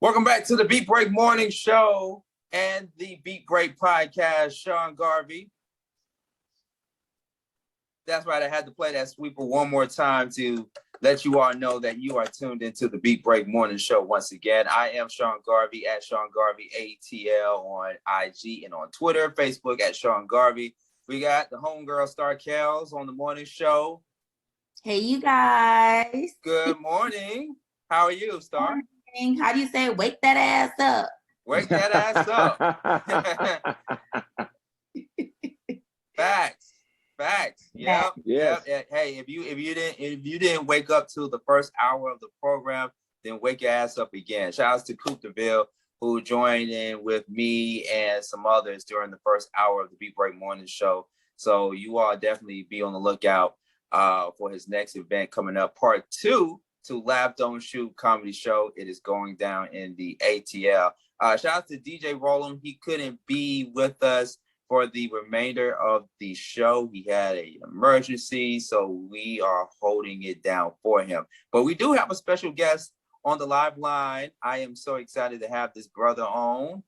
Welcome back to the Beat Break Morning Show and the Beat Break Podcast. Sean Garvey. That's right. I had to play that sweeper one more time to let you all know that you are tuned into the Beat Break Morning Show once again. I am Sean Garvey at Sean Garvey ATL on IG and on Twitter, Facebook at Sean Garvey. We got the homegirl Star Kells on the morning show. Hey, you guys. Good morning. How are you, Star? How do you say wake that ass up? Wake that ass up. Facts. Yep. Yes. Hey, if you didn't wake up to the first hour of the program, then wake your ass up again. Shout out to Coupe DeVille, who joined in with me and some others during the first hour of the Beat Break Morning Show. So you all definitely be on the lookout for his next event coming up, part 2 to Laugh Don't Shoot comedy show. It is going down in the ATL. Shout out to DJ Rollum. He couldn't be with us for the remainder of the show. He had an emergency, so we are holding it down for him. But we do have a special guest on the live line. I am so excited to have this brother on,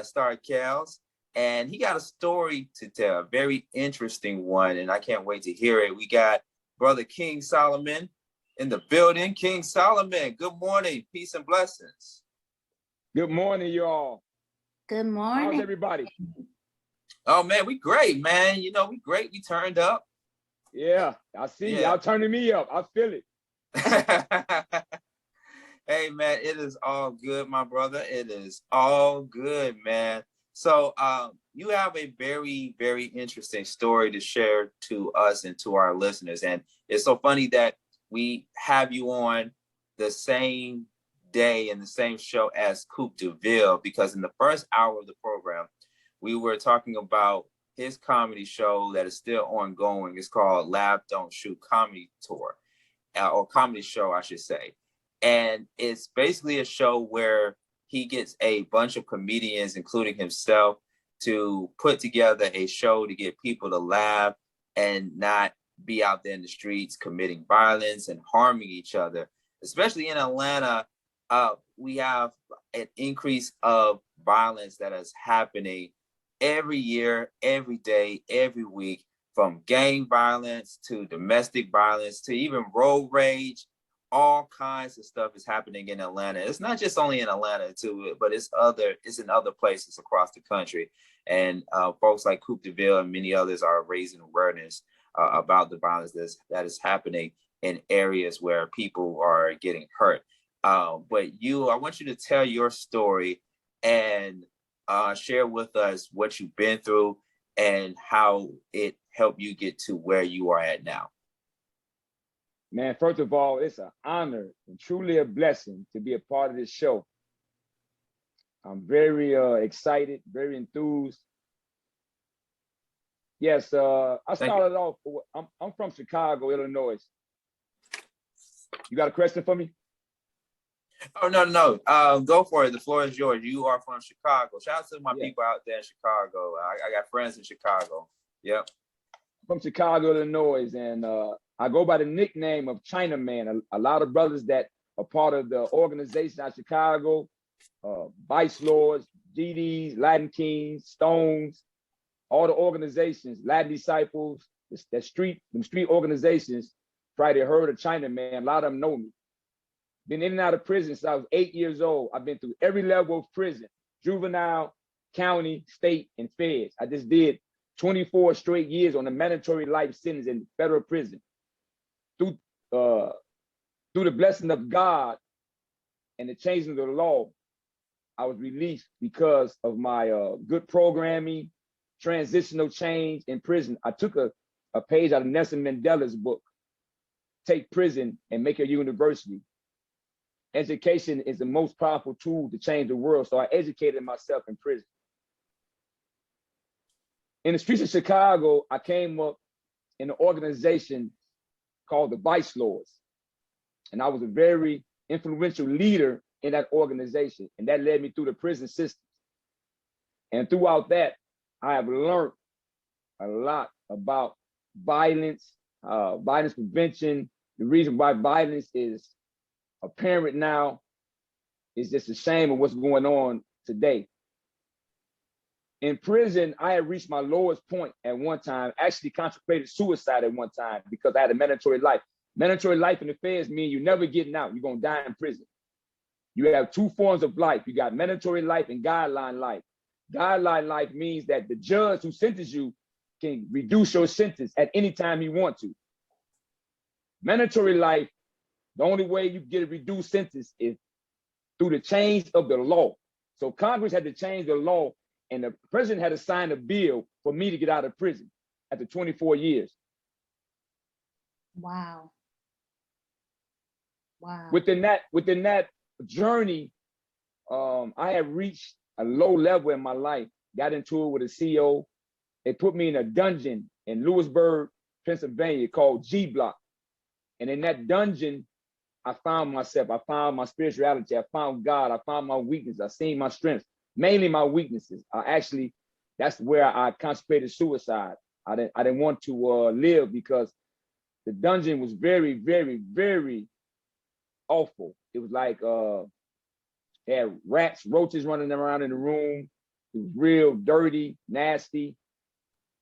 Star Kells. And he got a story to tell, a very interesting one, and I can't wait to hear it. We got brother King Solomon in the building. King Solomon, good morning. Peace and blessings. Good morning, y'all. Good morning. How's everybody? Oh, man, we great, man. You know, we great. We turned up. Yeah, I see y'all turning me up. I feel it. Hey, man, it is all good, my brother. It is all good, man. So you have a very, very interesting story to share to us and to our listeners. And it's so funny that we have you on the same day in the same show as Coupe DeVille, because in the first hour of the program, we were talking about his comedy show that is still ongoing. It's called Laugh Don't Shoot Comedy Tour, or comedy show, I should say. And it's basically a show where he gets a bunch of comedians, including himself, to put together a show to get people to laugh and not be out there in the streets committing violence and harming each other. Especially in Atlanta, we have an increase of violence that is happening every year, every day, every week, from gang violence to domestic violence to even road rage. All kinds of stuff is happening in Atlanta. It's not just only in Atlanta too, but it's in other places across the country. And folks like Coupe DeVille and many others are raising awareness about the violence that is happening in areas where people are getting hurt. But I want you to tell your story and share with us what you've been through and how it helped you get to where you are at now. Man, first of all, it's an honor and truly a blessing to be a part of this show. I'm very excited, very enthused. Yes, I started off, I'm from Chicago, Illinois. You got a question for me? Oh, no. Go for it. The floor is yours. You are from Chicago. Shout out to my people out there in Chicago. I got friends in Chicago. Yep. From Chicago, Illinois, and I go by the nickname of Chinaman. A lot of brothers that are part of the organization out of Chicago, Vice Lords, GDs, Latin Kings, Stones, all the organizations, Latin Disciples, them street organizations, probably heard of Chinaman. A lot of them know me. Been in and out of prison since I was 8 years old. I've been through every level of prison, juvenile, county, state, and feds. I just did 24 straight years on a mandatory life sentence in federal prison. Through the blessing of God and the changing of the law, I was released because of my good programming, transitional change in prison. I took a page out of Nelson Mandela's book, Take Prison and Make a University. Education is the most powerful tool to change the world. So I educated myself in prison. In the streets of Chicago, I came up in an organization called the Vice Lords. And I was a very influential leader in that organization. And that led me through the prison system. And throughout that, I have learned a lot about violence, violence prevention, the reason why violence is apparent now it's just a shame of what's going on today. In prison, I had reached my lowest point at one time, actually contemplated suicide at one time because I had a mandatory life. Mandatory life in the feds mean you're never getting out. You're going to die in prison. You have two forms of life. You got mandatory life and guideline life. Guideline life means that the judge who sentenced you can reduce your sentence at any time he wants to. Mandatory life, the only way you get a reduced sentence is through the change of the law. So Congress had to change the law, and the president had to sign a bill for me to get out of prison after 24 years. Wow. Wow. Within that journey, I had reached a low level in my life, got into it with a CEO. They put me in a dungeon in Lewisburg, Pennsylvania called G Block. And in that dungeon, I found myself, I found my spirituality, I found God, I found my weakness, I seen my strengths, mainly my weaknesses. That's where I contemplated suicide. I didn't want to live because the dungeon was very, very, very awful. It was like they had rats, roaches running around in the room. It was real dirty, nasty.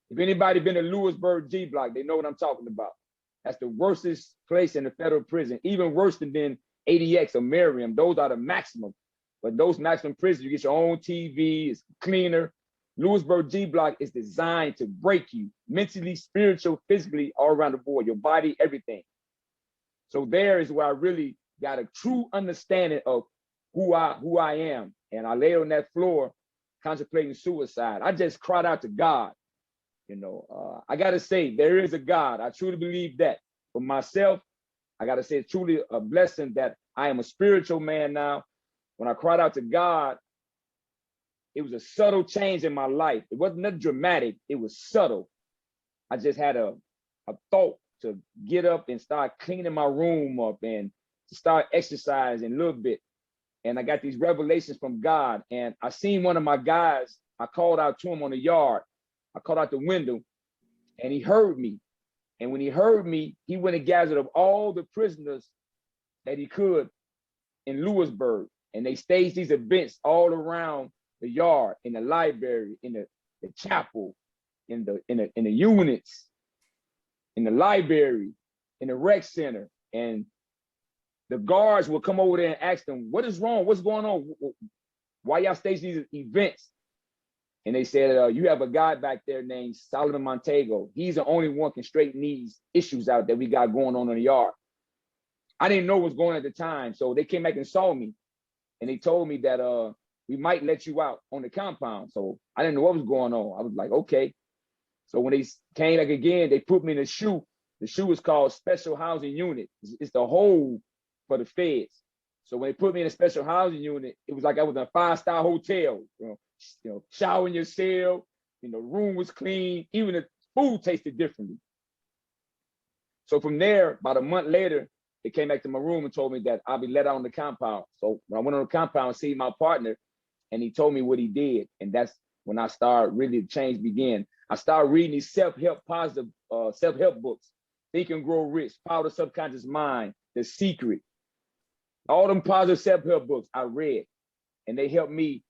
If anybody been to Lewisburg G Block, they know what I'm talking about. That's the worstest place in the federal prison, even worse than ADX or Merriam. Those are the maximum. But those maximum prisons, you get your own TV, it's cleaner. Lewisburg G Block is designed to break you mentally, spiritual, physically, all around the board, your body, everything. So there is where I really got a true understanding of who I am. And I lay on that floor contemplating suicide. I just cried out to God. You know, I got to say, there is a God. I truly believe that. For myself, I got to say it's truly a blessing that I am a spiritual man now. When I cried out to God, it was a subtle change in my life. It wasn't nothing dramatic. It was subtle. I just had a thought to get up and start cleaning my room up and to start exercising a little bit. And I got these revelations from God. And I seen one of my guys, I called out to him on the yard. I called out the window and he heard me. And when he heard me, he went and gathered up all the prisoners that he could in Lewisburg. And they staged these events all around the yard, in the library, in the chapel, in the units, in the library, in the rec center. And the guards would come over there and ask them, what is wrong? What's going on? Why y'all stage these events? And they said, you have a guy back there named Solomon Montego. He's the only one can straighten these issues out that we got going on in the yard. I didn't know what was going on at the time. So they came back and saw me. And they told me that we might let you out on the compound. So I didn't know what was going on. I was like, okay. So when they came back again, they put me in a SHU. The SHU is called Special Housing Unit. It's the hole for the feds. So when they put me in a special housing unit, it was like I was in a 5-star hotel. You know, shower in your cell. You know, room was clean. Even the food tasted differently. So from there, about a month later, they came back to my room and told me that I'll be let out on the compound. So when I went on the compound and see my partner, and he told me what he did, and that's when I started really the change began. I started reading these self-help, positive self-help books, Think and Grow Rich, Power of the Subconscious Mind, The Secret. All them positive self-help books I read, and they helped me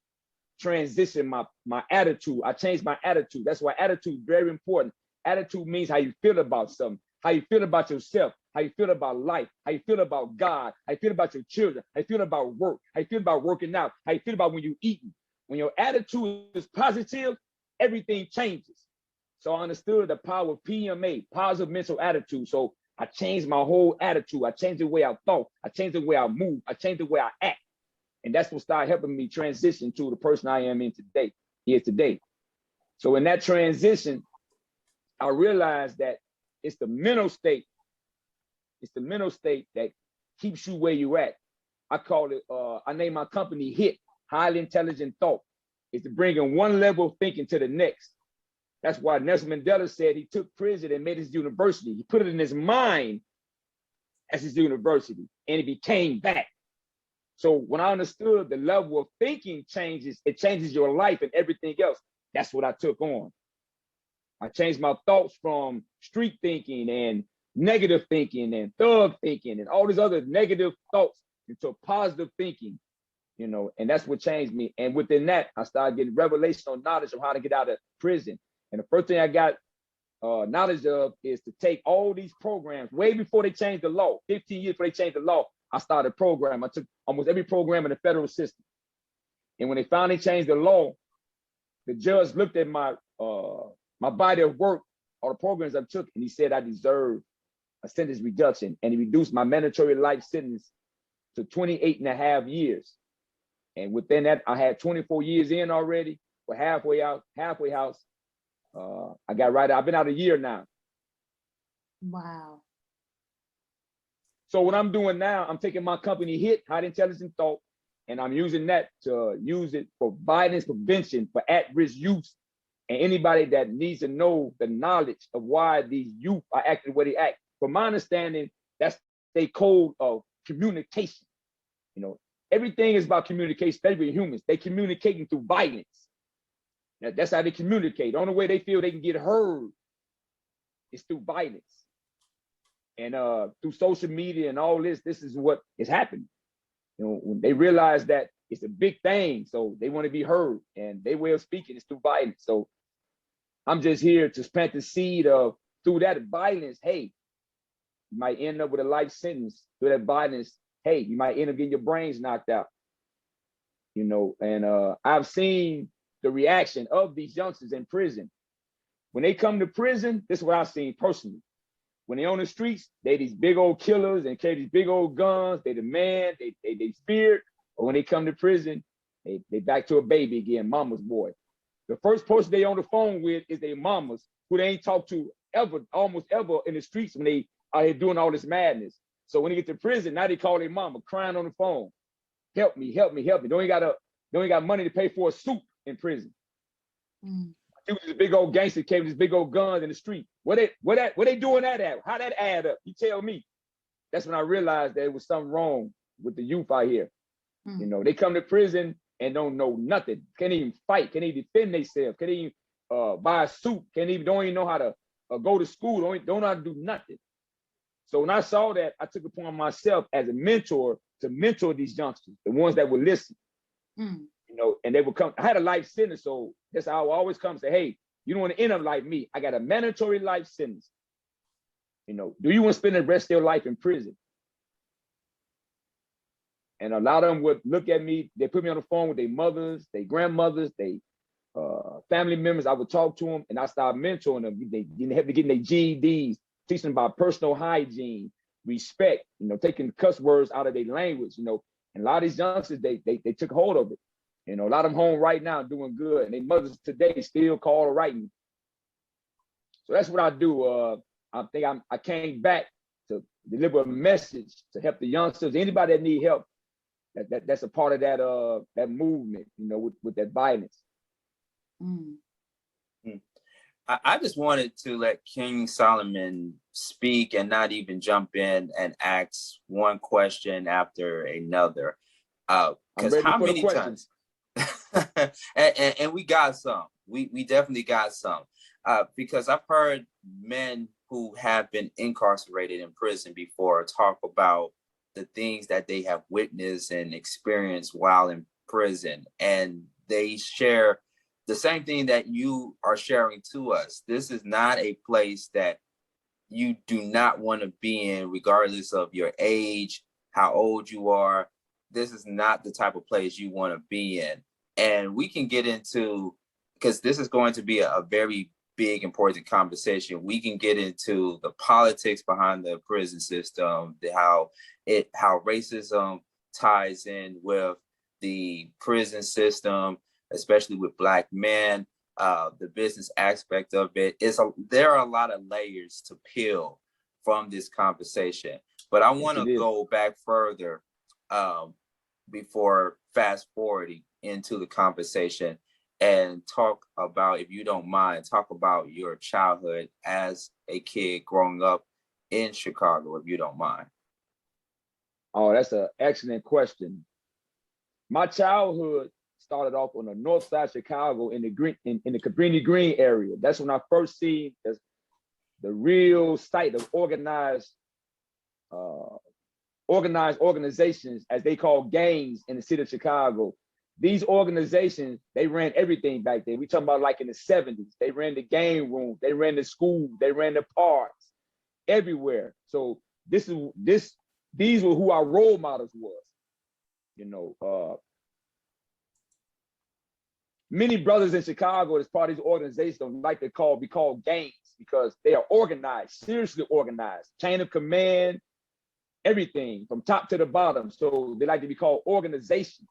transition my attitude. I changed my attitude. That's why attitude is very important. Attitude means how you feel about something, how you feel about yourself, how you feel about life, how you feel about God, how you feel about your children, how you feel about work, how you feel about working out, how you feel about when you're eating. When your attitude is positive, everything changes. So I understood the power of PMA, positive mental attitude. So I changed my whole attitude. I changed the way I thought. I changed the way I move. I changed the way I act. And that's what started helping me transition to the person I am today. So in that transition, I realized that it's the mental state. It's the mental state that keeps you where you're at. I call it, I name my company HIT, Highly Intelligent Thought. It's to bring in one level of thinking to the next. That's why Nelson Mandela said he took prison and made his university. He put it in his mind as his university, and it became that. So when I understood the level of thinking changes, it changes your life and everything else. That's what I took on. I changed my thoughts from street thinking and negative thinking and thug thinking and all these other negative thoughts into positive thinking. you know, and that's what changed me. And within that, I started getting revelational knowledge of how to get out of prison. And the first thing I got knowledge of is to take all these programs way before they changed the law. 15 years before they changed the law, I started a program. I took almost every program in the federal system. And when they finally changed the law, the judge looked at my body of work, all the programs I took, and he said I deserved a sentence reduction. And he reduced my mandatory life sentence to 28 and a half years. And within that, I had 24 years in already. We're halfway out, halfway house. I got right out. I've been out a year now. Wow. So what I'm doing now, I'm taking my company HIT, High Intelligent Thought, and I'm using that to use it for violence prevention for at-risk youth and anybody that needs to know the knowledge of why these youth are acting the way they act. From my understanding, that's their code of communication. You know, everything is about communication, especially with humans. They communicating through violence. That's how they communicate. The only way they feel they can get heard is through violence. And through social media and all this is what is happening. You know, when they realize that it's a big thing, so they want to be heard, and their way of speaking is through violence. So I'm just here to plant the seed of, through that violence, hey, you might end up with a life sentence. Through that violence, hey, you might end up getting your brains knocked out. You know, and I've seen the reaction of these youngsters in prison. When they come to prison, this is what I've seen personally. When they on the streets, they these big old killers and carry these big old guns. They the man, they feared. But when they come to prison, they back to a baby again, mama's boy. The first person they on the phone with is their mamas, who they ain't talked to ever, almost ever in the streets when they out here doing all this madness. So when they get to prison, now they call their mama, crying on the phone. Help me, help me, help me. They ain't got money to pay for a soup in prison. He was this big old gangster, came with this big old guns in the street. What they doing that at? How that add up? You tell me. That's when I realized there was something wrong with the youth out here. You know, they come to prison and don't know nothing. Can't even fight. Can't even defend themselves. Can't even buy a suit. Don't even know how to go to school. Don't know how to do nothing. So when I saw that, I took it upon myself as a mentor to mentor these youngsters, the ones that would listen. You know, and they would come. I had a life sentence, so that's how I always come and say, hey, you don't want to end up like me. I got a mandatory life sentence. You know, do you want to spend the rest of your life in prison? And a lot of them would look at me. They put me on the phone with their mothers, their grandmothers, their family members. I would talk to them, and I started mentoring them. They have to get their GEDs, teaching them about personal hygiene, respect. You know, taking cuss words out of their language. You know, and a lot of these youngsters they took hold of it. You know, a lot of them home right now doing good, and their mothers today still call or write me. So that's what I do. I came back to deliver a message to help the youngsters, anybody that need help. That's a part of that movement, you know, with that violence. I just wanted to let King Solomon speak and not even jump in and ask one question after another. Because how many times? and we got some. We definitely got some. Because I've heard men who have been incarcerated in prison before talk about the things that they have witnessed and experienced while in prison. And they share the same thing that you are sharing to us. This is not a place that you do not want to be in, regardless of your age, how old you are. This is not the type of place you want to be in. And we can get into, because this is going to be a very big, important conversation. We can get into the politics behind the prison system, how racism ties in with the prison system, especially with Black men, the business aspect of it. There are a lot of layers to peel from this conversation. But I want to go back further before fast forwarding into the conversation and talk about, if you don't mind, talk about your childhood as a kid growing up in Chicago, if you don't mind. Oh, that's an excellent question. My childhood started off on the north side of Chicago in the Cabrini Green area. That's when I first seen the real site of organized organized organizations, as they call gangs in the city of Chicago. These organizations, they ran everything back then. We talking about like in the 70s. They ran the game room, they ran the school, they ran the parks, everywhere. So these were who our role models was. Many brothers in Chicago, as part of these organizations, don't like to be called gangs because they are organized, seriously organized, chain of command, everything from top to the bottom. So they like to be called organizations.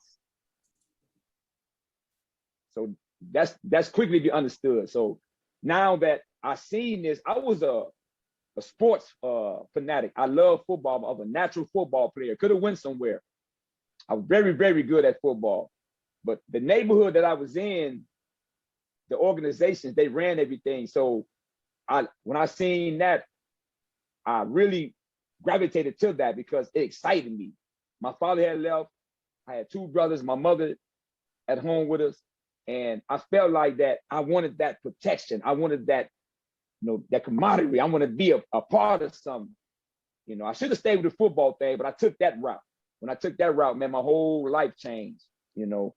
So that's quickly be understood. So now that I seen this, I was a sports fanatic. I love football. I was a natural football player. Could have went somewhere. I was very, very good at football. But the neighborhood that I was in, the organizations, they ran everything. So when I seen that, I really gravitated to that because it excited me. My father had left. I had two brothers, my mother at home with us. And I felt like that I wanted that protection. I wanted that, that camaraderie. I want to be a part of something. I should have stayed with the football thing, but I took that route. When I took that route, man, my whole life changed, and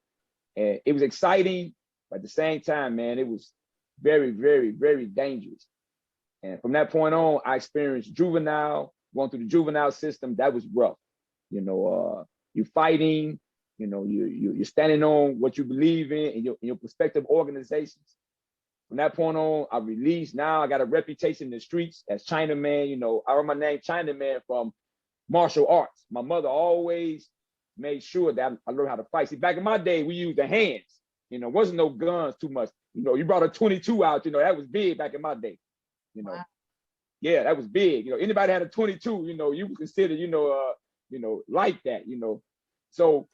it was exciting, but at the same time, man, it was very, very, very dangerous. And from that point on, I experienced juvenile, going through the juvenile system. That was rough. You're fighting, you're standing on what you believe in your prospective organizations. From that point on, I released. Now I got a reputation in the streets as Chinaman. I earned my name Chinaman from martial arts. My mother always made sure that I learned how to fight. See, back in my day, we used the hands. Wasn't no guns too much. You brought a 22 out. That was big back in my day. Wow. Yeah, that was big. Anybody had a 22, you would consider, like that. So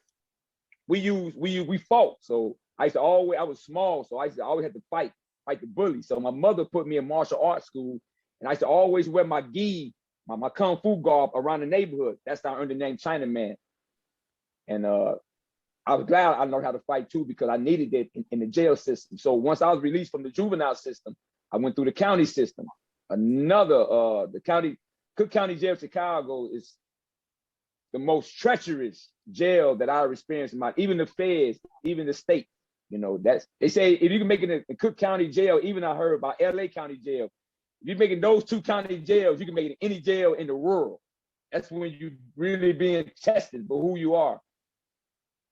we fought. So I was small, so I used to always have to fight the bully. So my mother put me in martial arts school, and I used to always wear my gi, my kung fu garb around the neighborhood. That's how I earned the name Chinaman. And I was glad I learned how to fight too, because I needed it in the jail system. So once I was released from the juvenile system, I went through the county system. Cook County Jail, Chicago is the most treacherous jail that I've experienced in even the feds, even the state. They say if you can make it in Cook County Jail, even I heard about LA County Jail, if you're making those two county jails, you can make it in any jail in the world. That's when you really being tested for who you are.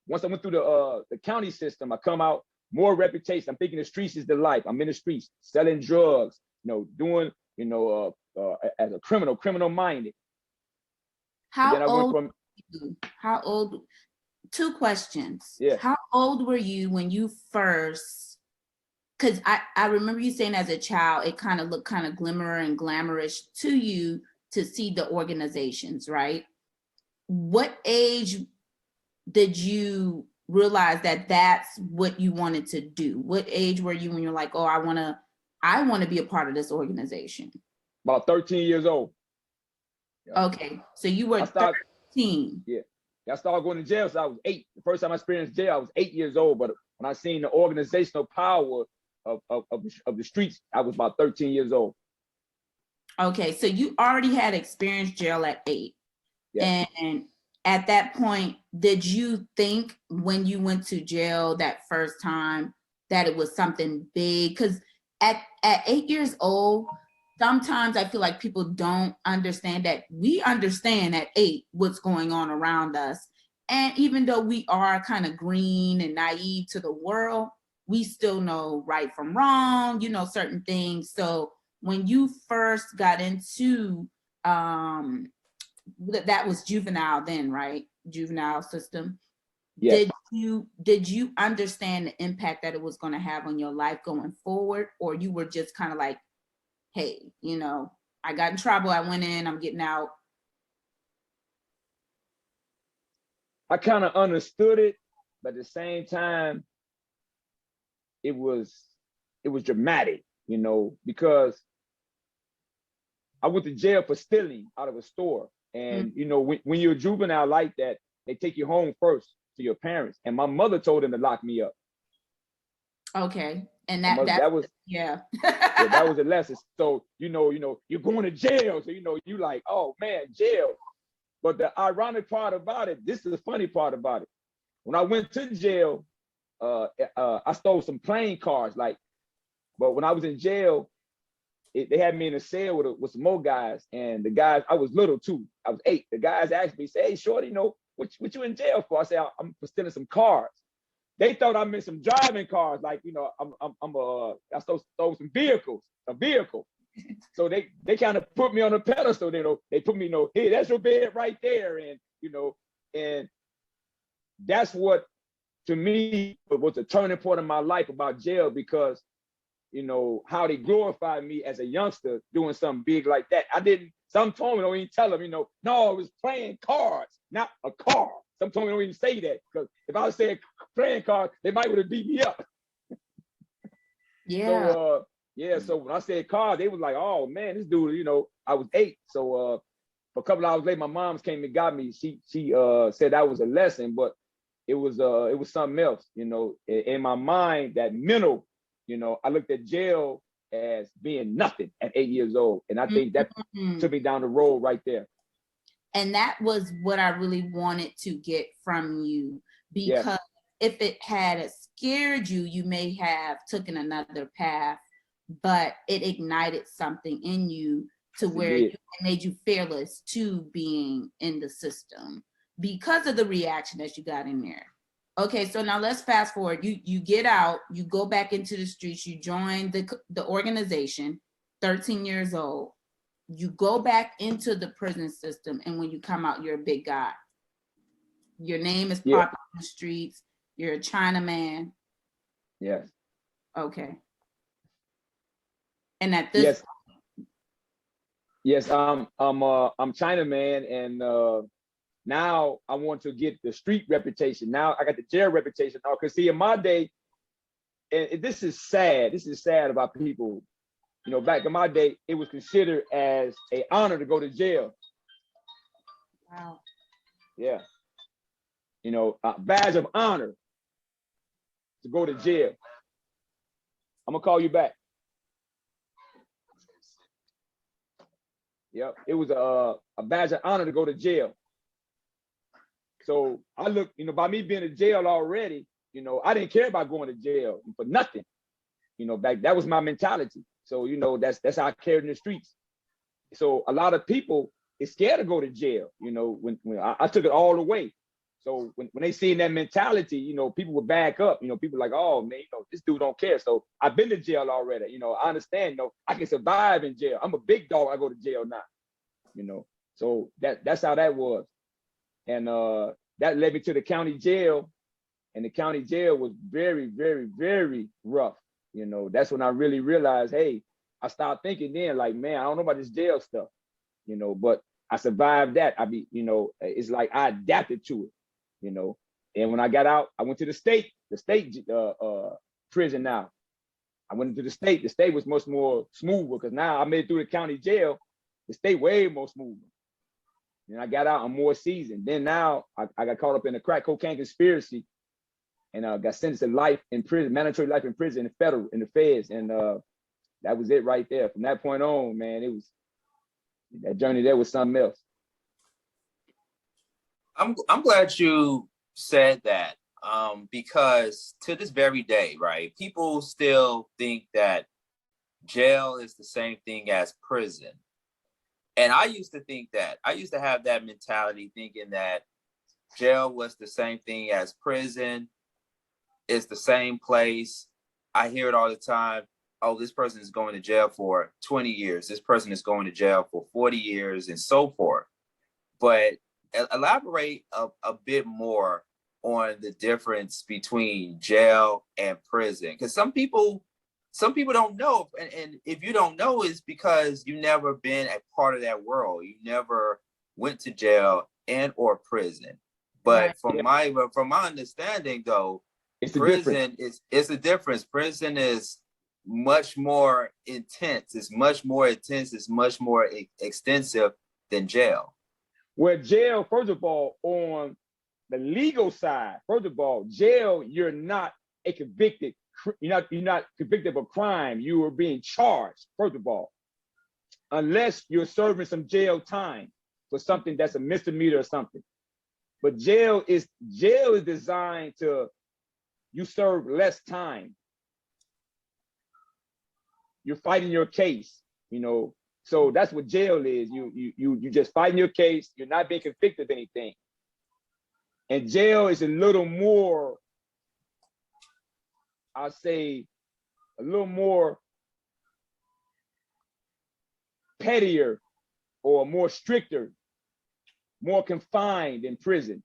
Once I went through the county system, I come out, more reputation. I'm thinking the streets is the life. I'm in the streets, selling drugs, doing, as a criminal minded. How old? Two questions. Yeah. How old were you when you first? Because I remember you saying as a child, it kind of looked kind of glimmer and glamorous to you to see the organizations, right? What age did you realize that that's what you wanted to do? What age were you when you're like, oh, I want to be a part of this organization? About 13 years old. Yeah. Okay, so you were 13. Yeah, I started going to jail, so I was 8. The first time I experienced jail, I was 8 years old. But when I seen the organizational power of the streets, I was about 13 years old. Okay, so you already had experienced jail at 8. Yeah. And at that point, did you think when you went to jail that first time that it was something big? Because at 8 years old, sometimes I feel like people don't understand that we understand at 8 what's going on around us. And even though we are kind of green and naive to the world, we still know right from wrong, certain things. So when you first got into that was juvenile then, right? Juvenile system. Yes. Did you understand the impact that it was going to have on your life going forward, or you were just kind of like, hey, I got in trouble, I went in, I'm getting out? I kind of understood it, but at the same time, it was dramatic, because I went to jail for stealing out of a store. And, when you're a juvenile like that, they take you home first to your parents. And my mother told them to lock me up. Okay. And that was yeah. Yeah, that was a lesson. So, you're going to jail. So, you like, oh man, jail. But the ironic part about it, this is the funny part about it. When I went to jail, I stole some playing cards. But when I was in jail, they had me in a cell with some more guys, and the guys, I was little too. I was 8. The guys asked me, say, "Hey, shorty, what you in jail for?" I said, "I'm for stealing some cards." They thought I meant some driving cars, I stole some vehicles, a vehicle. So they kind of put me on a pedestal. They put me, hey, that's your bed right there, and that's what, to me, was a turning point in my life about jail, because how they glorified me as a youngster doing something big like that. Some told me, don't even tell them, no, I was playing cards, not a car. Some told me don't even say that, because if I was saying playing cards, they might would have beat me up. Yeah. So when I said cards, they was like, oh man, this dude, I was 8. So a couple hours later, my mom's came and got me. She said that was a lesson, but it was something else, in my mind, that mental, I looked at jail as being nothing at 8 years old. And I think that took me down the road right there. And that was what I really wanted to get from you, because if it had scared you, you may have taken another path, but it ignited something in you to where it made you fearless to being in the system because of the reaction that you got in there. Okay, so now let's fast forward. You get out, you go back into the streets, you join the organization, 13 years old. You go back into the prison system, and when you come out, you're a big guy. Your name is popular on the streets. You're a Chinaman. Yes. Okay. And at this Yes, I'm Chinaman, and now I want to get the street reputation. Now I got the jail reputation. Because see, in my day, and this is sad. This is sad about people. Back in my day, it was considered as an honor to go to jail. Wow. Yeah. A badge of honor to go to jail. I'm gonna call you back. Yep. It was a badge of honor to go to jail. So I look, by me being in jail already, I didn't care about going to jail for nothing. Back, that was my mentality. So, that's how I carried in the streets. So a lot of people is scared to go to jail, when I took it all the way. So when they see that mentality, people would back up, people like, oh man, this dude don't care. So I've been to jail already. I understand, I can survive in jail. I'm a big dog. I go to jail now, so that's how that was. And that led me to the county jail, and the county jail was very, very, very rough. That's when I really realized, hey, I started thinking then, like, man, I don't know about this jail stuff, but I survived that. It's like I adapted to it, and when I got out, I went to the state prison now. I went into the state was much more smooth, because now I made it through the county jail, the state way more smooth. And I got out, I'm more seasoned. Then now I got caught up in a crack cocaine conspiracy, and got sentenced to life in prison, mandatory life in prison, in the feds. And that was it right there. From that point on, man, that journey there was something else. I'm glad you said that, because to this very day, right, people still think that jail is the same thing as prison. And I used to think that. I used to have that mentality, thinking that jail was the same thing as prison. It's the same place. I hear it all the time. Oh, this person is going to jail for 20 years. This person is going to jail for 40 years and so forth. But elaborate a bit more on the difference between jail and prison. Because some people don't know. And if you don't know, it's because you never been a part of that world. You never went to jail and or prison. But from my understanding, though, prison is a difference. Prison is much more intense. It's much more intense. It's much more extensive than jail. Well, jail, first of all, on the legal side, first of all, jail, you're not convicted of a crime. You are being charged, first of all, unless you're serving some jail time. for something that's a misdemeanor or something. But jail is designed to, you serve less time. You're fighting your case, you know. So that's what jail is. You just fighting your case. You're not being convicted of anything. And jail is a little more, I'll say, a little more pettier or more stricter, more confined than prison.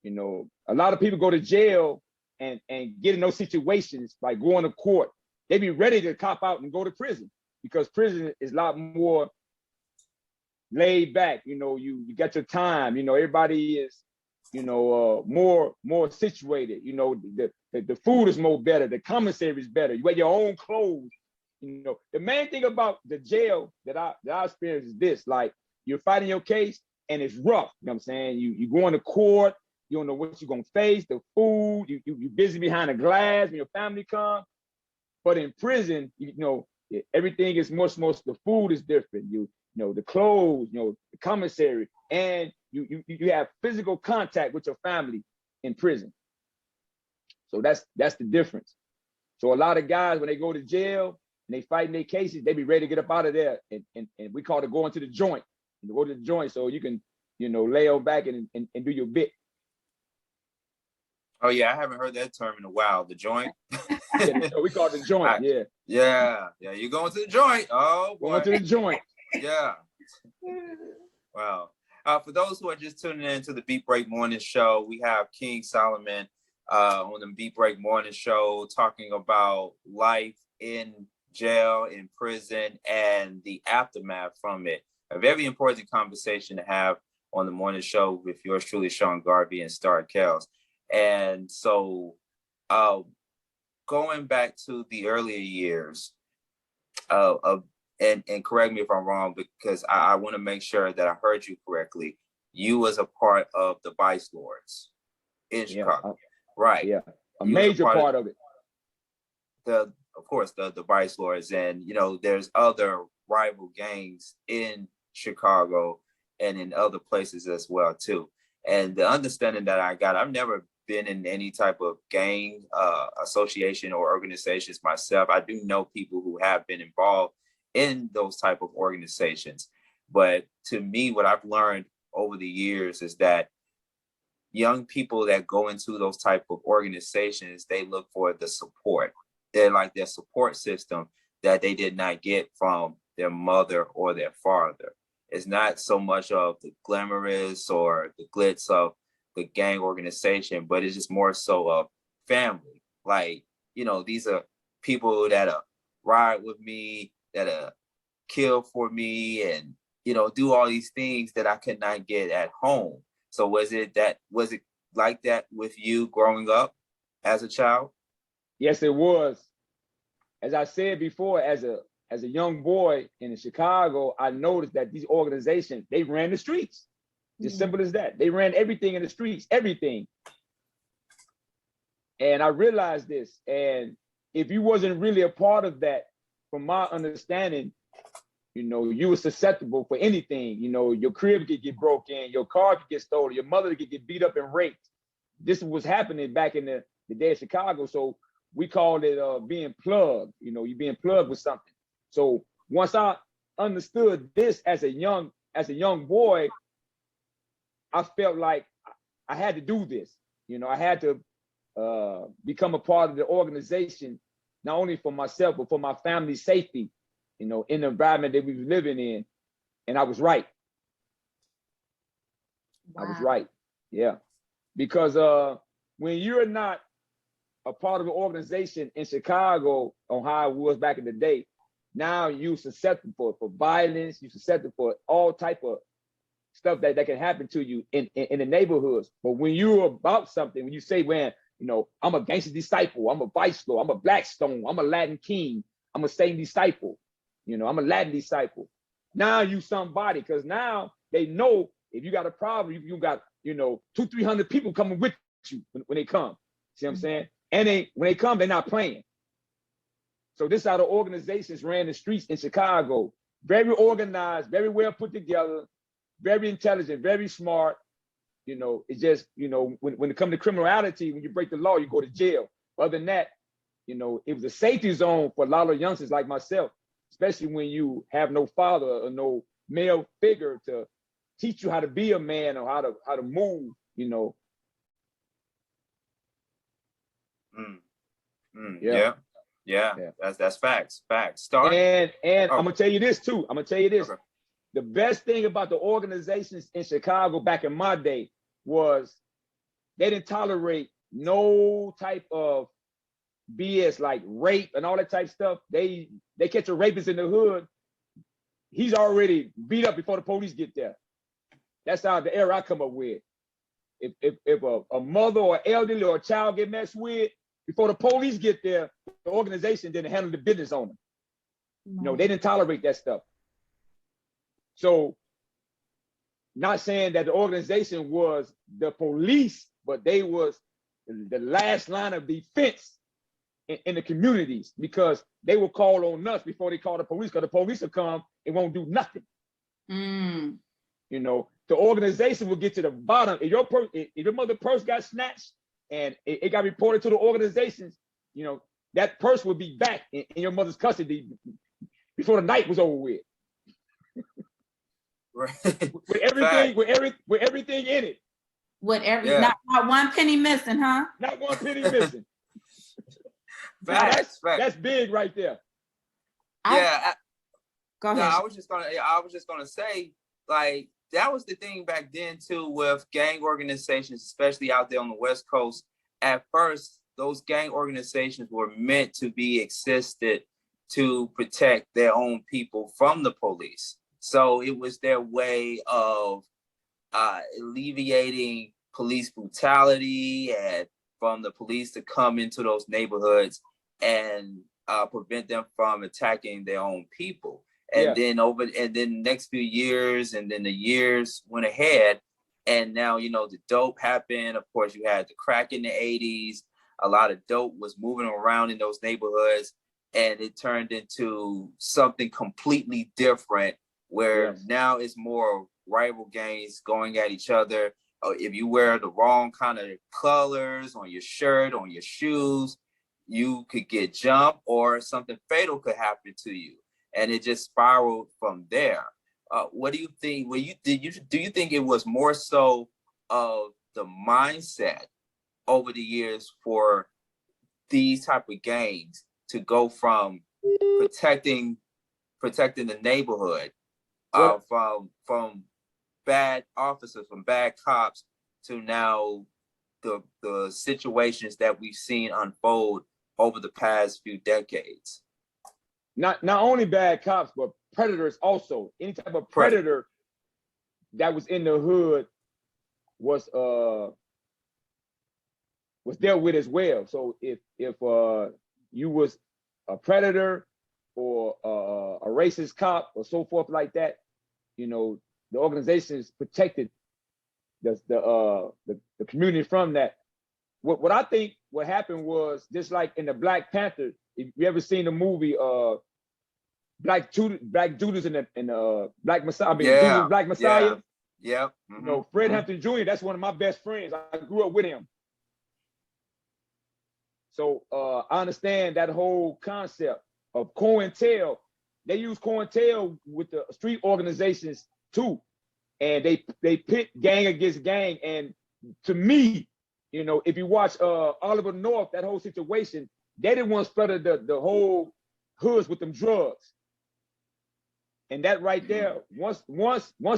You know, a lot of people go to jail and get in those situations, like going to court. They be ready to cop out and go to prison, because prison is a lot more laid back. You know, you got your time. You know, everybody is, you know, more situated. You know, the food is more better. The commissary is better. You wear your own clothes. You know, the main thing about the jail that I experienced is this: like, you're fighting your case and it's rough. You know what I'm saying? You going to court. You don't know what you're gonna face. The food. You busy behind a glass when your family come. But in prison, you know, everything is much more. The food is different. You know, the clothes. You know, the commissary, and you have physical contact with your family in prison. So that's the difference. So a lot of guys, when they go to jail and they fighting their cases, they be ready to get up out of there, and we call it going to the joint. And go to the joint so you can, you know, lay on back and do your bit. Oh yeah, I haven't heard that term in a while. The joint. Yeah, we call it the joint. Yeah. You're going to the joint. Oh boy. Going to the joint. Yeah. Wow. For those who are just tuning in to the Beat Break Morning Show, we have King Solomon on the Beat Break Morning Show talking about life in jail, in prison, and the aftermath from it. A very important conversation to have on the morning show with yours truly, Sean Garvey and Star Kells. And so going back to the earlier years and correct me if I'm wrong, because I want to make sure that I heard you correctly. You was a part of the Vice Lords in Chicago, right? Yeah, a major part of it. Of course, the Vice Lords, and you know, there's other rival gangs in Chicago and in other places as well too. And the understanding that I got, I've never been in any type of gang association or organizations myself. I do know people who have been involved in those type of organizations. But to me, what I've learned over the years is that young people that go into those type of organizations, they look for the support. They're like their support system that they did not get from their mother or their father. It's not so much of the glamorous or the glitz of the gang organization, but it's just more so of family. Like, you know, these are people that ride with me, that kill for me, and, you know, do all these things that I could not get at home. So was it like that with you growing up as a child? Yes, it was. As I said before, as a young boy in Chicago, I noticed that these organizations, they ran the streets. As simple as that. They ran everything in the streets, everything. And I realized this. And if you wasn't really a part of that, from my understanding, you know, you were susceptible for anything. You know, your crib could get broken, your car could get stolen, your mother could get beat up and raped. This was happening back in the day of Chicago. So we called it being plugged. You know, you being plugged with something. So once I understood this as a young boy, I felt like I had to do this. You know, I had to become a part of the organization, not only for myself, but for my family's safety, you know, in the environment that we were living in. And I was right. Wow. I was right. Yeah. Because when you're not a part of an organization in Chicago on how it was back in the day, now you're susceptible for violence, you're susceptible for all type of stuff that can happen to you in the neighborhoods. But when you're about something, when you say, man, you know, I'm a gangster disciple, I'm a Vice Lord, I'm a Blackstone, I'm a Latin king, I'm a Satan disciple, you know, I'm a Latin disciple. Now you somebody, because now they know if you got a problem, you got, you know, 200-300 people coming with you when they come. See what I'm saying? And when they come, they're not playing. So this is how the organizations ran the streets in Chicago. Very organized, very well put together. very intelligent, very smart. You know, it's just, you know, when it comes to criminality, when you break the law, you go to jail. Other than that, you know, it was a safety zone for a lot of youngsters like myself, especially when you have no father or no male figure to teach you how to be a man or how to move, you know. Yeah. That's facts. Start. And I'm gonna tell you this too. Okay. The best thing about the organizations in Chicago back in my day was they didn't tolerate no type of BS like rape and all that type of stuff. They catch a rapist in the hood, he's already beat up before the police get there. That's how the era I come up with. If a mother or elderly or a child get messed with, before the police get there, the organization didn't handle the business on them. You know, they didn't tolerate that stuff. So, not saying that the organization was the police, but they was the last line of defense in the communities, because they will call on us before they call the police, because the police will come and won't do nothing. You know, the organization will get to the bottom. If your mother purse got snatched and it got reported to the organizations, you know, that purse would be back in your mother's custody before the night was over with. Right. with everything, with everything in it. Not one penny missing, huh? Not one penny missing. That's big right there. Go ahead. No, I was just gonna say, like, that was the thing back then too with gang organizations, especially out there on the West Coast. At first, those gang organizations were meant to be existed to protect their own people from the police. So it was their way of alleviating police brutality and from the police to come into those neighborhoods and prevent them from attacking their own people. And then the next few years, and then the years went ahead, and now, you know, the dope happened. Of course, you had the crack in the 80s. A lot of dope was moving around in those neighborhoods, and it turned into something completely different, where now it's more rival gangs going at each other. If you wear the wrong kind of colors on your shirt, on your shoes, you could get jumped, or something fatal could happen to you. And it just spiraled from there. What do you think? Do you think it was more so of the mindset over the years for these type of gangs to go from protecting the neighborhood, from bad officers, from bad cops, to now the situations that we've seen unfold over the past few decades? Not only bad cops, but predators also. Any type of predator that was in the hood was dealt with as well. So if you was a predator or a racist cop or so forth like that, you know, the organizations protected the community from that. What I think what happened was, just like in the Black Panther, if you ever seen the movie Black Judas and Black Messiah, Judas Black Messiah. Yeah. You know, Fred Hampton Jr., that's one of my best friends. I grew up with him. So I understand that whole concept of COINTEL. They use COINTEL with the street organizations too. And they pit gang against gang. And to me, you know, if you watch Oliver North, that whole situation, they didn't want to spread the whole hoods with them drugs. And that right there, once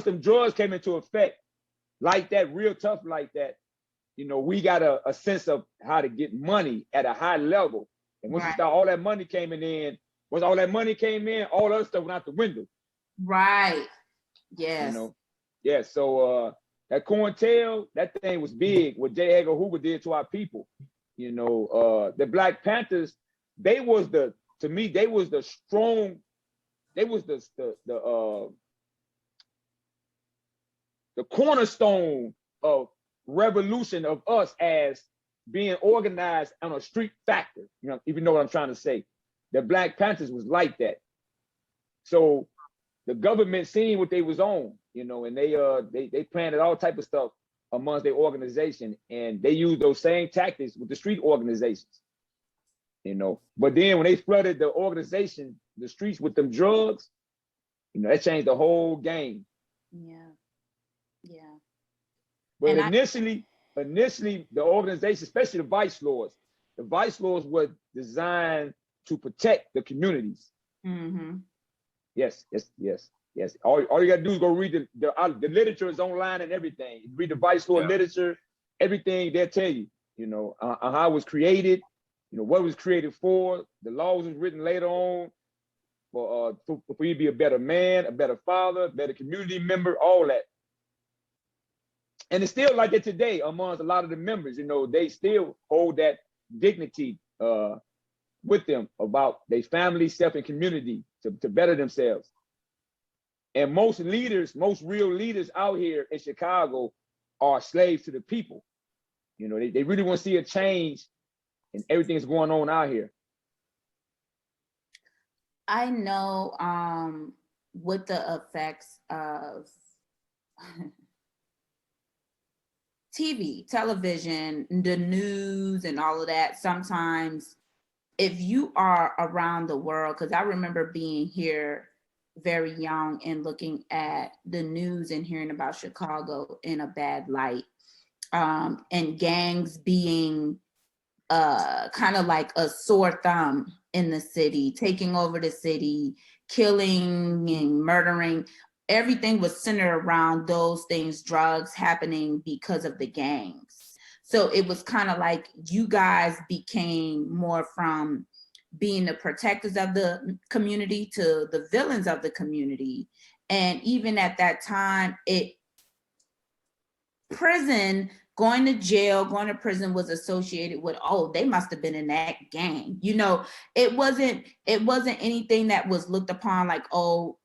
them drugs came into effect, like that, real tough like that, you know, we got a sense of how to get money at a high level. And once you start, all that money came in, once all that money came in, all other stuff went out the window. Right. Yes. You know? Yeah. So that COINTEL, that thing was big. What J. Edgar Hoover did to our people. You know, the Black Panthers, they was the strong. They was the cornerstone of revolution of us as being organized on a street factor. You know, if you know what I'm trying to say. The Black Panthers was like that. So the government seen what they was on. and they planted all type of stuff amongst their organization, and they used those same tactics with the street organizations. But then when they flooded the organization, the streets with them drugs, that changed the whole game. Yeah. But initially, the organization, especially the vice lords were designed to protect the communities. Mm-hmm. Yes. All you gotta do is go read the literature is online and everything. Read the vice lord literature, everything they'll tell you. How it was created, what it was created for. The laws was written later on for you to be a better man, a better father, a better community member, all that. And it's still like it today amongst a lot of the members. They still hold that dignity with them about their family, self, and community to better themselves. And most real leaders out here in Chicago are slaves to the people. They really want to see a change in everything that's going on out here. I know with the effects of television, the news, and all of that, sometimes if you are around the world, because I remember being here very young and looking at the news and hearing about Chicago in a bad light, and gangs being kind of like a sore thumb in the city, taking over the city, killing and murdering. Everything was centered around those things, drugs happening because of the gangs. So it was kind of like you guys became more from being the protectors of the community to the villains of the community. And even at that time, going to prison was associated with, oh, they must have been in that gang. It wasn't anything that was looked upon like, oh,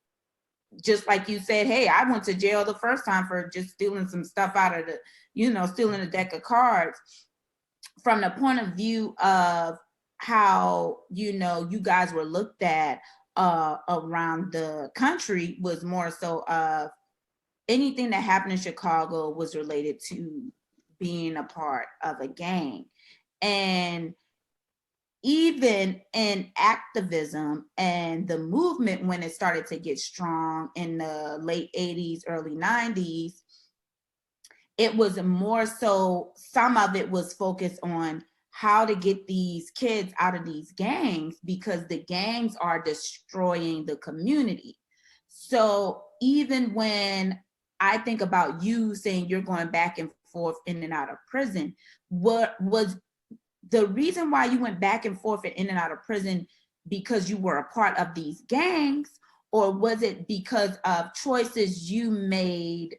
just like you said, hey, I went to jail the first time for just stealing some stuff out of stealing a deck of cards. From the point of view of how, you guys were looked at around the country, was more so of anything that happened in Chicago was related to being a part of a gang. And even in activism and the movement, when it started to get strong in the late 80s, early 90s, it was more so, some of it was focused on how to get these kids out of these gangs, because the gangs are destroying the community. So even when I think about you saying you're going back and forth in and out of prison, what was the reason why you went back and forth and in and out of prison? Because you were a part of these gangs, or was it because of choices you made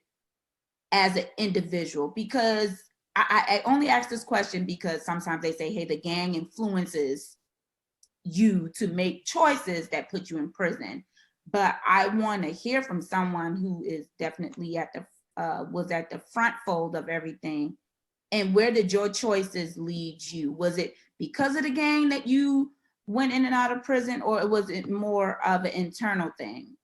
as an individual? Because I only ask this question because sometimes they say, hey, the gang influences you to make choices that put you in prison. But I want to hear from someone who is definitely was at the front fold of everything. And where did your choices lead you? Was it because of the gang that you went in and out of prison, or was it more of an internal thing?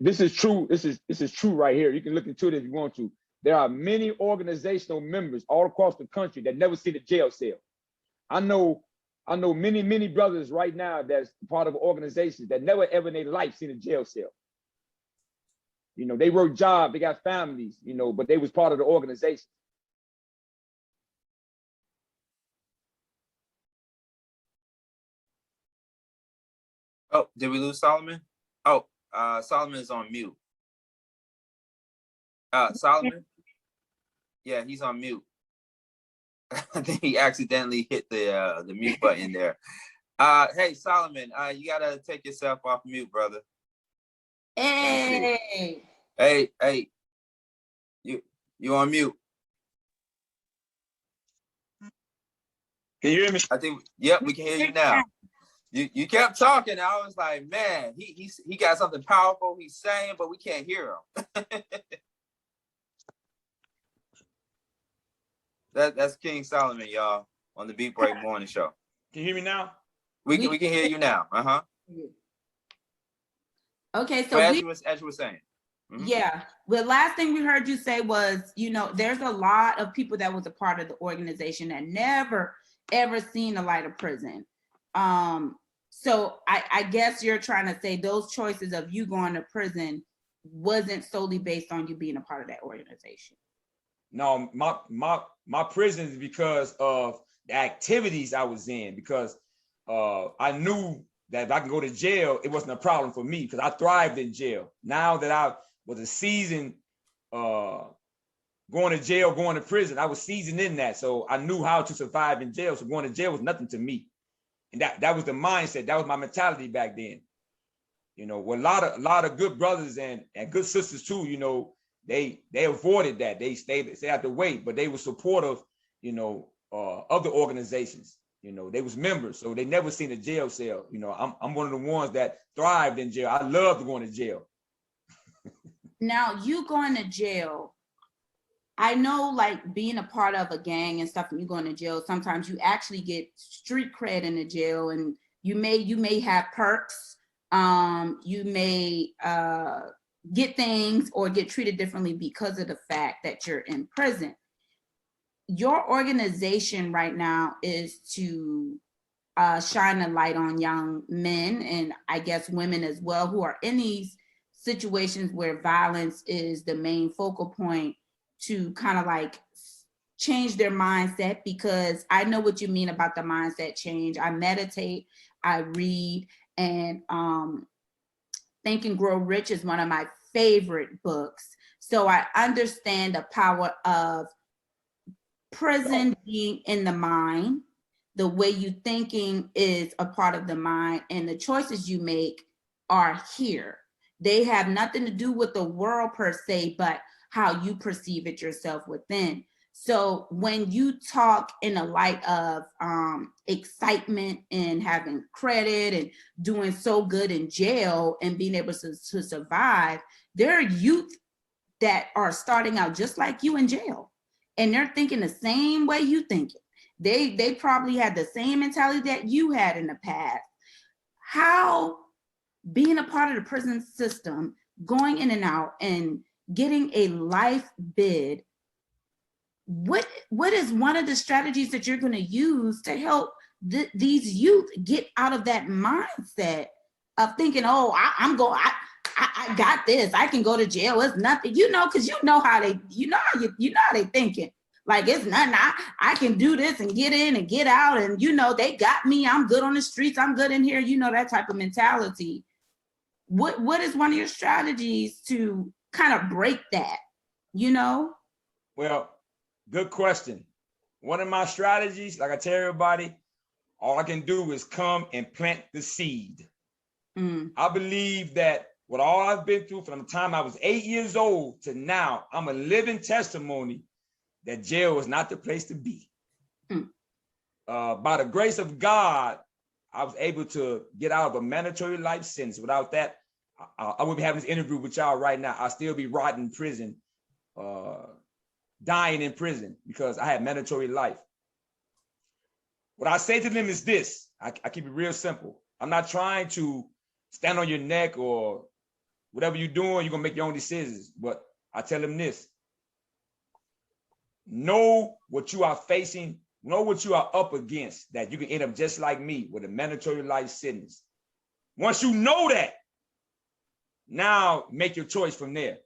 This is true. This is true right here. You can look into it if you want to. There are many organizational members all across the country that never see the jail cell. I know many brothers right now that's part of organizations that never ever in their life seen a jail cell. They work jobs, they got families, but they was part of the organization. Oh, did we lose Solomon? Oh, Solomon is on mute. Solomon? Yeah, he's on mute. I think he accidentally hit the mute button there. Hey, Solomon, you gotta take yourself off mute, brother. Hey. Hey, you on mute. Can you hear me? I think, yep, we can hear you now. You kept talking. I was like, man, he got something powerful he's saying, but we can't hear him. That's King Solomon, y'all, on the Beat Break Morning Show. Can you hear me now? We can hear you now. Okay, so as you were saying. Yeah. The last thing we heard you say was, you know, there's a lot of people that was a part of the organization that never ever seen the light of prison. So I guess you're trying to say those choices of you going to prison wasn't solely based on you being a part of that organization. No, my prison is because of the activities I was in, because I knew that if I can go to jail, it wasn't a problem for me because I thrived in jail. Now that I was a seasoned going to jail, going to prison, I was seasoned in that. So I knew how to survive in jail. So going to jail was nothing to me. And that was the mindset. That was my mentality back then. You know, with a lot of good brothers and good sisters too, you know, they avoided that. They stayed out the way, but they were supportive, you know, of the organizations. You know, they was members, so they never seen a jail cell. You know, I'm one of the ones that thrived in jail. I loved going to jail. Now, you going to jail, I know, like, being a part of a gang and stuff, and you going to jail, sometimes you actually get street cred in the jail, and you may have perks. You may get things or get treated differently because of the fact that you're in prison. Your organization right now is to shine a light on young men, and I guess women as well, who are in these situations where violence is the main focal point, to kind of like change their mindset, because I know what you mean about the mindset change. I meditate, I read, and Think and Grow Rich is one of my favorite books. So I understand the power of prison being in the mind. The way you thinking is a part of the mind, and the choices you make are here. They have nothing to do with the world per se, but how you perceive it yourself within. So when you talk in a light of excitement and having credit and doing so good in jail and being able to survive, there are youth that are starting out just like you in jail, and they're thinking the same way you think it. They probably had the same mentality that you had in the past. How being a part of the prison system, going in and out and getting a life bid, what is one of the strategies that you're going to use to help these youth get out of that mindset of thinking, oh, I got this, I can go to jail, it's nothing, you know, because you know how they thinking. Like, it's nothing, I can do this and get in and get out, and you know, they got me, I'm good on the streets, I'm good in here, you know, that type of mentality. What is one of your strategies to kind of break that, you know? Well, good question. One of my strategies, like I tell everybody, all I can do is come and plant the seed. I believe that with all I've been through from the time I was 8 years old to now, I'm a living testimony that jail was not the place to be. By the grace of God, I was able to get out of a mandatory life sentence. Without that, I wouldn't be having this interview with y'all right now. I'd still be rotting in prison, dying in prison, because I had mandatory life. What I say to them is this, I keep it real simple. I'm not trying to stand on your neck, or whatever you're doing, you're gonna make your own decisions. But I tell them this: know what you are facing, know what you are up against, that you can end up just like me with a mandatory life sentence. Once you know that, now make your choice from there.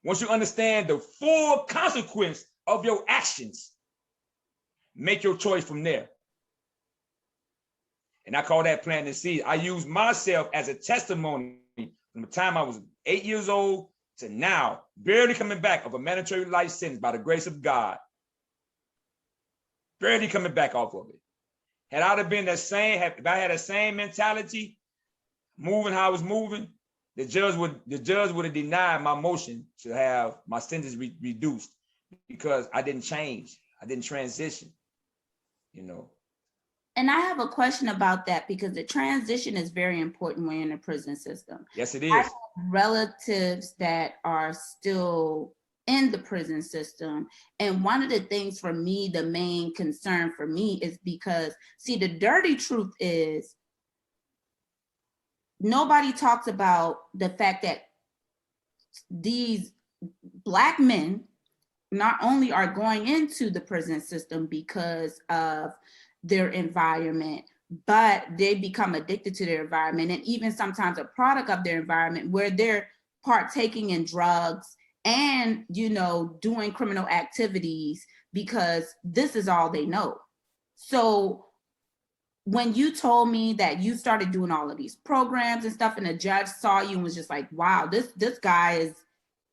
Once you understand the full consequence of your actions, make your choice from there. And I call that planting the seed. I use myself as a testimony from the time I was 8 years old to now, barely coming back of a mandatory life sentence by the grace of God. Barely coming back off of it. Had I been the same, if I had the same mentality, moving how I was moving, the judge would have denied my motion to have my sentence reduced, because I didn't change. I didn't transition, you know. And I have a question about that, because the transition is very important when you're in the prison system. Yes, it is. I have relatives that are still in the prison system. And one of the things for me, the main concern for me is because, see, the dirty truth is nobody talks about the fact that these Black men not only are going into the prison system because of their environment, but they become addicted to their environment, and even sometimes a product of their environment, where they're partaking in drugs and, you know, doing criminal activities because this is all they know. So when you told me that you started doing all of these programs and stuff, and the judge saw you and was just like, wow, this guy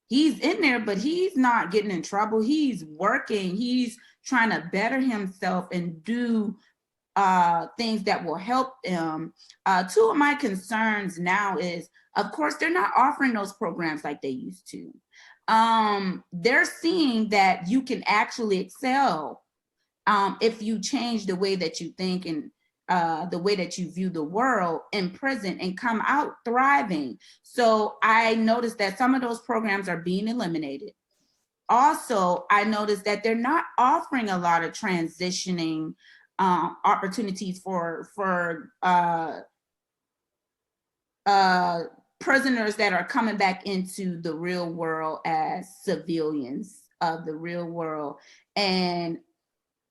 he's in there, but he's not getting in trouble. He's working. He's trying to better himself and do things that will help them. Two of my concerns now is, of course, they're not offering those programs like they used to. They're seeing that you can actually excel if you change the way that you think and the way that you view the world in prison and come out thriving. So I noticed that some of those programs are being eliminated. Also, I noticed that they're not offering a lot of transitioning opportunities for prisoners that are coming back into the real world as civilians of the real world. And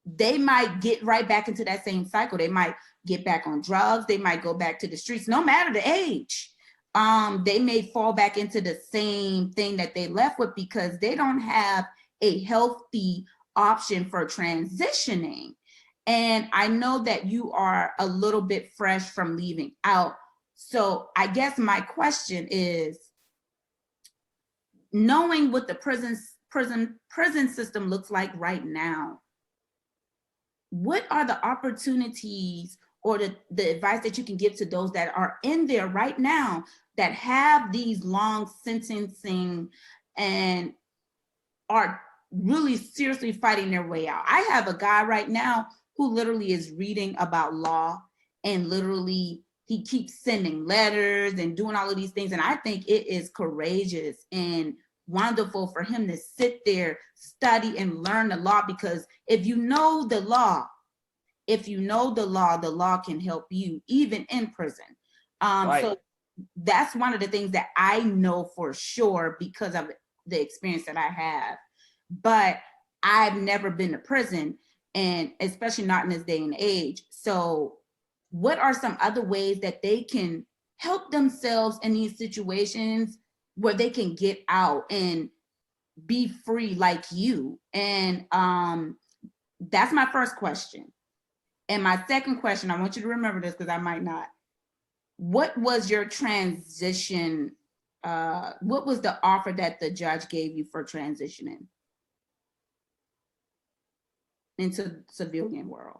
they might get right back into that same cycle. They might get back on drugs. They might go back to the streets, no matter the age. They may fall back into the same thing that they left with because they don't have a healthy option for transitioning. And I know that you are a little bit fresh from leaving out. So I guess my question is, knowing what the prison system looks like right now, what are the opportunities or the advice that you can give to those that are in there right now that have these long sentencing and are really seriously fighting their way out? I have a guy right now who literally is reading about law, and literally he keeps sending letters and doing all of these things. And I think it is courageous and wonderful for him to sit there, study and learn the law, because if you know the law, the law can help you even in prison. Right. So that's one of the things that I know for sure because of the experience that I have. But I've never been to prison, and especially not in this day and age. So what are some other ways that they can help themselves in these situations where they can get out and be free like you? And that's my first question. And my second question, I want you to remember this because I might not. What was your transition? What was the offer that the judge gave you for transitioning into civilian world?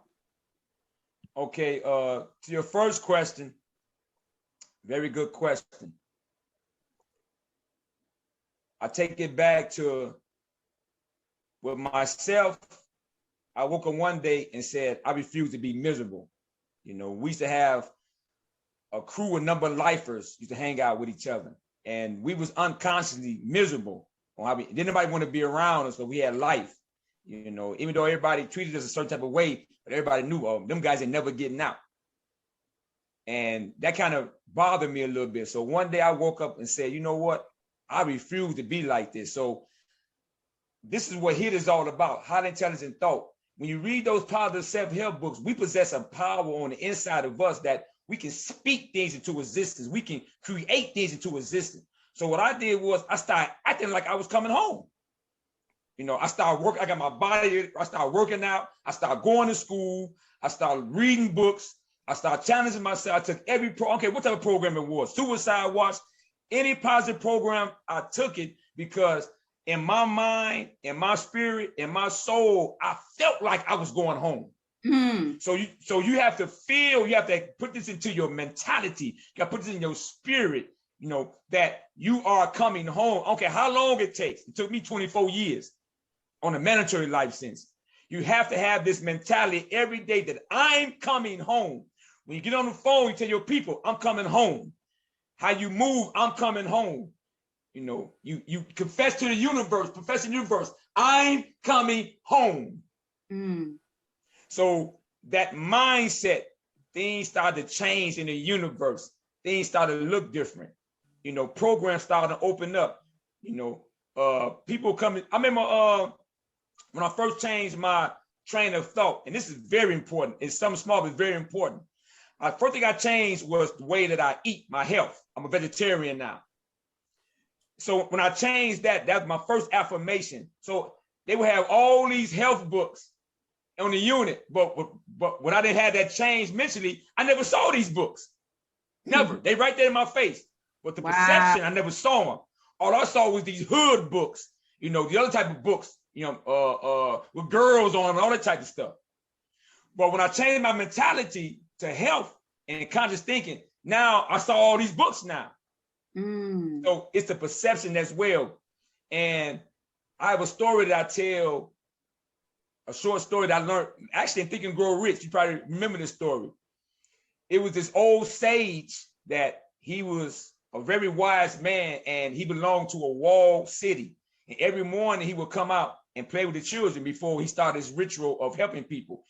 Okay, to your first question, very good question. I take it back to with myself. I woke up one day and said, I refuse to be miserable. You know, we used to have a crew, a number of lifers used to hang out with each other, and we was unconsciously miserable. Didn't nobody want to be around us, but we had life. You know, even though everybody treated us a certain type of way, but everybody knew, them guys ain't never getting out. And that kind of bothered me a little bit. So one day I woke up and said, you know what? I refuse to be like this. So this is what HIT is all about, high intelligent thought. When you read those positive self-help books, we possess a power on the inside of us that we can speak things into existence. We can create things into existence. So what I did was I started acting like I was coming home. You know, I started working, I got my body, I started working out, I started going to school, I started reading books, I started challenging myself. I took every what type of program it was, suicide watch, any positive program, I took it because in my mind, in my spirit, in my soul, I felt like I was going home. So you have to feel, you have to put this into your mentality, you got to put this in your spirit, you know, that you are coming home. Okay, how long it takes? It took me 24 years on a mandatory life sentence. You have to have this mentality every day that I'm coming home. When you get on the phone, you tell your people, I'm coming home. How you move, I'm coming home. You know, you confess to the universe, profess to the universe, I'm coming home. So that mindset, things started to change in the universe. Things started to look different. You know, programs started to open up. You know, people coming. I remember when I first changed my train of thought, and this is very important. It's something small, but very important. First thing I changed was the way that I eat, my health. I'm a vegetarian now. So when I changed that, that's my first affirmation. So they would have all these health books on the unit, but when I didn't have that change mentally, I never saw these books. Never. They right there in my face. But the perception, I never saw them. All I saw was these hood books, you know, the other type of books, you know, with girls on them and all that type of stuff. But when I changed my mentality to health and conscious thinking, now I saw all these books now. So it's the perception as well. And I have a story that I tell, a short story that I learned actually in Think and Grow Rich. You probably remember this story. It was this old sage that he was a very wise man, and he belonged to a walled city. And every morning he would come out and play with the children before he started his ritual of helping people.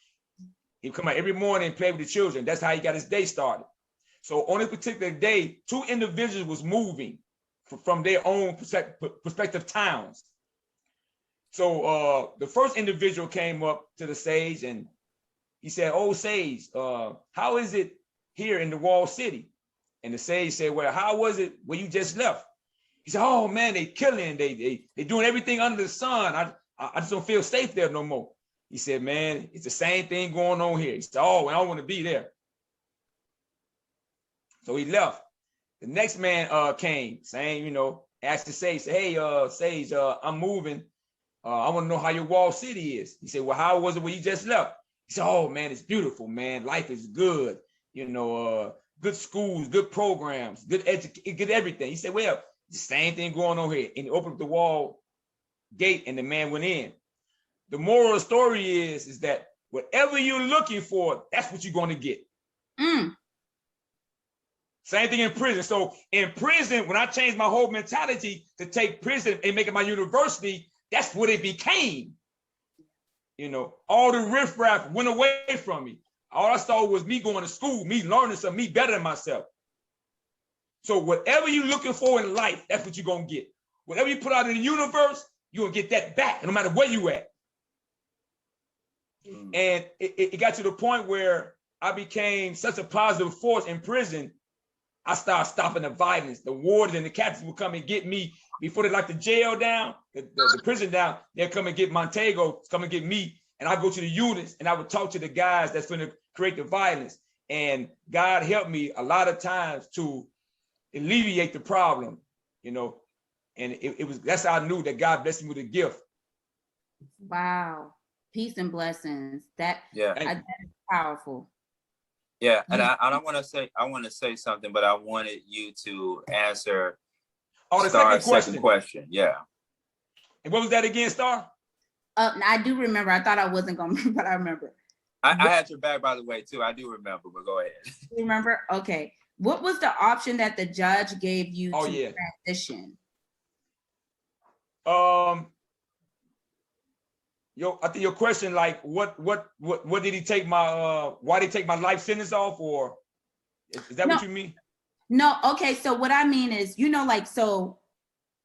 He'd come out every morning and play with the children. That's how he got his day started. So on this particular day, two individuals was moving from their own prospective towns. So the first individual came up to the sage and he said, "Oh, sage, how is it here in the walled city?" And the sage said, "Well, how was it where you just left?" He said, "Oh man, they killing, they doing everything under the sun. I just don't feel safe there no more." He said, "Man, it's the same thing going on here." He said, "Oh, I don't want to be there." So he left. The next man came, saying, you know, asked the sage, say, "Hey, sage, I'm moving. I want to know how your walled city is." He said, "Well, how was it when you just left?" He said, "Oh man, it's beautiful, man. Life is good. You know, good schools, good programs, good everything." He said, "Well, the same thing going on here." And he opened up the wall gate and the man went in. The moral of the story is that whatever you're looking for, that's what you're going to get. Same thing in prison. So in prison, when I changed my whole mentality to take prison and make it my university, that's what it became. You know, all the riffraff went away from me. All I saw was me going to school, me learning something, me bettering myself. So whatever you're looking for in life, that's what you're going to get. Whatever you put out in the universe, you're going to get that back, no matter where you at. And it got to the point where I became such a positive force in prison. I started stopping the violence. The wardens and the captains would come and get me before they lock the jail down, the prison down. They'll come and get Montego, come and get me. And I go to the units and I would talk to the guys that's going to create the violence. And God helped me a lot of times to alleviate the problem, you know. And it was, that's how I knew that God blessed me with a gift. Wow. Peace and blessings. That's powerful. Yeah, and I want to say something, but I wanted you to answer the second question. Yeah. And what was that again, Star? I do remember. I thought I wasn't going to, but I remember. I had your back, by the way, too. I do remember, but go ahead. You remember? Okay. What was the option that the judge gave you to transition? I think your question, like, what did he take my why did he take my life sentence off, or is that what you mean? No, okay. So what I mean is, you know, like, so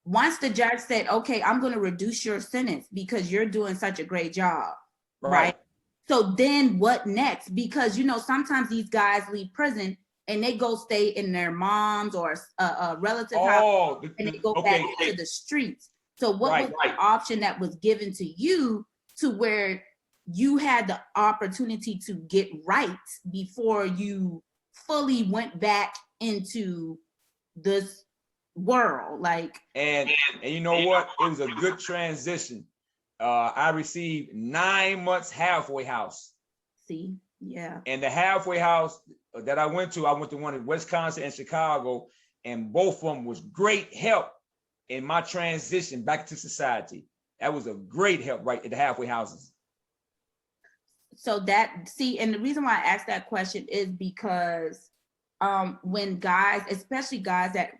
once the judge said, "Okay, I'm going to reduce your sentence because you're doing such a great job," right? So then what next? Because, you know, sometimes these guys leave prison and they go stay in their mom's or a relative house, and they go back to the streets. So what was the option that was given to you to where you had the opportunity to get right before you fully went back into this world? Like, and you know what? It was a good transition. I received 9 months halfway house. See, yeah. And the halfway house that I went to one in Wisconsin and Chicago, and both of them was great help in my transition back to society. That was a great help right at the halfway houses. So and the reason why I asked that question is because when guys, especially guys that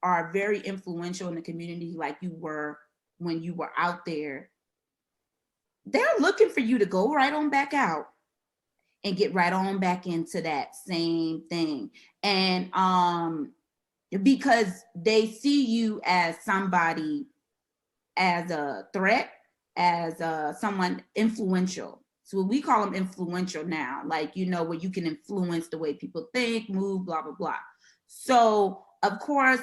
are very influential in the community, like you were when you were out there, they're looking for you to go right on back out and get right on back into that same thing. And because they see you as somebody, as a threat, as someone influential. So we call them influential now, like, you know, where you can influence the way people think, move, blah, blah, blah. So of course,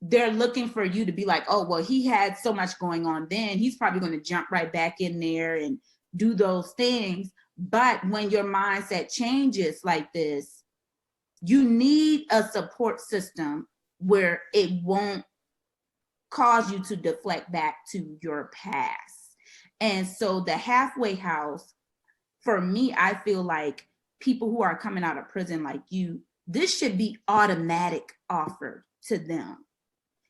they're looking for you to be like, oh, well, he had so much going on then, he's probably going to jump right back in there and do those things. But when your mindset changes like this, you need a support system where it won't cause you to deflect back to your past. And so the halfway house, for me, I feel like people who are coming out of prison like you, this should be automatic offered to them.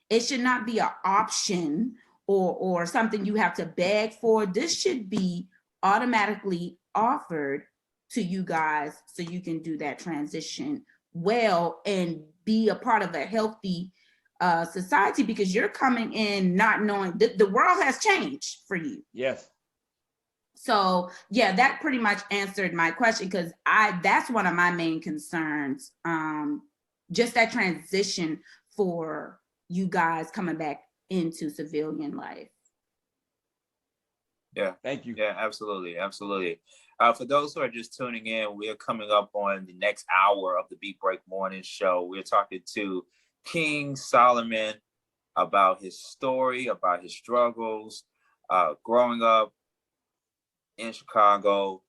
It should not be an option or something you have to beg for. This should be automatically offered to you guys so you can do that transition well and be a part of a healthy society, because you're coming in not knowing the world has changed for you. Yes. So yeah, that pretty much answered my question, because that's one of my main concerns. Just that transition for you guys coming back into civilian life. Yeah. Thank you. Yeah, absolutely. Absolutely. For those who are just tuning in, we are coming up on the next hour of the Beat Break Morning Show. We're talking to King Solomon about his story, about his struggles, growing up in Chicago,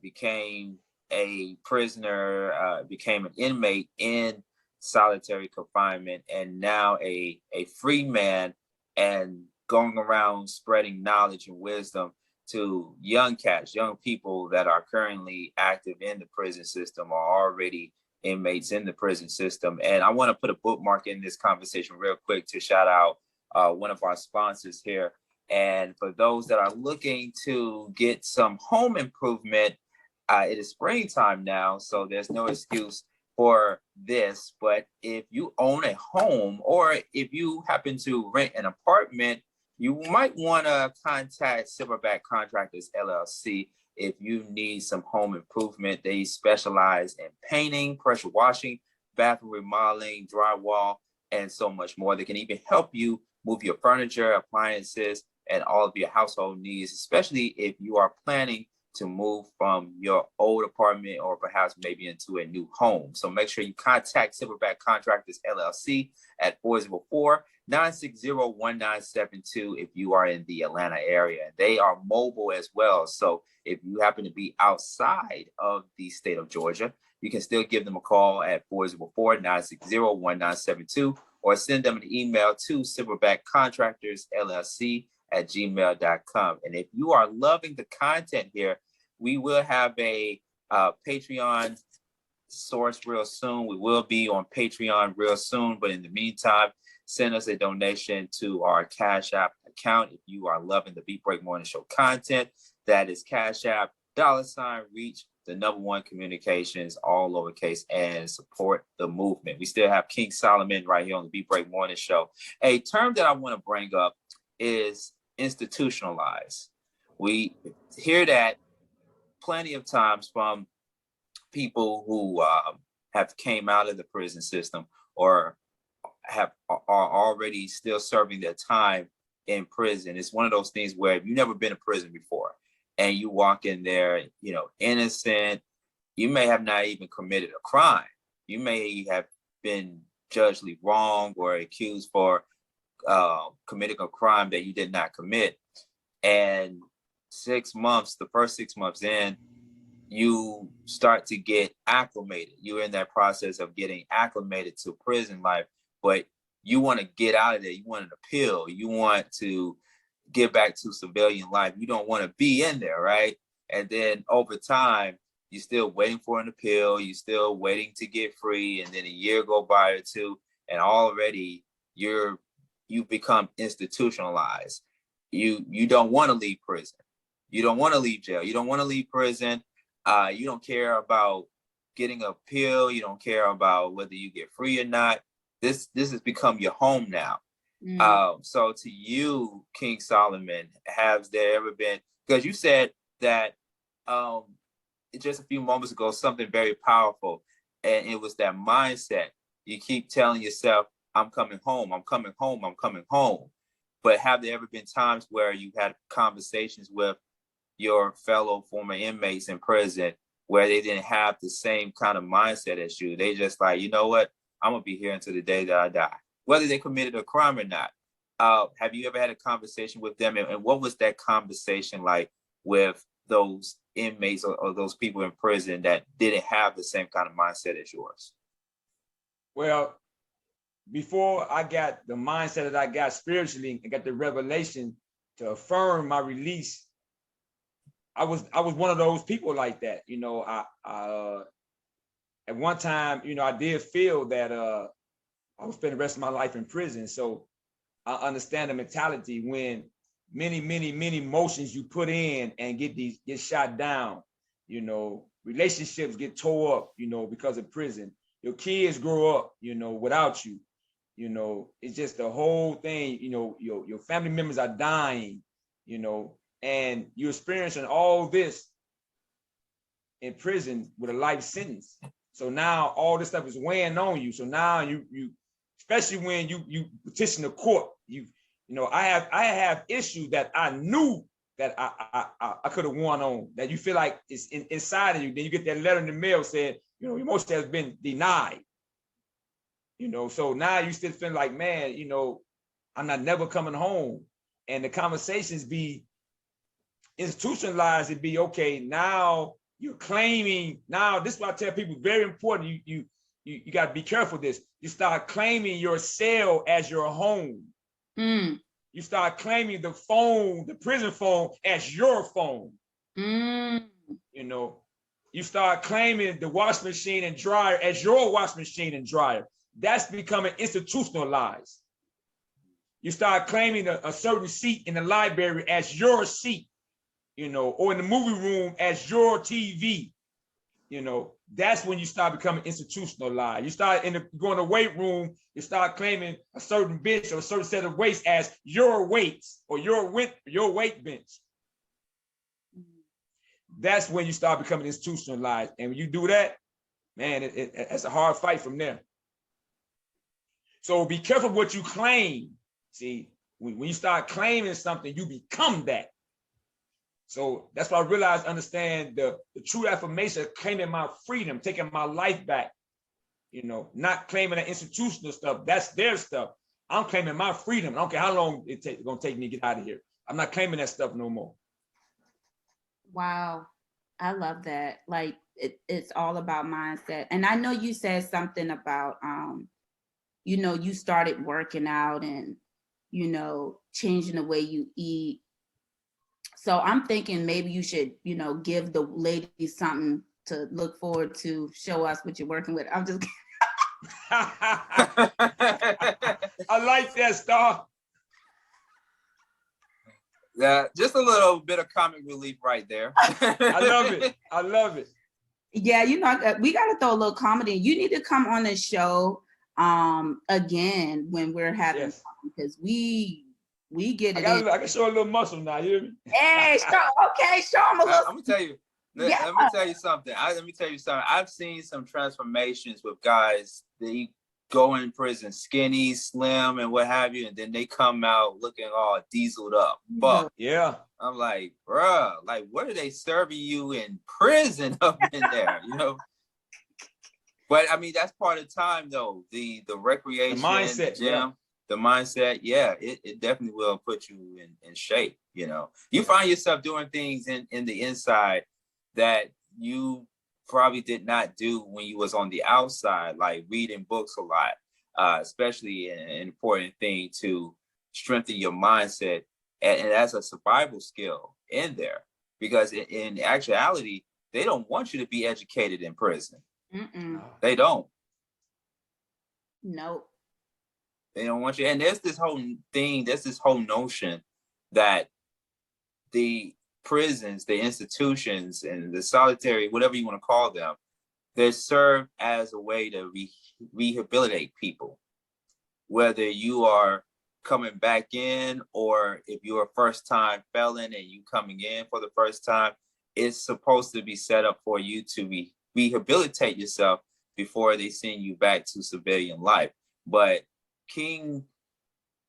became a prisoner, became an inmate in solitary confinement, and now a free man, and going around spreading knowledge and wisdom to young cats, young people that are currently active in the prison system or already inmates in the prison system. And I want to put a bookmark in this conversation real quick to shout out one of our sponsors here. And for those that are looking to get some home improvement, it is springtime now, so there's no excuse for this. But if you own a home, or if you happen to rent an apartment, you might want to contact Silverback Contractors LLC if you need some home improvement. They specialize in painting, pressure washing, bathroom remodeling, drywall, and so much more. They can even help you move your furniture, appliances, and all of your household needs, especially if you are planning to move from your old apartment or perhaps maybe into a new home. So make sure you contact Silverback Contractors LLC at 404-960-1972 if you are in the Atlanta area. They are mobile as well. So if you happen to be outside of the state of Georgia, you can still give them a call at 404-960-1972 or send them an email to silverbackcontractorsllc@gmail.com. And if you are loving the content here, we will have a Patreon source real soon. We will be on Patreon real soon. But in the meantime, send us a donation to our Cash App account if you are loving the Beat Break Morning Show content. That is Cash App, $reach the #1 communications, all lowercase, and support the movement. We still have King Solomon right here on the Beat Break Morning Show. A term that I want to bring up is institutionalized. We hear that plenty of times from people who have came out of the prison system or are already still serving their time in prison. It's one of those things where if you've never been in prison before and you walk in there, you know, innocent, you may have not even committed a crime. You may have been judged wrong or accused for committing a crime that you did not commit. And 6 months, the first 6 months in, you start to get acclimated. You're in that process of getting acclimated to prison life, but you want to get out of there. You want an appeal. You want to get back to civilian life. You don't want to be in there, right? And then over time, you're still waiting for an appeal. You're still waiting to get free. And then a year go by or two, and already you've become institutionalized. You don't want to leave prison. You don't want to leave jail. You don't want to leave prison. You don't care about getting an appeal. You don't care about whether you get free or not. This has become your home now. So to you, King Solomon, has there ever been, because you said that just a few moments ago, something very powerful, and it was that mindset. you keep telling yourself, I'm coming home, I'm coming home, I'm coming home. But have there ever been times where you had conversations with your fellow former inmates in prison where they didn't have the same kind of mindset as you? They just like, you know what? I'm gonna be here until the day that I die, whether they committed a crime or not. Have you ever had a conversation with them? And what was that conversation like with those inmates or those people in prison that didn't have the same kind of mindset as yours? Well, before I got the mindset that I got spiritually, I got the revelation to affirm my release. I was one of those people like that. You know, I at one time, you know, I did feel that I would spend the rest of my life in prison. So I understand the mentality when many emotions you put in and get shot down. You know, relationships get tore up, you know, because of prison. Your kids grow up, you know, without you. You know, it's just the whole thing. You know, your family members are dying, you know, and you're experiencing all this in prison with a life sentence. So now all this stuff is weighing on you. So now you especially when you petition the court, you know, I have issues that I knew that I could have won on, that you feel like it's inside of you. Then you get that letter in the mail saying, you know, your motion has been denied. You know, so now you still feel like, man, you know, I'm not never coming home. And the conversations be institutionalized. It'd be, okay, now you're claiming, now this is what I tell people, very important. You got to be careful with this. You start claiming your cell as your home. You start claiming the phone, the prison phone, as your phone. You know, you start claiming the wash machine and dryer as your wash machine and dryer. That's becoming institutionalized. You start claiming a certain seat in the library as your seat, you know, or in the movie room as your TV. You know, that's when you start becoming institutionalized. You start going to the weight room, you start claiming a certain bench or a certain set of weights as your weights or your weight bench. That's when you start becoming institutionalized. And when you do that, man, it's a hard fight from there. So be careful what you claim. See, when you start claiming something, you become that. So that's why I realized, understand the true affirmation, claiming my freedom, taking my life back, you know, not claiming that institutional stuff. That's their stuff. I'm claiming my freedom. I don't care how long it's going to take me to get out of here. I'm not claiming that stuff no more. Wow. I love that. Like it's all about mindset. And I know you said something about, you know, you started working out and, you know, changing the way you eat. So I'm thinking maybe you should, you know, give the ladies something to look forward to, show us what you're working with. I'm just I like that, Star. Yeah, just a little bit of comic relief right there. I love it. I love it. Yeah, you know, we got to throw a little comedy. You need to come on the show again when we're having fun, because we get it. I can show a little muscle now. You hear me? Hey, show them a little. I'm gonna tell you. Let me tell you something. I've seen some transformations with guys. They go in prison skinny, slim, and what have you, and then they come out looking all dieseled up. But yeah, I'm like, bruh, like, what are they serving you in prison up in there? You know. But I mean, that's part of the time, though. The recreation, the mindset, the gym, the mindset. Yeah, it definitely will put you in shape. You know, you find yourself doing things in the inside that you probably did not do when you was on the outside, like reading books a lot, especially an important thing to strengthen your mindset. And that's a survival skill in there, because in actuality, they don't want you to be educated in prison. They don't. Nope. They don't want you. And there's this whole notion that the prisons, the institutions, and the solitary, whatever you want to call them, they serve as a way to rehabilitate people. Whether you are coming back in, or if you're a first-time felon and you coming in for the first time, it's supposed to be set up for you to rehabilitate yourself before they send you back to civilian life. But King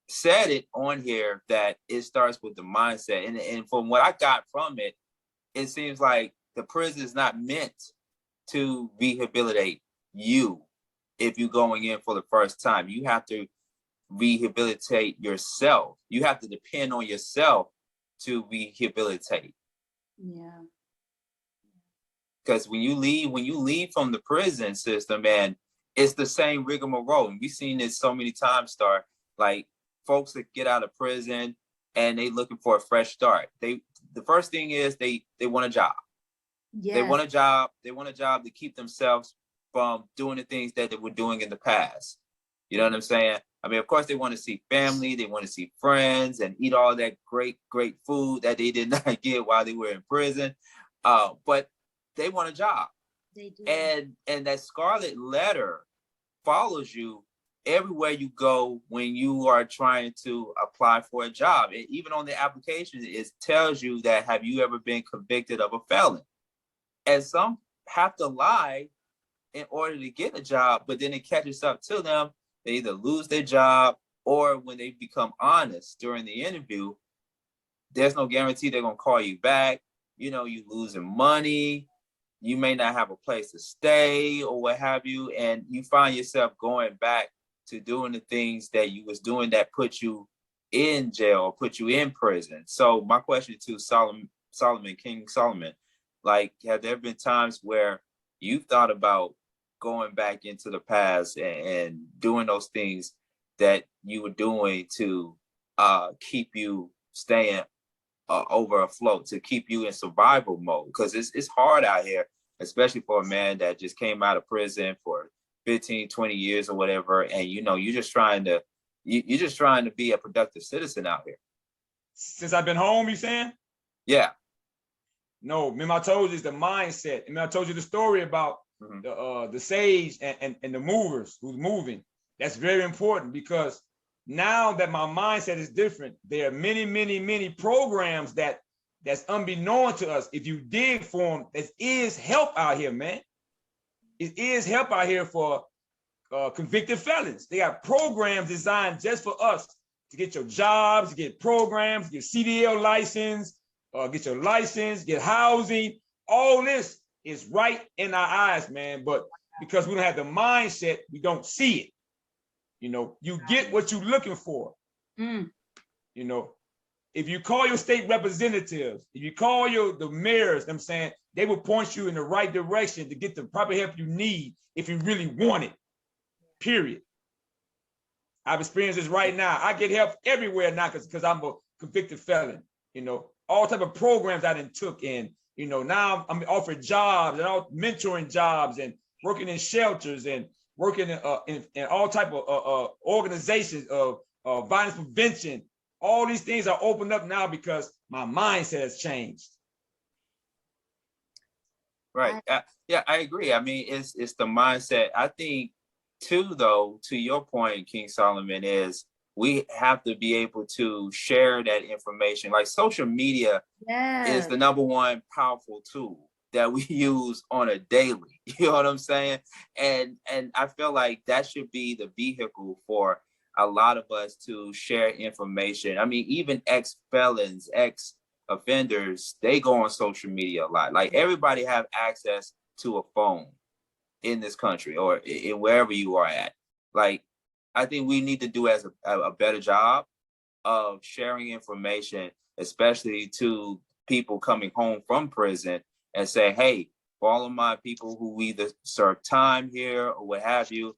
said it on here that it starts with the mindset. And from what I got from it, it seems like the prison is not meant to rehabilitate you if you're going in for the first time. You have to rehabilitate yourself. You have to depend on yourself to rehabilitate. Yeah. Because when you leave from the prison system, man, it's the same rigmarole. And we've seen this so many times, Star. Like folks that get out of prison and they looking for a fresh start. The first thing is they want a job. Yes. They want a job. They want a job to keep themselves from doing the things that they were doing in the past. You know what I'm saying? I mean, of course, they want to see family. They want to see friends and eat all that great food that they did not get while they were in prison. But they want a job. They do. And that scarlet letter follows you everywhere you go when you are trying to apply for a job. And even on the application, it tells you that, have you ever been convicted of a felon? And some have to lie in order to get a job, but then it catches up to them. They either lose their job, or when they become honest during the interview, there's no guarantee they're going to call you back. You know, you losing money. You may not have a place to stay or what have you. And you find yourself going back to doing the things that you was doing that put you in jail or put you in prison. So my question to King Solomon, like, have there been times where you've thought about going back into the past and doing those things that you were doing to keep you staying over afloat, to keep you in survival mode? Because it's hard out here, especially for a man that just came out of prison for 15, 20 years or whatever. And, you know, you're just trying to be a productive citizen out here. Since I've been home, you saying? Yeah. No, remember I told you it's the mindset. Remember I told you the story about the sage and the movers who's moving. That's very important, because now that my mindset is different, there are many programs that's unbeknown to us. If you dig for them, there is help out here, man. It is help out here for convicted felons. They got programs designed just for us to get your jobs, to get programs, get CDL license, get your license, get housing. All this is right in our eyes, man. But because we don't have the mindset, we don't see it. You know, you get what you're looking for. You know, if you call your state representatives, if you call the mayors, I'm saying, they will point you in the right direction to get the proper help you need if you really want it, period. I've experienced this right now. I get help everywhere now because I'm a convicted felon. You know, all type of programs I done took in. You know, now I'm offered jobs and all mentoring jobs and working in shelters and working in all type of organizations of violence prevention. All these things are opened up now because my mindset has changed. Right. Yeah, I agree. I mean, it's the mindset. I think too, though, to your point, King Solomon, is we have to be able to share that information. Like social media is the number one powerful tool that we use on a daily. You know what I'm saying? And I feel like that should be the vehicle for a lot of us to share information. I mean, even ex-felons, ex-offenders, they go on social media a lot. Like everybody have access to a phone in this country or in wherever you are at. Like, I think we need to do a better job of sharing information, especially to people coming home from prison, and say, hey, for all of my people who either serve time here or what have you,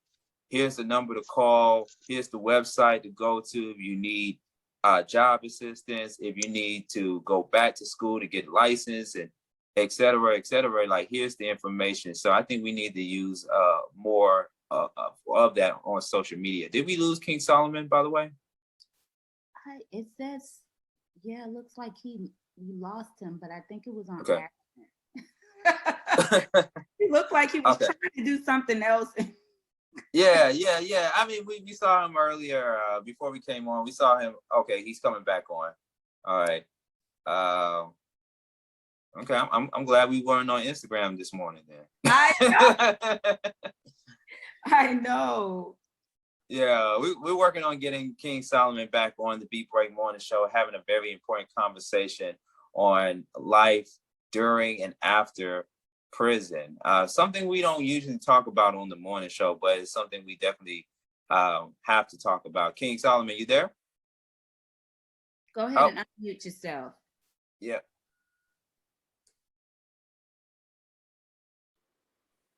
here's the number to call. Here's the website to go to if you need job assistance, if you need to go back to school to get licensed, and et cetera, et cetera. Like, here's the information. So I think we need to use more of that on social media. Did we lose King Solomon, by the way? It says, yeah, it looks like we lost him, but I think it was on accident. He looked like he was trying to do something else. Yeah. I mean, we saw him earlier before we came on. We saw him. Okay, he's coming back on. All right. Okay, I'm glad we weren't on Instagram this morning then. I know. Yeah, we're working on getting King Solomon back on the Beat Break Morning Show, having a very important conversation on life during and after prison. Something we don't usually talk about on the morning show, but it's something we definitely have to talk about. King Solomon, you there? Go ahead and unmute yourself. Yeah.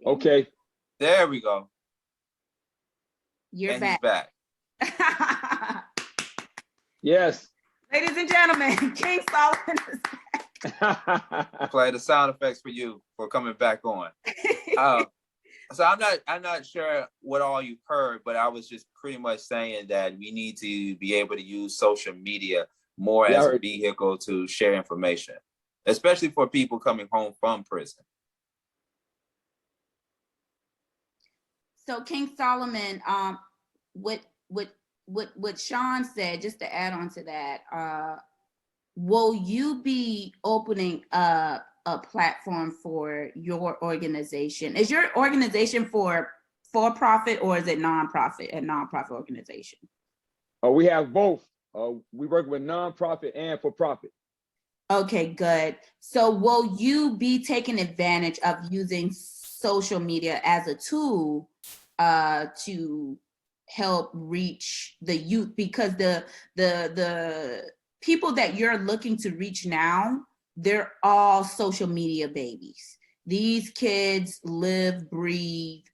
Okay. There we go. You're and back. He's back. Yes. Ladies and gentlemen, King Solomon is back. Play the sound effects for you for coming back on. So I'm not sure what all you've heard, but I was just pretty much saying that we need to be able to use social media more as a vehicle to share information, especially for people coming home from prison. So King Solomon, what Sean said, just to add on to that, will you be opening a platform for your organization? Is your organization for profit or is it nonprofit, a nonprofit organization? We have both. We work with nonprofit and for profit. Okay, good. So will you be taking advantage of using social media as a tool to help reach the youth? Because the people that you're looking to reach now, they're all social media babies. These kids live, breathe.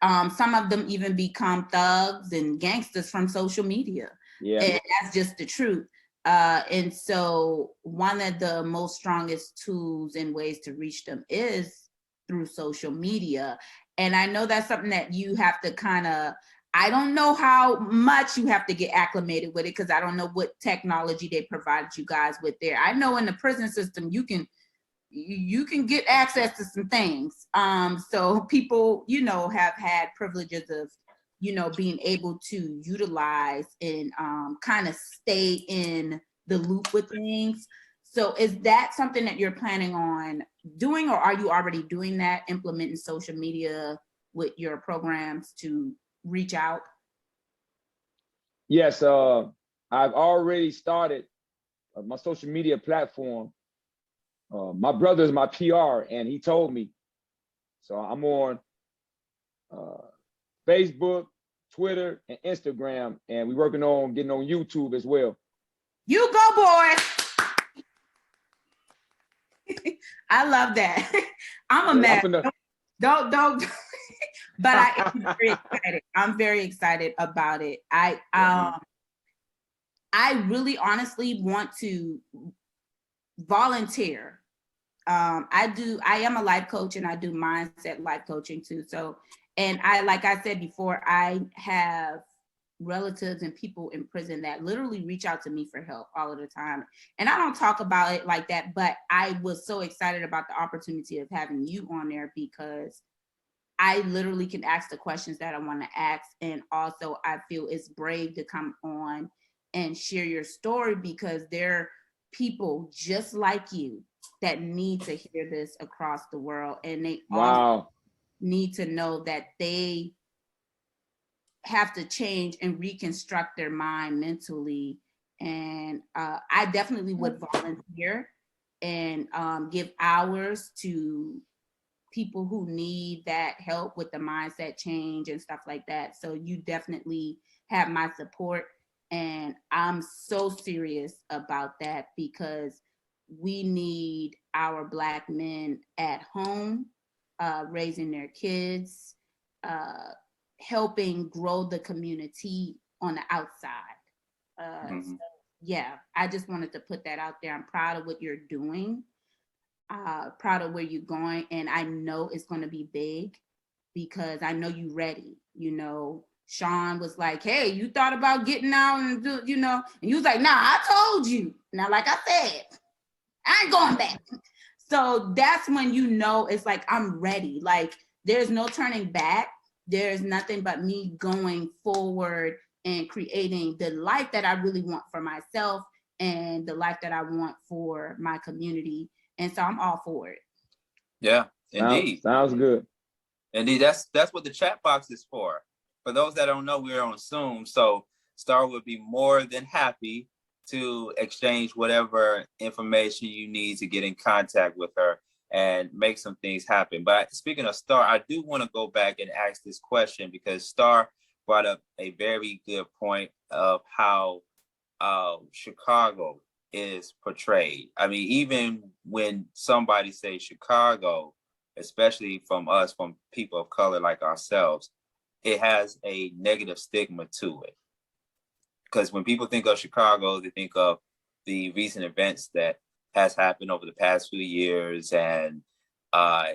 Some of them even become thugs and gangsters from social media. Yeah. And that's just the truth. And so one of the most strongest tools and ways to reach them is through social media. And I know that's something that you have to kind of, I don't know how much you have to get acclimated with it because I don't know what technology they provided you guys with there. I know in the prison system, you can get access to some things. So people, have had privileges of, being able to utilize and kind of stay in the loop with things. So is that something that you're planning on doing, or are you already doing that, implementing social media with your programs to reach out? Yes, I've already started my social media platform. My brother is my PR and he told me. So I'm on Facebook, Twitter, and Instagram, and we're working on getting on YouTube as well. You go, boy. I love that. I'm a mess. Don't. But I am very excited. I'm very excited about it. I really honestly want to volunteer. I am a life coach and I do mindset life coaching too. So, and like I said before, I have relatives and people in prison that literally reach out to me for help all of the time. And I don't talk about it like that, but I was so excited about the opportunity of having you on there because I literally can ask the questions that I want to ask. And also I feel it's brave to come on and share your story because there are people just like you that need to hear this across the world. And they also need to know that they have to change and reconstruct their mind mentally. And I definitely would volunteer and give hours to people who need that help with the mindset change and stuff like that. So you definitely have my support. And I'm so serious about that because we need our Black men at home, raising their kids, helping grow the community on the outside. So yeah, I just wanted to put that out there. I'm proud of what you're doing. Proud of where you're going, and I know it's going to be big because I know you ready. Sean was like, "Hey, you thought about getting out and do, and you was like, nah, I told you." Now, like I said, I ain't going back. So that's when it's like I'm ready. Like there's no turning back. There's nothing but me going forward and creating the life that I really want for myself and the life that I want for my community. And so I'm all for it. Yeah, indeed. Sounds good. Indeed, that's what the chat box is for. For those that don't know, we're on Zoom, so Star would be more than happy to exchange whatever information you need to get in contact with her and make some things happen. But speaking of Star, I do want to go back and ask this question because Star brought up a very good point of how Chicago is portrayed. I mean, even when somebody says Chicago, especially from us, from people of color like ourselves, it has a negative stigma to it. Because when people think of Chicago, they think of the recent events that has happened over the past few years, and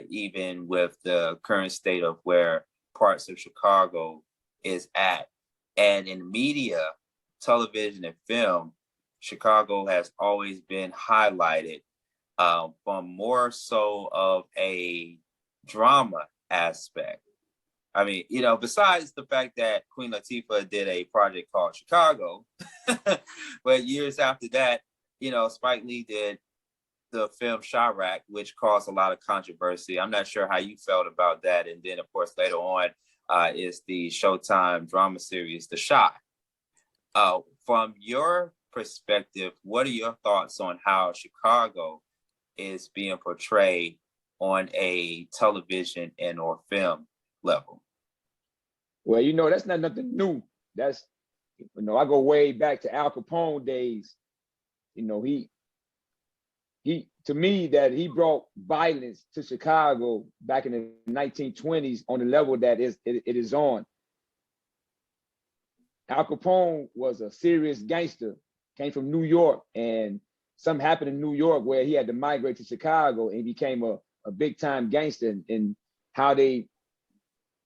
even with the current state of where parts of Chicago is at. And in media, television, and film, Chicago has always been highlighted from more so of a drama aspect. I mean, you know, besides the fact that Queen Latifah did a project called Chicago, but years after that, you know, Spike Lee did the film Chirac, which caused a lot of controversy. I'm not sure how you felt about that. And then, of course, later on is the Showtime drama series, The Chi. From your perspective, what are your thoughts on how Chicago is being portrayed on a television and or film level? Well, you know, that's not nothing new. That's, you know, I go way back to Al Capone days. You know, he to me, that he brought violence to Chicago back in the 1920s on the level that it is on. Al Capone was a serious gangster, came from New York, and something happened in New York where he had to migrate to Chicago, and he became a big time gangster. And how they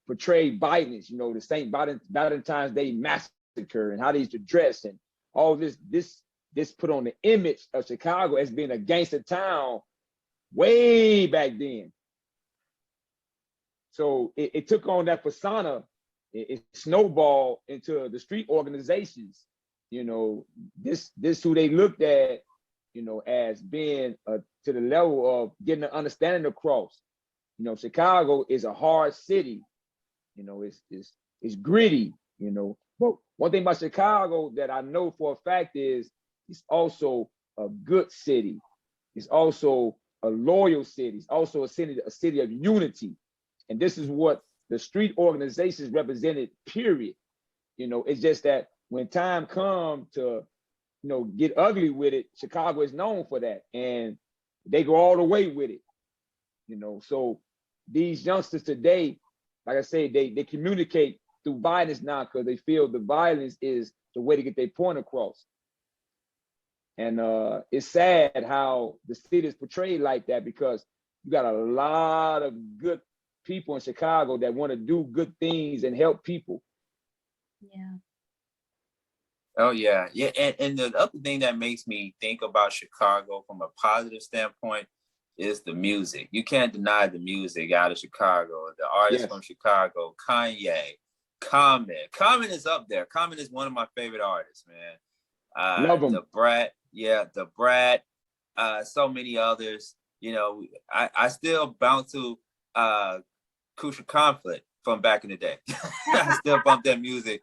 portrayed violence, you know, the St. Valentine's Day massacre, and how they used to dress, and all this put on the image of Chicago as being a gangster town way back then. So it took on that persona. It snowballed into the street organizations. You know, this who they looked at, you know, as being to the level of getting an understanding across. You know, Chicago is a hard city. You know, it's gritty. You know, but one thing about Chicago that I know for a fact is it's also a good city. It's also a loyal city. It's also a city of unity. And this is what the street organizations represented, period. You know, it's just that when time comes to, you know, get ugly with it, Chicago is known for that. And they go all the way with it. You know, so these youngsters today, like I say, they communicate through violence now because they feel the violence is the way to get their point across. And it's sad how the city is portrayed like that, because you got a lot of good people in Chicago that want to do good things and help people. Yeah. Oh yeah. And the other thing that makes me think about Chicago from a positive standpoint is the music. You can't deny the music out of Chicago. The artists from Chicago, Kanye, Common. Common is up there. Common is one of my favorite artists, man. Love him. The Brat, so many others. You know, I still bounce to Crucial Conflict from back in the day. I still bump that music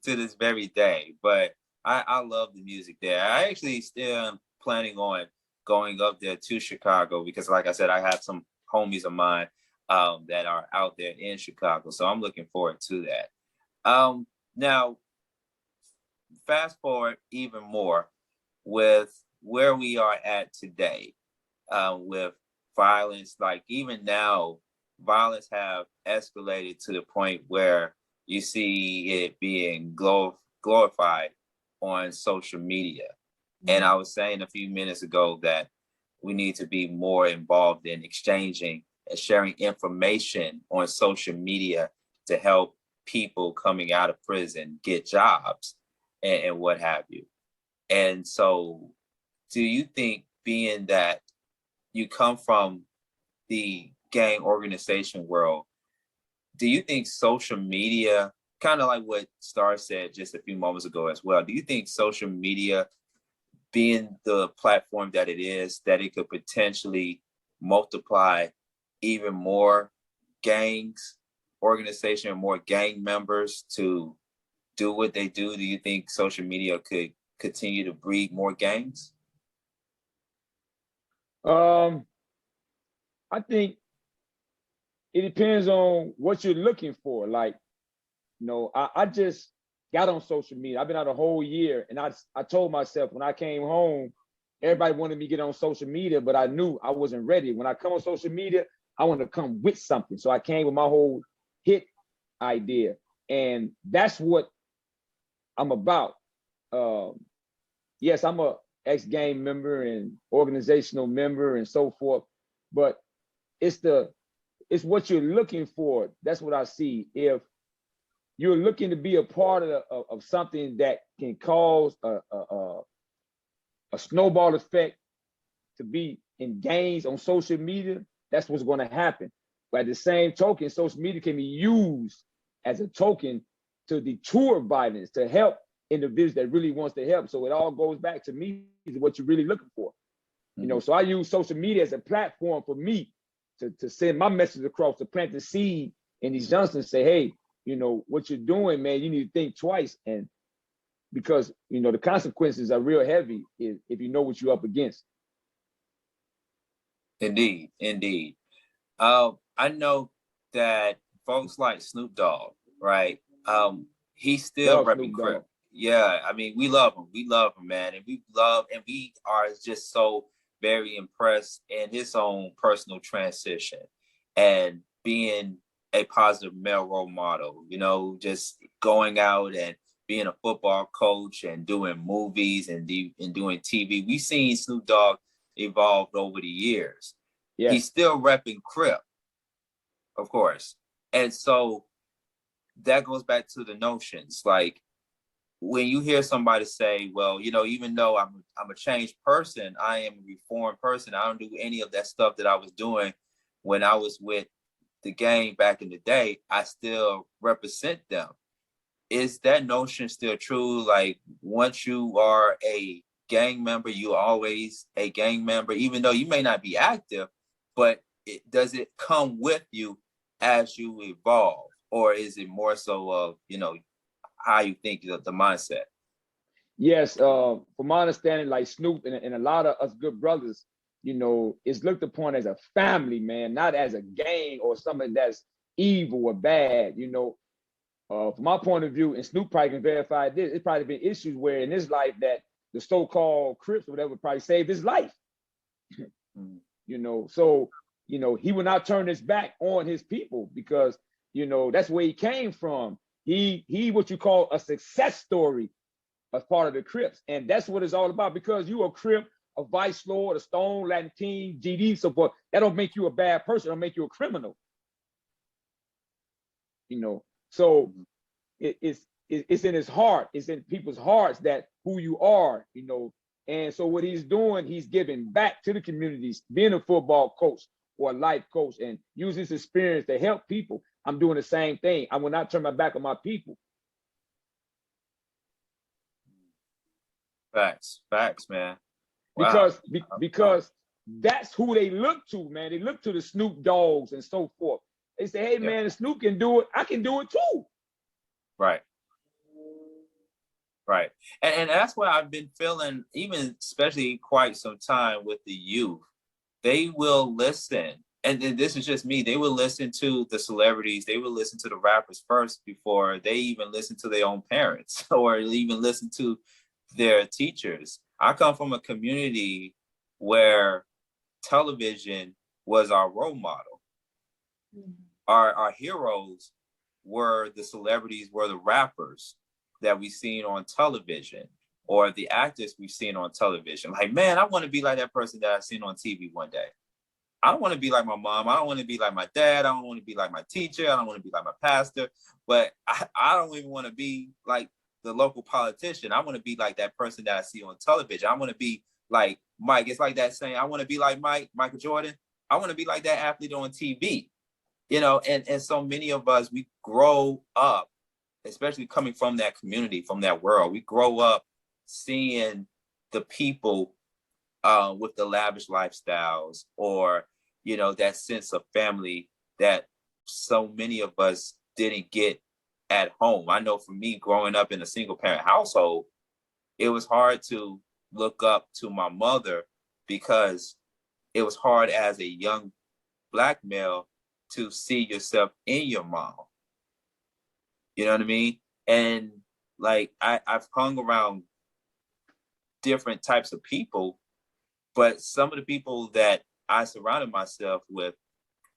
to this very day. But I love the music there. I actually still am planning on going up there to Chicago because, like I said, I have some homies of mine that are out there in Chicago. So I'm looking forward to that. Now, fast forward even more with where we are at today with violence. Like even now, violence have escalated to the point where you see it being glorified on social media. And I was saying a few minutes ago that we need to be more involved in exchanging and sharing information on social media to help people coming out of prison get jobs and what have you. And so do you think, being that you come from the gang organization world, do you think social media, kind of like what Star said just a few moments ago as well, do you think social media, being the platform that it is, that it could potentially multiply even more gangs organization, more gang members to do what they do? Do you think social media could continue to breed more gangs? I think it depends on what you're looking for. Like, I just got on social media. I've been out a whole year, and I told myself when I came home, everybody wanted me to get on social media, but I knew I wasn't ready. When I come on social media, I want to come with something. So I came with my whole hit idea, and that's what I'm about. Yes, I'm a ex-gang member and organizational member and so forth, but it's what you're looking for. That's what I see. If you're looking to be a part of something that can cause a snowball effect to be engaged on social media, that's what's going to happen. But at the same token, social media can be used as a token to detour violence, to help individuals that really wants to help. So it all goes back to me, is what you're really looking for. So I use social media as a platform for me to send my message across, to plant the seed in these youngsters, say, hey, what you're doing, man, you need to think twice. And because, the consequences are real heavy if you know what you're up against. Indeed, indeed. I know that folks like Snoop Dogg, right? He's still repping Crip. Yeah, I mean, we love him. We love him, man. And we are just so very impressed in his own personal transition and being a positive male role model, just going out and being a football coach and doing movies and doing TV. We've seen Snoop Dogg evolved over the years. Yes. He's still repping Crip, of course. And so that goes back to the notions. Like, when you hear somebody say, well, even though I'm a changed person, I am a reformed person, I don't do any of that stuff that I was doing when I was with the gang back in the day, I still represent them. Is that notion still true? Like, once you are a gang member, you always a gang member, even though you may not be active, but does it come with you as you evolve? Or is it more so of, how you think of the mindset? Yes, from my understanding, like Snoop and a lot of us good brothers, it's looked upon as a family, man, not as a gang or something that's evil or bad. From my point of view, and Snoop probably can verify this, it's probably been issues where in his life that the so-called Crips or whatever probably saved his life. So he will not turn his back on his people because that's where he came from. He what you call a success story as part of the Crips. And that's what it's all about, because you a Crip, a Vice Lord, a Stone, Latin King, GD, so forth. That don't make you a bad person, it'll make you a criminal. So it's in his heart, it's in people's hearts that who you are, And so what he's doing, he's giving back to the communities, being a football coach or a life coach and use his experience to help people. I'm doing the same thing. I will not turn my back on my people. Facts, man. Wow. Because that's who they look to, man. They look to the Snoop Dogs and so forth. They say, hey, man, if Snoop can do it, I can do it too. Right. And that's what I've been feeling, even especially quite some time with the youth. They will listen. And this is just me. They will listen to the celebrities. They will listen to the rappers first before they even listen to their own parents or even listen to their teachers. I come from a community where television was our role model. Our heroes were the celebrities, were the rappers that we've seen on television or the actors we've seen on television. Like, man, I want to be like that person that I've seen on TV one day. I don't want to be like my mom. I don't want to be like my dad. I don't want to be like my teacher. I don't want to be like my pastor. But I don't even want to be like the local politician. I want to be like that person that I see on television. I want to be like Mike. It's like that saying, I want to be like Michael Jordan. I want to be like that athlete on TV. And so many of us, we grow up, especially coming from that community, from that world. We grow up seeing the people with the lavish lifestyles or, that sense of family that so many of us didn't get at home. I know for me, growing up in a single parent household, it was hard to look up to my mother because it was hard as a young Black male to see yourself in your mom. You know what I mean? And like I've hung around different types of people, but some of the people that I surrounded myself with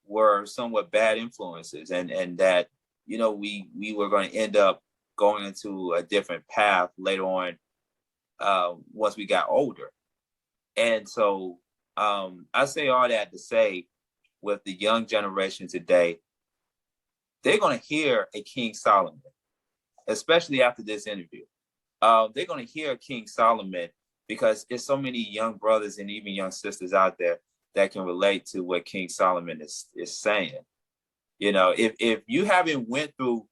were somewhat bad influences, and that, you know, we were going to end up going into a different path later on, once we got older. And so I say all that to say, with the young generation today, they're going to hear a King Solomon, especially after this interview. They're going to hear King Solomon because there's so many young brothers and even young sisters out there that can relate to what King Solomon is saying. You know, if you haven't went through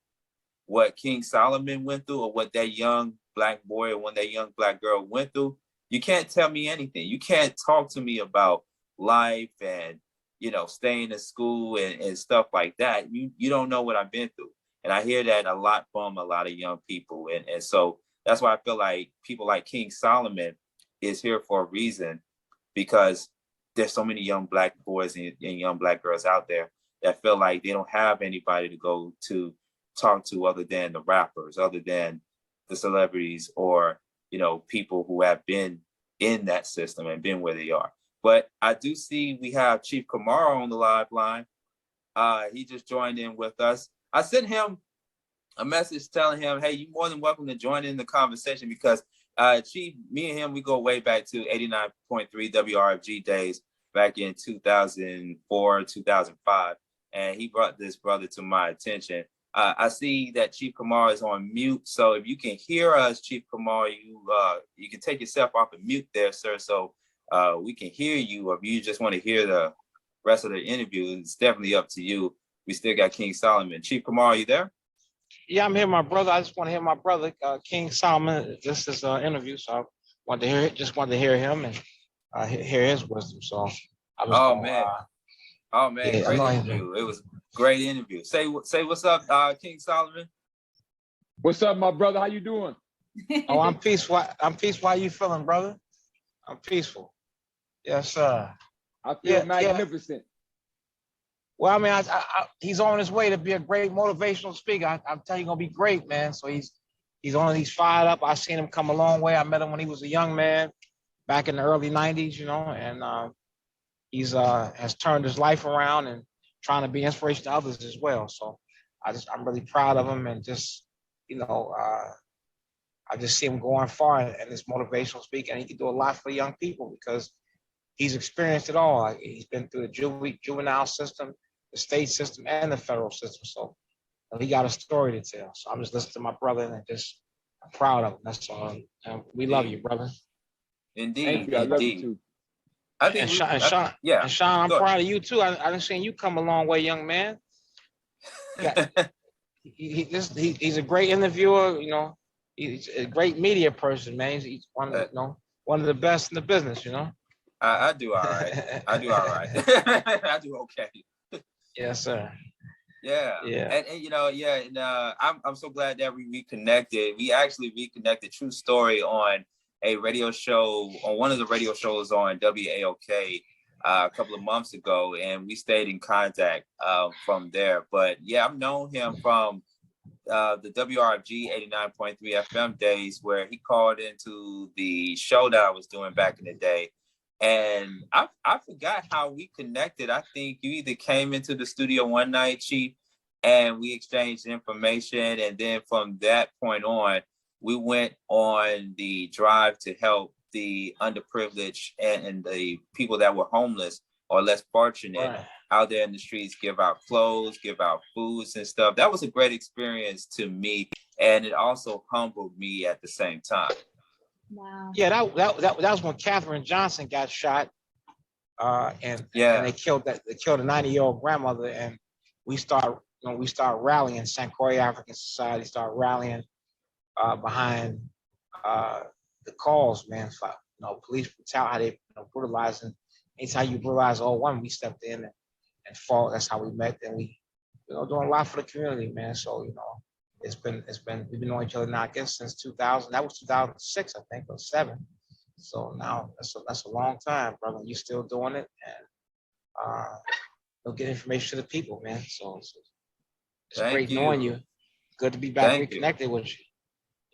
what King Solomon went through, or what that young Black boy or that young Black girl went through, you can't tell me anything. You can't talk to me about life and, you know, staying in school and stuff like that. You don't know what I've been through. And I hear that a lot from a lot of young people. And so that's why I feel like people like King Solomon is here for a reason, because there's so many young Black boys and young Black girls out there that feel like they don't have anybody to go to talk to other than the rappers, other than the celebrities, or, you know, people who have been in that system and been where they are. But I do see we have Chief Kamara on the live line. He just joined in with us. I sent him a message telling him, hey, you're more than welcome to join in the conversation, because Chief, me and him, we go way back to 89.3 WRFG days back in 2004, 2005. And he brought this brother to my attention. I see that Chief Kamara is on mute. So if you can hear us, Chief Kamara, you can take yourself off of mute there, sir. So we can hear you. Or if you just want to hear the rest of the interview, it's definitely up to you. We still got King Solomon. Chief Kamara, are you there? Yeah, I'm here, my brother. I just want to hear my brother, King Solomon. This is an interview, so I wanted to hear it. Just wanted to hear him and hear his wisdom. So I was man, great interview. It was a great interview. Say what's up, King Solomon. What's up, my brother? How you doing? Oh, I'm peaceful. I'm peaceful. How you feeling, brother? I'm peaceful. Yes, sir. I feel magnificent. Yeah. Well, I mean, he's on his way to be a great motivational speaker. I'm telling you, he's gonna be great, man. So he's fired up. I seen him come a long way. I met him when he was a young man, back in the early '90s, you know, and he's has turned his life around and trying to be inspiration to others as well. So I'm really proud of him, and just, you know, I just see him going far in this motivational speaking, and he can do a lot for young people because he's experienced it all. Like, he's been through the juvenile system, the state system, and the federal system. So he got a story to tell. So I'm just listening to my brother, and I'm proud of him. That's all. And we love you, brother. Indeed. Thank you. I love you too. Sean, I'm proud of you too. I done seen you come a long way, young man. He's a great interviewer. You know, he's a great media person, man. He's one of the best in the business. You know. I do all right. I do all right. I do okay. Yes, sir. Yeah. And you know, and I'm so glad that we reconnected. We actually reconnected. True story, on a radio show, on one of the radio shows on WAOK a couple of months ago, and we stayed in contact from there. But yeah, I've known him from the WRFG 89.3 FM days, where he called into the show that I was doing back in the day. And I forgot how we connected. I think you either came into the studio one night, Chief, and we exchanged information. And then from that point on, we went on the drive to help the underprivileged and the people that were homeless or less fortunate out there in the streets, give out clothes, give out foods and stuff. That was a great experience to me. And it also humbled me at the same time. Wow. Yeah, that was when Katherine Johnson got shot, and they killed a 90-year-old grandmother, and we start rallying. St. Croix African Society started rallying behind the cause, man. For, police brutality, brutalizing. Anytime you brutalize all one, we stepped in and fought. That's how we met. And we doing a lot for the community, man. So, we've been knowing each other now, I guess, since 2000. That was 2006, I think, or seven. So now that's a long time, brother. You still doing it, and you'll get information to the people, man. So it's Thank great knowing you. you. Good to be back Thank you. reconnected with you.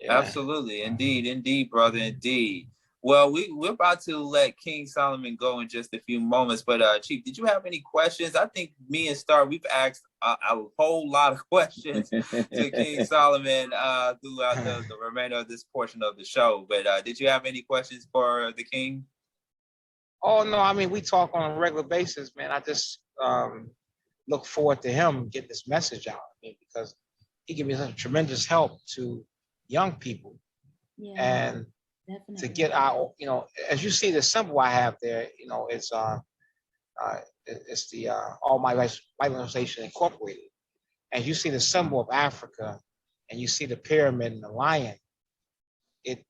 Yeah. Absolutely. Indeed, brother, indeed. Well, we're about to let King Solomon go in just a few moments, but Chief, did you have any questions? I think me and Star, we've asked a whole lot of questions to King Solomon throughout the remainder of this portion of the show. But did you have any questions for the King? Oh no, I mean we talk on a regular basis, man. I just look forward to him getting this message out. I mean, because he can be such a tremendous help to young people. Yeah, and definitely. to get our, as you see the symbol I have there, it's the All My Life Organization Incorporated. And you see the symbol of Africa, and you see the pyramid and the lion. The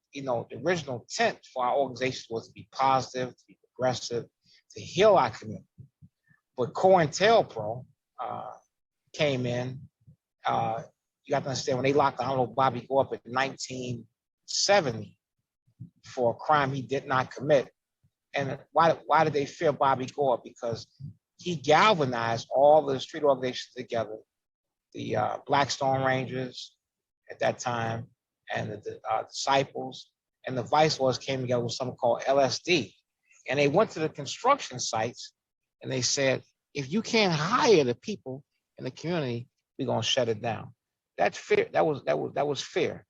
original intent for our organization was to be positive, to be progressive, to heal our community. But COINTELPRO came in. You got to understand, when they locked Honorable Bobby Gore up in 1970 for a crime he did not commit. And why did they fear Bobby Gore? Because he galvanized all the street organizations together, the Black Stone Rangers at that time, and the Disciples, and the Vice Lords came together with something called LSD. And they went to the construction sites and they said, if you can't hire the people in the community, we're gonna shut it down. That's fear. That was fear.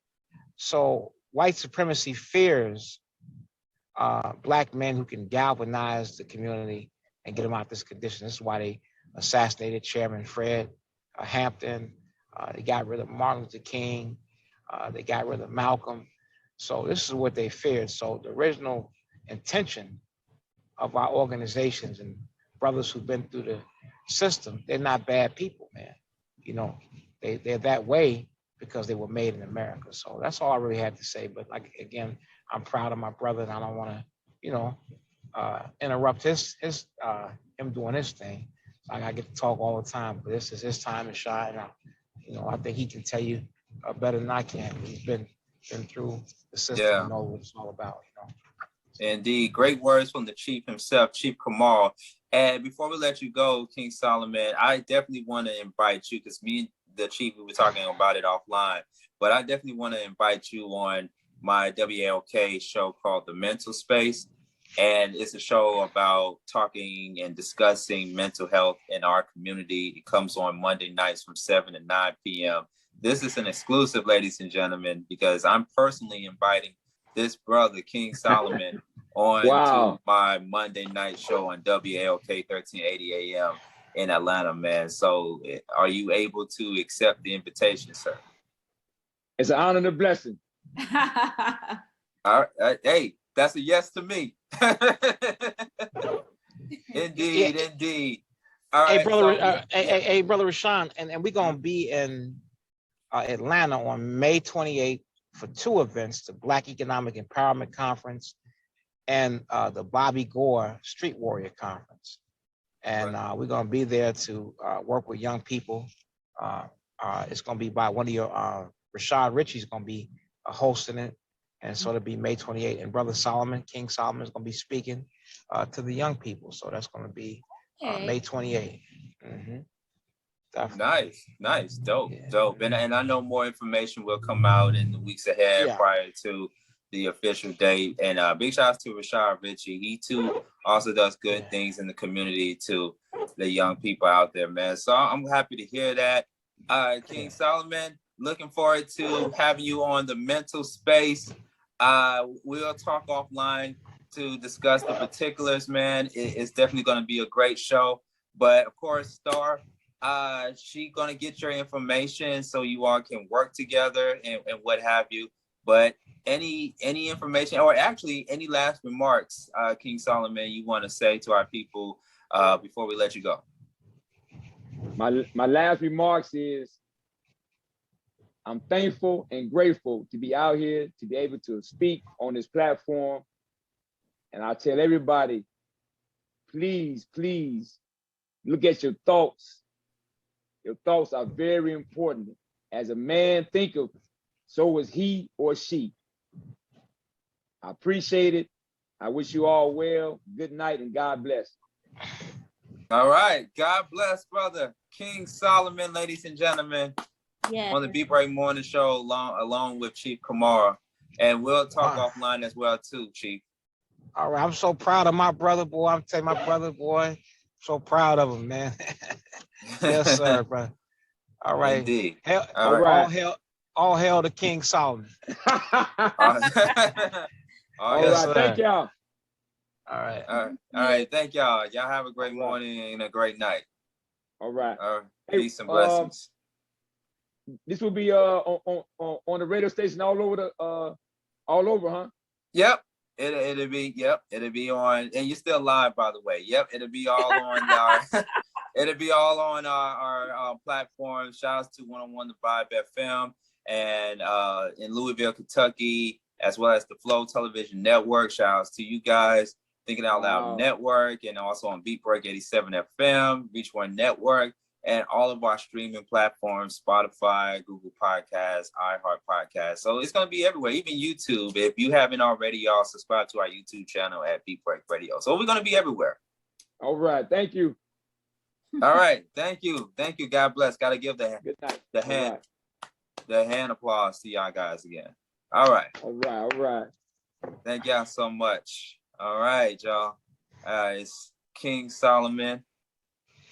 So white supremacy fears Black men who can galvanize the community and get them out of this condition. This is why they assassinated Chairman Fred Hampton. They got rid of Martin Luther King. They got rid of Malcolm. So this is what they feared. So the original intention of our organizations and brothers who've been through the system, they're not bad people, man. They're that way because they were made in America. So that's all I really had to say. But again, I'm proud of my brother, and I don't want to, interrupt him doing his thing. I get to talk all the time, but this is his time to shine. I think he can tell you better than I can. He's been through the system and know what it's all about. Indeed, great words from the Chief himself, Chief Kamal. And before we let you go, King Solomon, I definitely want to invite you, because me and the Chief, we were talking about it offline, but I definitely want to invite you on my WALK show called The Mental Space. And it's a show about talking and discussing mental health in our community. It comes on Monday nights from 7 to 9 p.m. This is an exclusive, ladies and gentlemen, because I'm personally inviting this brother, King Solomon, on to my Monday night show on WALK 1380 AM in Atlanta, man. So are you able to accept the invitation, sir? It's an honor and a blessing. All right. Hey, that's a yes to me. Indeed. All right, hey, brother Rashawn, and we're gonna be in Atlanta on May 28th for two events: the Black Economic Empowerment Conference and the Bobby Gore Street Warrior Conference. And we're gonna be there to work with young people. It's gonna be by one of your Rashad Ritchie's gonna be hosting it. And so it'll be May 28th, and Brother Solomon, King Solomon, is going to be speaking to the young people. So that's going to be May 28th. Nice, dope. And I know more information will come out in the weeks ahead prior to the official date. And big shout out to Rashad Ritchie. He too also does good things in the community to the young people out there, man. So I'm happy to hear that. King Solomon, looking forward to having you on The Mental Space. We'll talk offline to discuss the particulars, man. It's definitely going to be a great show. But of course, Star, she's going to get your information so you all can work together and what have you. But any information, or actually any last remarks, King Solomon, you want to say to our people before we let you go? My last remarks is, I'm thankful and grateful to be out here, to be able to speak on this platform. And I tell everybody, please look at your thoughts Your thoughts are very important. As a man thinketh, so is he or she. I appreciate it. I wish you all well. Good night and God bless. All right. God bless, brother. King Solomon, ladies and gentlemen, on the Beat Break Morning Show, along with Chief Kamara. And we'll talk offline as well, too, Chief. All right. I'm so proud of my brother, boy. I'm telling my brother, boy. So proud of him, man. Yes, sir, brother. All right. Indeed. All hail to King Solomon. All right. Thank y'all. All right. All right. Thank y'all. Y'all have a great morning and a great night. All right. Peace and blessings. This will be on the radio station all over, huh? Yep. It'll be on, and you're still live, by the way. Yep, it'll be all on our platform. Shout out to 101 The Vibe FM and in Louisville, Kentucky, as well as the Flow Television Network. Shout outs to you guys, Thinking Out Loud Network, and also on Beat Break 87 FM, Reach One Network, and all of our streaming platforms, Spotify, Google Podcasts, iHeart Podcasts. So it's going to be everywhere, even YouTube. If you haven't already, y'all subscribe to our YouTube channel at Beat Break Radio. So we're going to be everywhere. All right. Thank you. All right. Thank you. God bless. Got to give the hand applause to y'all guys again. All right. All right. Thank y'all so much. All right, y'all. It's King Solomon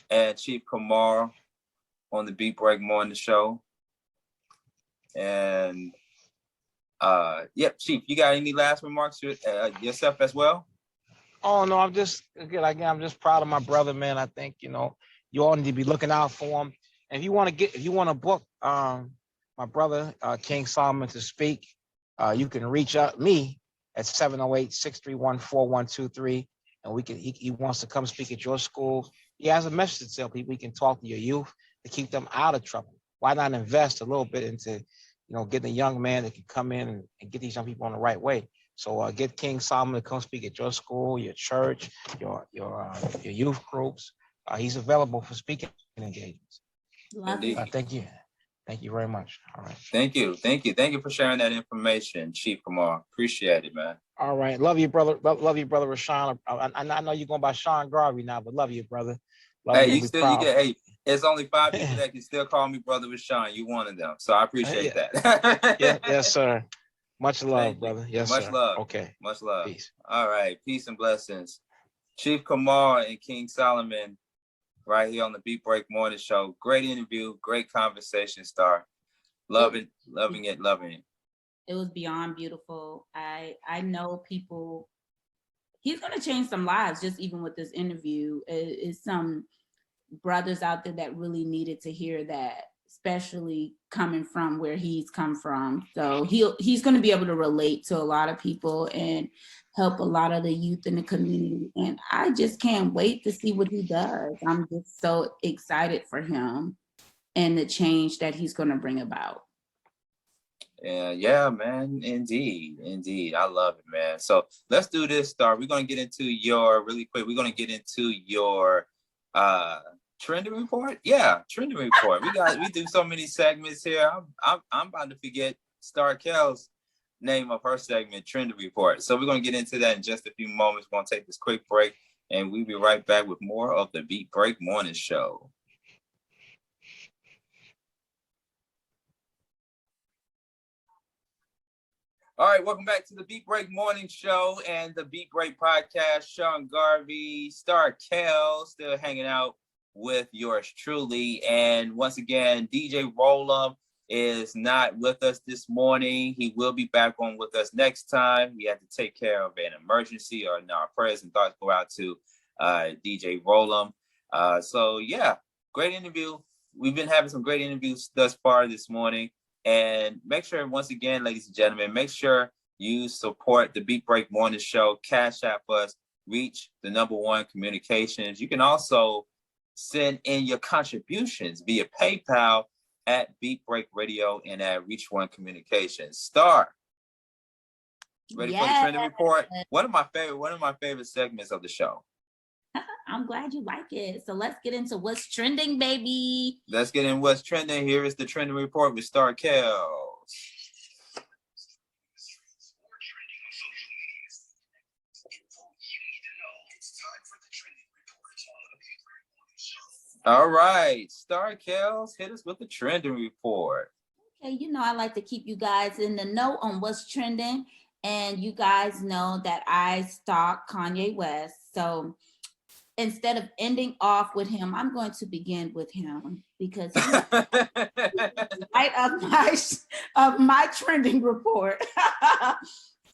and Chief Kamara on the Beat Break Morning Show. And Chief, you got any last remarks yourself as well? Oh no, I'm just proud of my brother, man. I think you all need to be looking out for him. And if you want to book my brother King Solomon to speak, you can reach out me at 708-631-4123, and he wants to come speak at your school. He has a message to tell people. He can talk to your youth to keep them out of trouble. Why not invest a little bit into, getting a young man that can come in and get these young people on the right way? So get King Solomon to come speak at your school, your church, your youth groups. He's available for speaking engagements. Thank you. Thank you very much. All right. Thank you for sharing that information, Chief Kamar. Appreciate it, man. All right. Love you, brother. Love you, brother Rashawn. I know you're going by Sean Garvey now, but love you, brother. It's only 5 people that can still call me brother Rashawn. You one of them. So I appreciate that. Yes, sir. Much love, brother. Yes, much sir. Love. Okay. Much love. Peace. All right. Peace and blessings. Chief Kamar and King Solomon right here on the Beat Break Morning Show. Great interview. Great conversation, Star. Loving it. It was beyond beautiful. I know people, he's going to change some lives just even with this interview. It's some brothers out there that really needed to hear that, especially coming from where he's come from. So he's going to be able to relate to a lot of people and help a lot of the youth in the community. And I just can't wait to see what he does. I'm just so excited for him and the change that he's going to bring about. Yeah, man. Indeed. I love it, man. So let's do this, Star. We're going to get into your trending report. Yeah, trending report. We do so many segments here. I'm about to forget Star Kell's name of her segment, trending report. So we're going to get into that in just a few moments. We're going to take this quick break, and we'll be right back with more of the Beat Break Morning Show. All right, welcome back to the Beat Break Morning Show and the Beat Break Podcast. Sean Garvey, Star Kell, still hanging out with yours truly. And once again, DJ Rollum is not with us this morning. He will be back on with us next time. We had to take care of an emergency, or our prayers and thoughts go out to DJ Rollum. So yeah, great interview. We've been having some great interviews thus far this morning. And make sure, once again, ladies and gentlemen, make sure you support the Beat Break Morning Show. Cash App us, reach the #1 communications. You can also send in your contributions via PayPal at Beat Break Radio and at Reach One Communications. Star, ready for the trending report? One of my favorite segments of the show. I'm glad you like it. So let's get into what's trending, baby. Let's get in what's trending. Here is the trending report with Star Kells. All right, Star Kells, hit us with the trending report. Okay, you know I like to keep you guys in the know on what's trending, and you guys know that I stalk Kanye West. So instead of ending off with him, I'm going to begin with him because he's right of my trending report.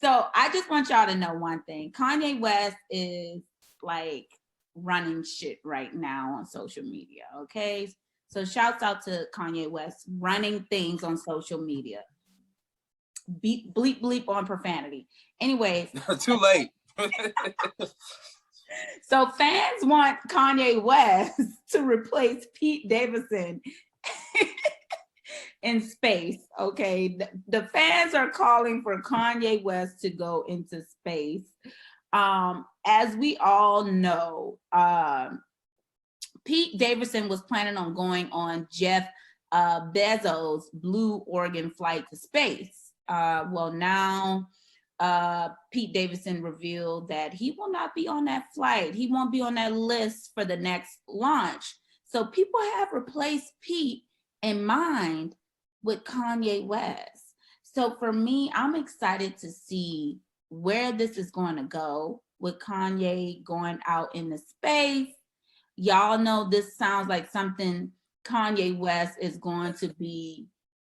So I just want y'all to know one thing. Kanye West is like running shit right now on social media, okay? So shouts out to Kanye West running things on social media. Beep, bleep, bleep on profanity. Anyways. Too late. So fans want Kanye West to replace Pete Davidson in space, okay? The fans are calling for Kanye West to go into space. As we all know, Pete Davidson was planning on going on Jeff Bezos' Blue Origin flight to space. Well, now Pete Davidson revealed that he will not be on that flight. He won't be on that list for the next launch. So people have replaced Pete in mind with Kanye West. So for me, I'm excited to see where this is going to go with Kanye going out into space. Y'all know this sounds like something Kanye West is going to be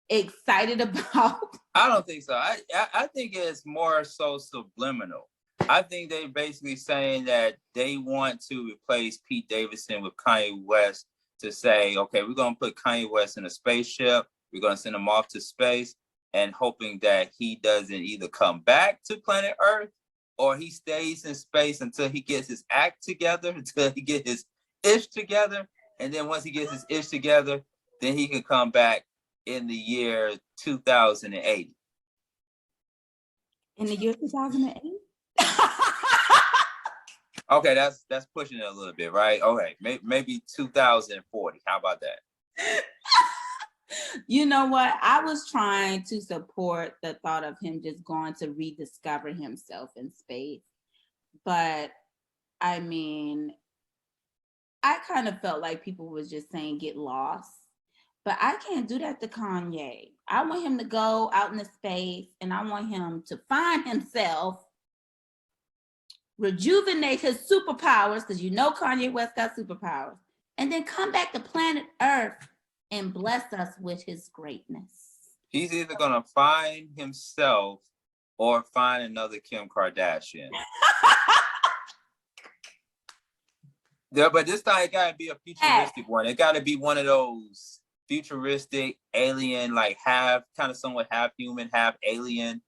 excited about. I don't think so. I think it's more so subliminal. I think they basically saying that they want to replace Pete Davidson with Kanye West to say, okay, we're going to put Kanye West in a spaceship. We're going to send him off to space and hoping that he doesn't either come back to planet Earth or he stays in space until he gets his act together, until he gets his ish together. And then once he gets his ish together, then he can come back in the year 2080. In the year 2008? Okay, that's pushing it a little bit, right? Okay, maybe 2040. How about that? You know what? I was trying to support the thought of him just going to rediscover himself in space. But I mean, I kind of felt like people was just saying get lost. But I can't do that to Kanye. I want him to go out into space and I want him to find himself, rejuvenate his superpowers, because you know Kanye West got superpowers, and then come back to planet Earth and bless us with his greatness. He's either going to find himself or find another Kim Kardashian. Yeah, but this time it got to be a futuristic one. It got to be one of those futuristic alien, like half kind of somewhat half human, half alien,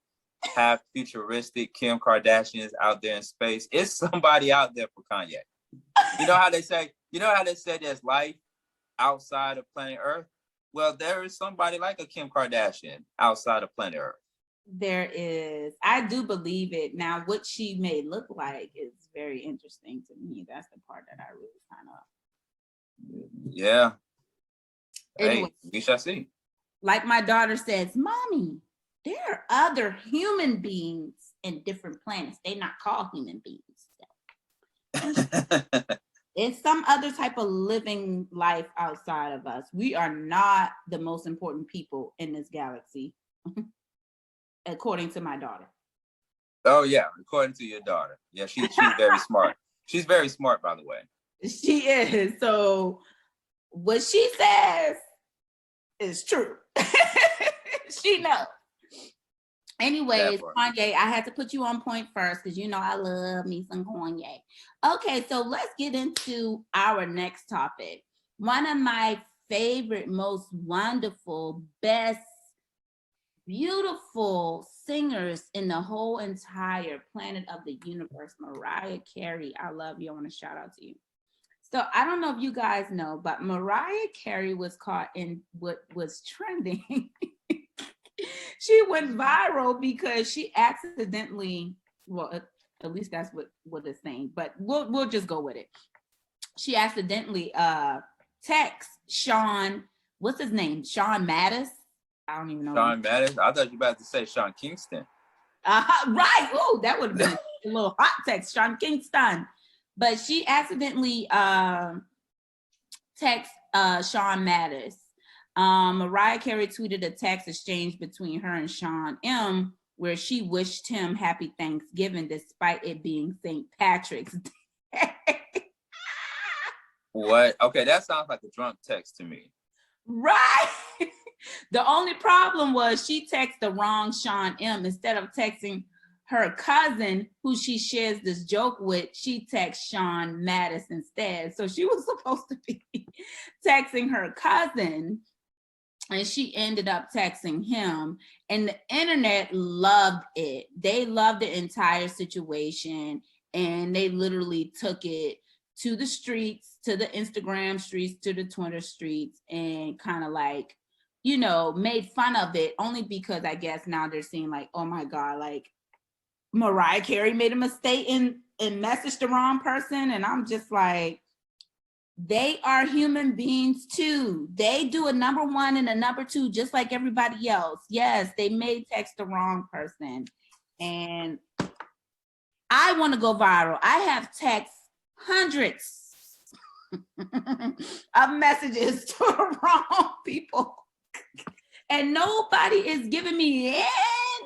half futuristic Kim Kardashians out there in space. It's somebody out there for Kanye. You know how they say there's life outside of planet Earth? Well, there is somebody like a Kim Kardashian outside of planet Earth. There is. I do believe it. Now, what she may look like is very interesting to me. That's the part that I really kind of. Yeah. Anyway, hey, we shall see. Like my daughter says, Mommy, there are other human beings in different planets. They're not called human beings. It's some other type of living life outside of us. We are not the most important people in this galaxy, according to my daughter. Oh, yeah, according to your daughter. Yeah, she's very smart. She's very smart, by the way. She is. So what she says is true. She knows. Anyways, Kanye, I had to put you on point first because you know I love me some Kanye. Okay, so let's get into our next topic. One of my favorite, most wonderful, best, beautiful singers in the whole entire planet of the universe, Mariah Carey. I love you. I want to shout out to you. So I don't know if you guys know, but Mariah Carey was caught in what was trending. She went viral because she accidentally, well, At least that's what it's saying. But we'll just go with it. She accidentally texts Sean, what's his name? Sean Mattis? I don't even know. Sean Mattis? I thought you were about to say Sean Kingston. Right. Oh, that would have been a little hot text, Sean Kingston. But she accidentally texts Sean Mattis. Mariah Carey tweeted a text exchange between her and Sean M, where she wished him happy Thanksgiving despite it being St. Patrick's Day. What? Okay, that sounds like a drunk text to me. Right. The only problem was she texted the wrong Sean M. Instead of texting her cousin, who she shares this joke with, she texts Sean Mattis instead. So she was supposed to be texting her cousin, and she ended up texting him. And the internet loved it. They loved the entire situation, and they literally took it to the streets, to the Instagram streets, to the Twitter streets, and kind of like, you know, made fun of it, only because I guess now they're seeing like, oh my God, like Mariah Carey made a mistake and messaged the wrong person. And I'm just like, they are human beings too. They do a number one and a number two, just like everybody else. Yes, they may text the wrong person. And I want to go viral. I have texted hundreds of messages to the wrong people. And nobody is giving me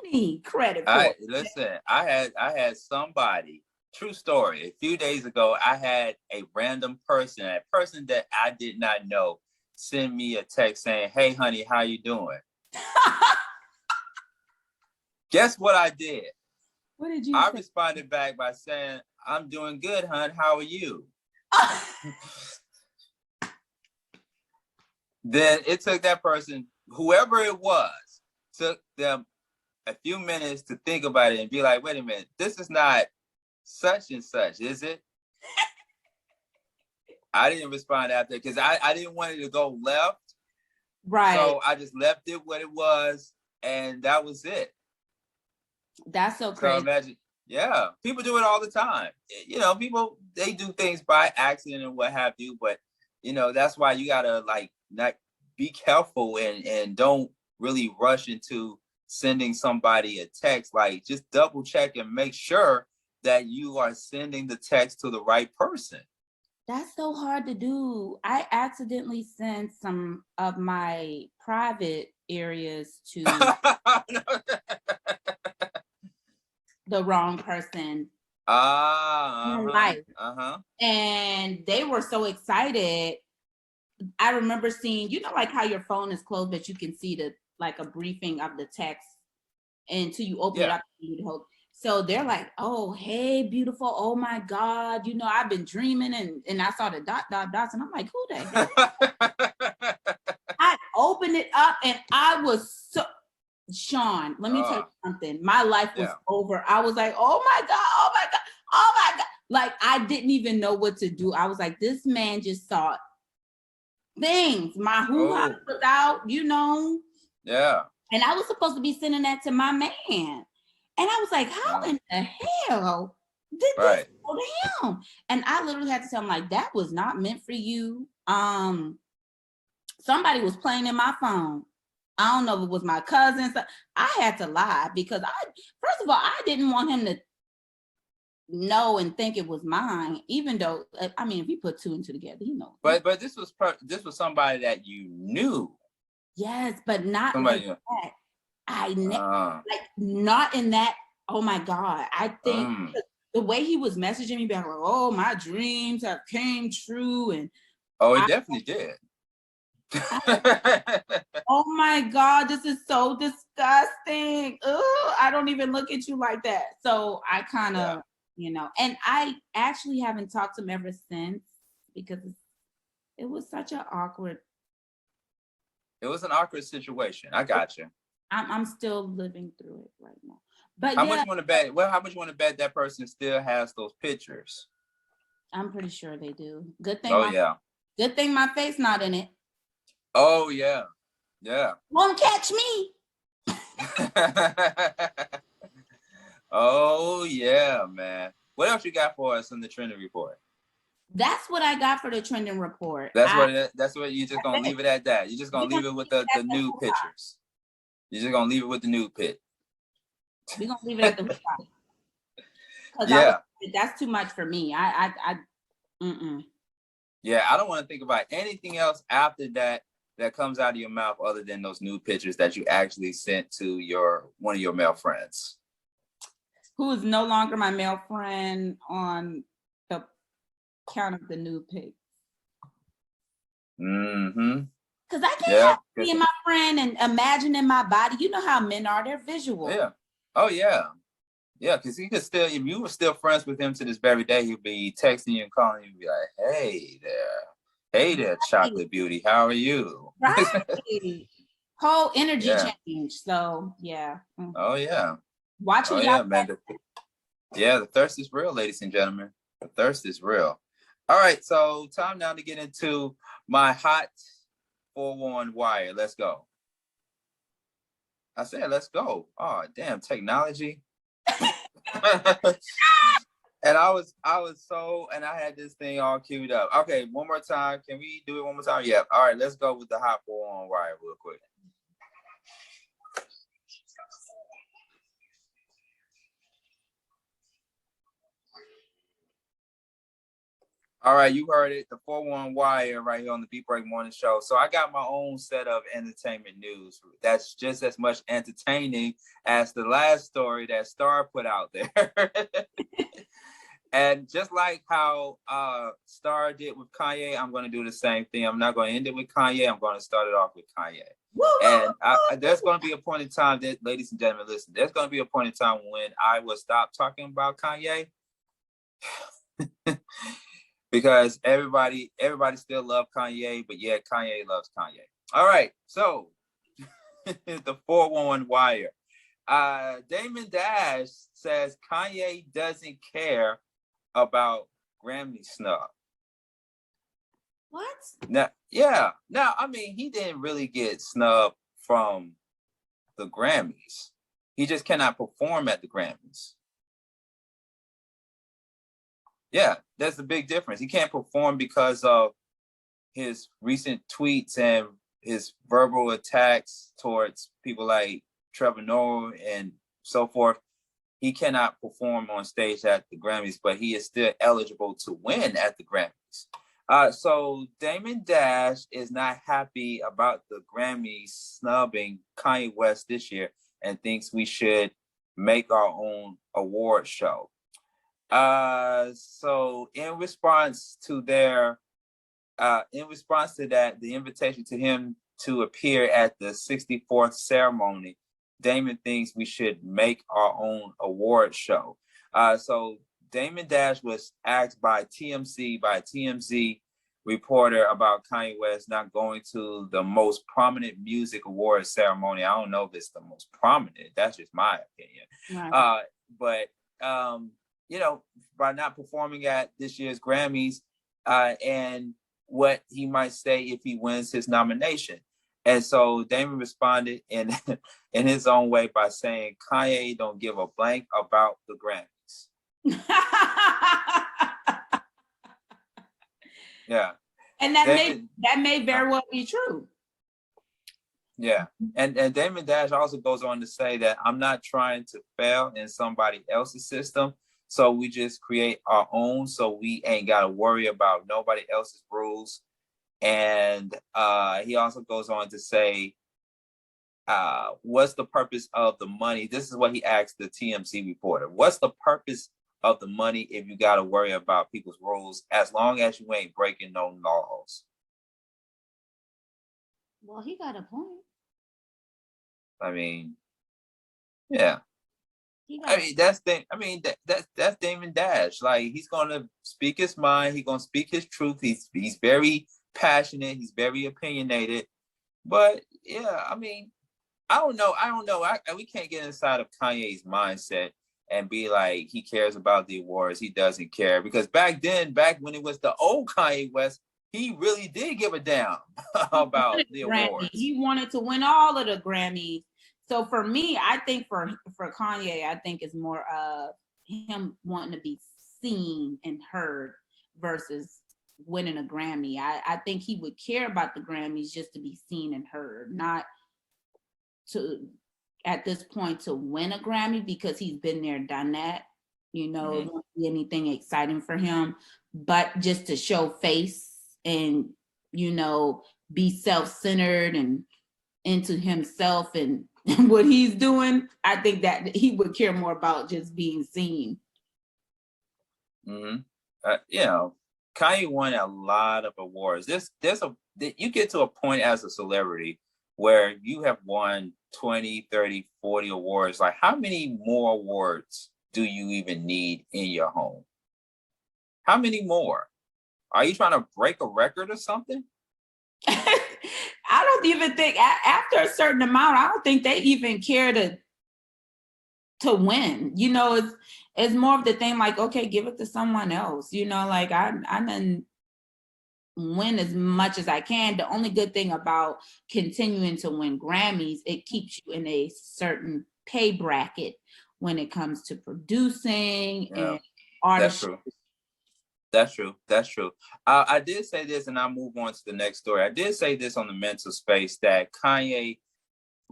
any credit for it. Listen, I had somebody, true story, a few days ago, I had a random person, a person that I did not know, send me a text saying, hey, honey, how you doing? Guess what I did? What did you I say? responded back by saying, I'm doing good, hon. How are you? Then it took that person, whoever it was, took them a few minutes to think about it and be like, wait a minute, this is not such and such, is it? I didn't respond after because I didn't want it to go left. Right. So I just left it what it was, and that was it. That's so crazy. So imagine, yeah, people do it all the time. You know, people, they do things by accident and what have you, but you know, that's why you gotta like not be careful and don't really rush into sending somebody a text. Like just double check and make sure that you are sending the text to the right person. That's so hard to do. I accidentally sent some of my private areas to the wrong person in life. And they were so excited. I remember seeing, you know, like how your phone is closed, but you can see the like a briefing of the text until you open it up. So they're like, oh, hey, beautiful. Oh my God. You know, I've been dreaming and I saw the dots and I'm like, who the heck? I opened it up and I was so, Sean, let me tell you something. My life was over. I was like, oh my God, oh my God, oh my God. Like, I didn't even know what to do. I was like, this man just saw things. My hoo-ha was out, you know. Yeah. And I was supposed to be sending that to my man. And I was like, how in the hell did this go to him? And I literally had to tell him, like, that was not meant for you. Somebody was playing in my phone. I don't know if it was my cousin. So I had to lie because first of all, I didn't want him to know and think it was mine, even though, I mean, if you put two and two together, you know. But this was somebody that you knew. Yes, but not like that. I never, like, not in that, oh my God. I think the way he was messaging me back, like, oh, my dreams have came true. And it definitely did. Oh my God, this is so disgusting. Ugh, I don't even look at you like that. So I kind of, you know, and I actually haven't talked to him ever since because it was such an awkward. It was an awkward situation. I got you. I'm still living through it right now. But how much you want to bet? Well, how much you want to bet that person still has those pictures? I'm pretty sure they do. Good thing. Good thing my face not in it. Oh yeah, yeah. Won't catch me. Oh yeah, man. What else you got for us in the trending report? That's what I got for the trending report. That's what you just gonna leave it at that. You're just gonna leave it with the nude pictures. You're just gonna leave it with the nude pic. We're gonna leave it at the because yeah. That's too much for me. Yeah, I don't want to think about anything else after that comes out of your mouth other than those nude pictures that you actually sent to one of your male friends. Who is no longer my male friend on the count of the nude pics. Mm-hmm. Because I can't have being my friend and imagining my body. You know how men are, they're visual. Yeah. Oh yeah. Yeah, because he could still, if you were still friends with him to this very day, he'd be texting you and calling you and be like, hey there, chocolate beauty, how are you? Right. Whole energy change. So yeah. Oh yeah. Watch it. Yeah, man. The thirst is real, ladies and gentlemen. The thirst is real. All right, so time now to get into my hot 411 wire. Let's go. I said, let's go. Oh, damn, technology. And I had this thing all queued up. Okay, one more time. Can we do it one more time? Yeah. All right, let's go with the hot 411 wire real quick. All right, you heard it, the 411 wire right here on the Beat Break Morning Show. So I got my own set of entertainment news that's just as much entertaining as the last story that Star put out there. And just like how Star did with Kanye, I'm going to do the same thing. I'm not going to end it with Kanye. I'm going to start it off with Kanye. And there's going to be a point in time that, ladies and gentlemen, listen, there's going to be a point in time when I will stop talking about Kanye. Because everybody still loves Kanye, but yeah, Kanye loves Kanye. All right, so the 411 wire. Damon Dash says Kanye doesn't care about Grammy snub. What? Now, I mean, he didn't really get snubbed from the Grammys. He just cannot perform at the Grammys. Yeah, that's the big difference. He can't perform because of his recent tweets and his verbal attacks towards people like Trevor Noah and so forth. He cannot perform on stage at the Grammys, but he is still eligible to win at the Grammys. So Damon Dash is not happy about the Grammys snubbing Kanye West this year and thinks we should make our own award show. So in response to that, the invitation to him to appear at the 64th ceremony, Damon thinks we should make our own award show. So Damon Dash was asked by TMZ reporter about Kanye West not going to the most prominent music awards ceremony. I don't know if it's the most prominent. That's just my opinion. Right. But by not performing at this year's Grammys, and what he might say if he wins his nomination. And so Damon responded in his own way by saying, Kanye don't give a blank about the Grammys. Yeah. And that may very well be true. Yeah. And Damon Dash also goes on to say that I'm not trying to fail in somebody else's system. So we just create our own, so we ain't got to worry about nobody else's rules. And he also goes on to say, what's the purpose of the money? This is what he asked the TMZ reporter. What's the purpose of the money if you got to worry about people's rules, as long as you ain't breaking no laws? Well, he got a point. I mean, yeah. That's Damon Dash. Like, he's gonna speak his mind. He's gonna speak his truth. He's very passionate. He's very opinionated. But yeah, I mean, I don't know. We can't get inside of Kanye's mindset and be like he cares about the awards. He doesn't care, because back when it was the old Kanye West, he really did give a damn about the awards. He wanted to win all of the Grammys. So for me, I think for Kanye, I think it's more of him wanting to be seen and heard versus winning a Grammy. I think he would care about the Grammys just to be seen and heard, not to at this point to win a Grammy, because he's been there, done that. You know, it won't be anything exciting for him, but just to show face and, you know, be self-centered and into himself and what he's doing. I think that he would care more about just being seen. You know, Kanye won a lot of awards. You get to a point as a celebrity where you have won 20, 30, 40 awards. Like, how many more awards do you even need in your home? How many more? Are you trying to break a record or something? I don't even think after a certain amount, I don't think they even care to win. You know, it's more of the thing like, okay, give it to someone else. You know, like I didn't win as much as I can. The only good thing about continuing to win Grammys, it keeps you in a certain pay bracket when it comes to producing and artists. That's true. I did say this, and I'll move on to the next story. I did say this on the Mental Space that Kanye,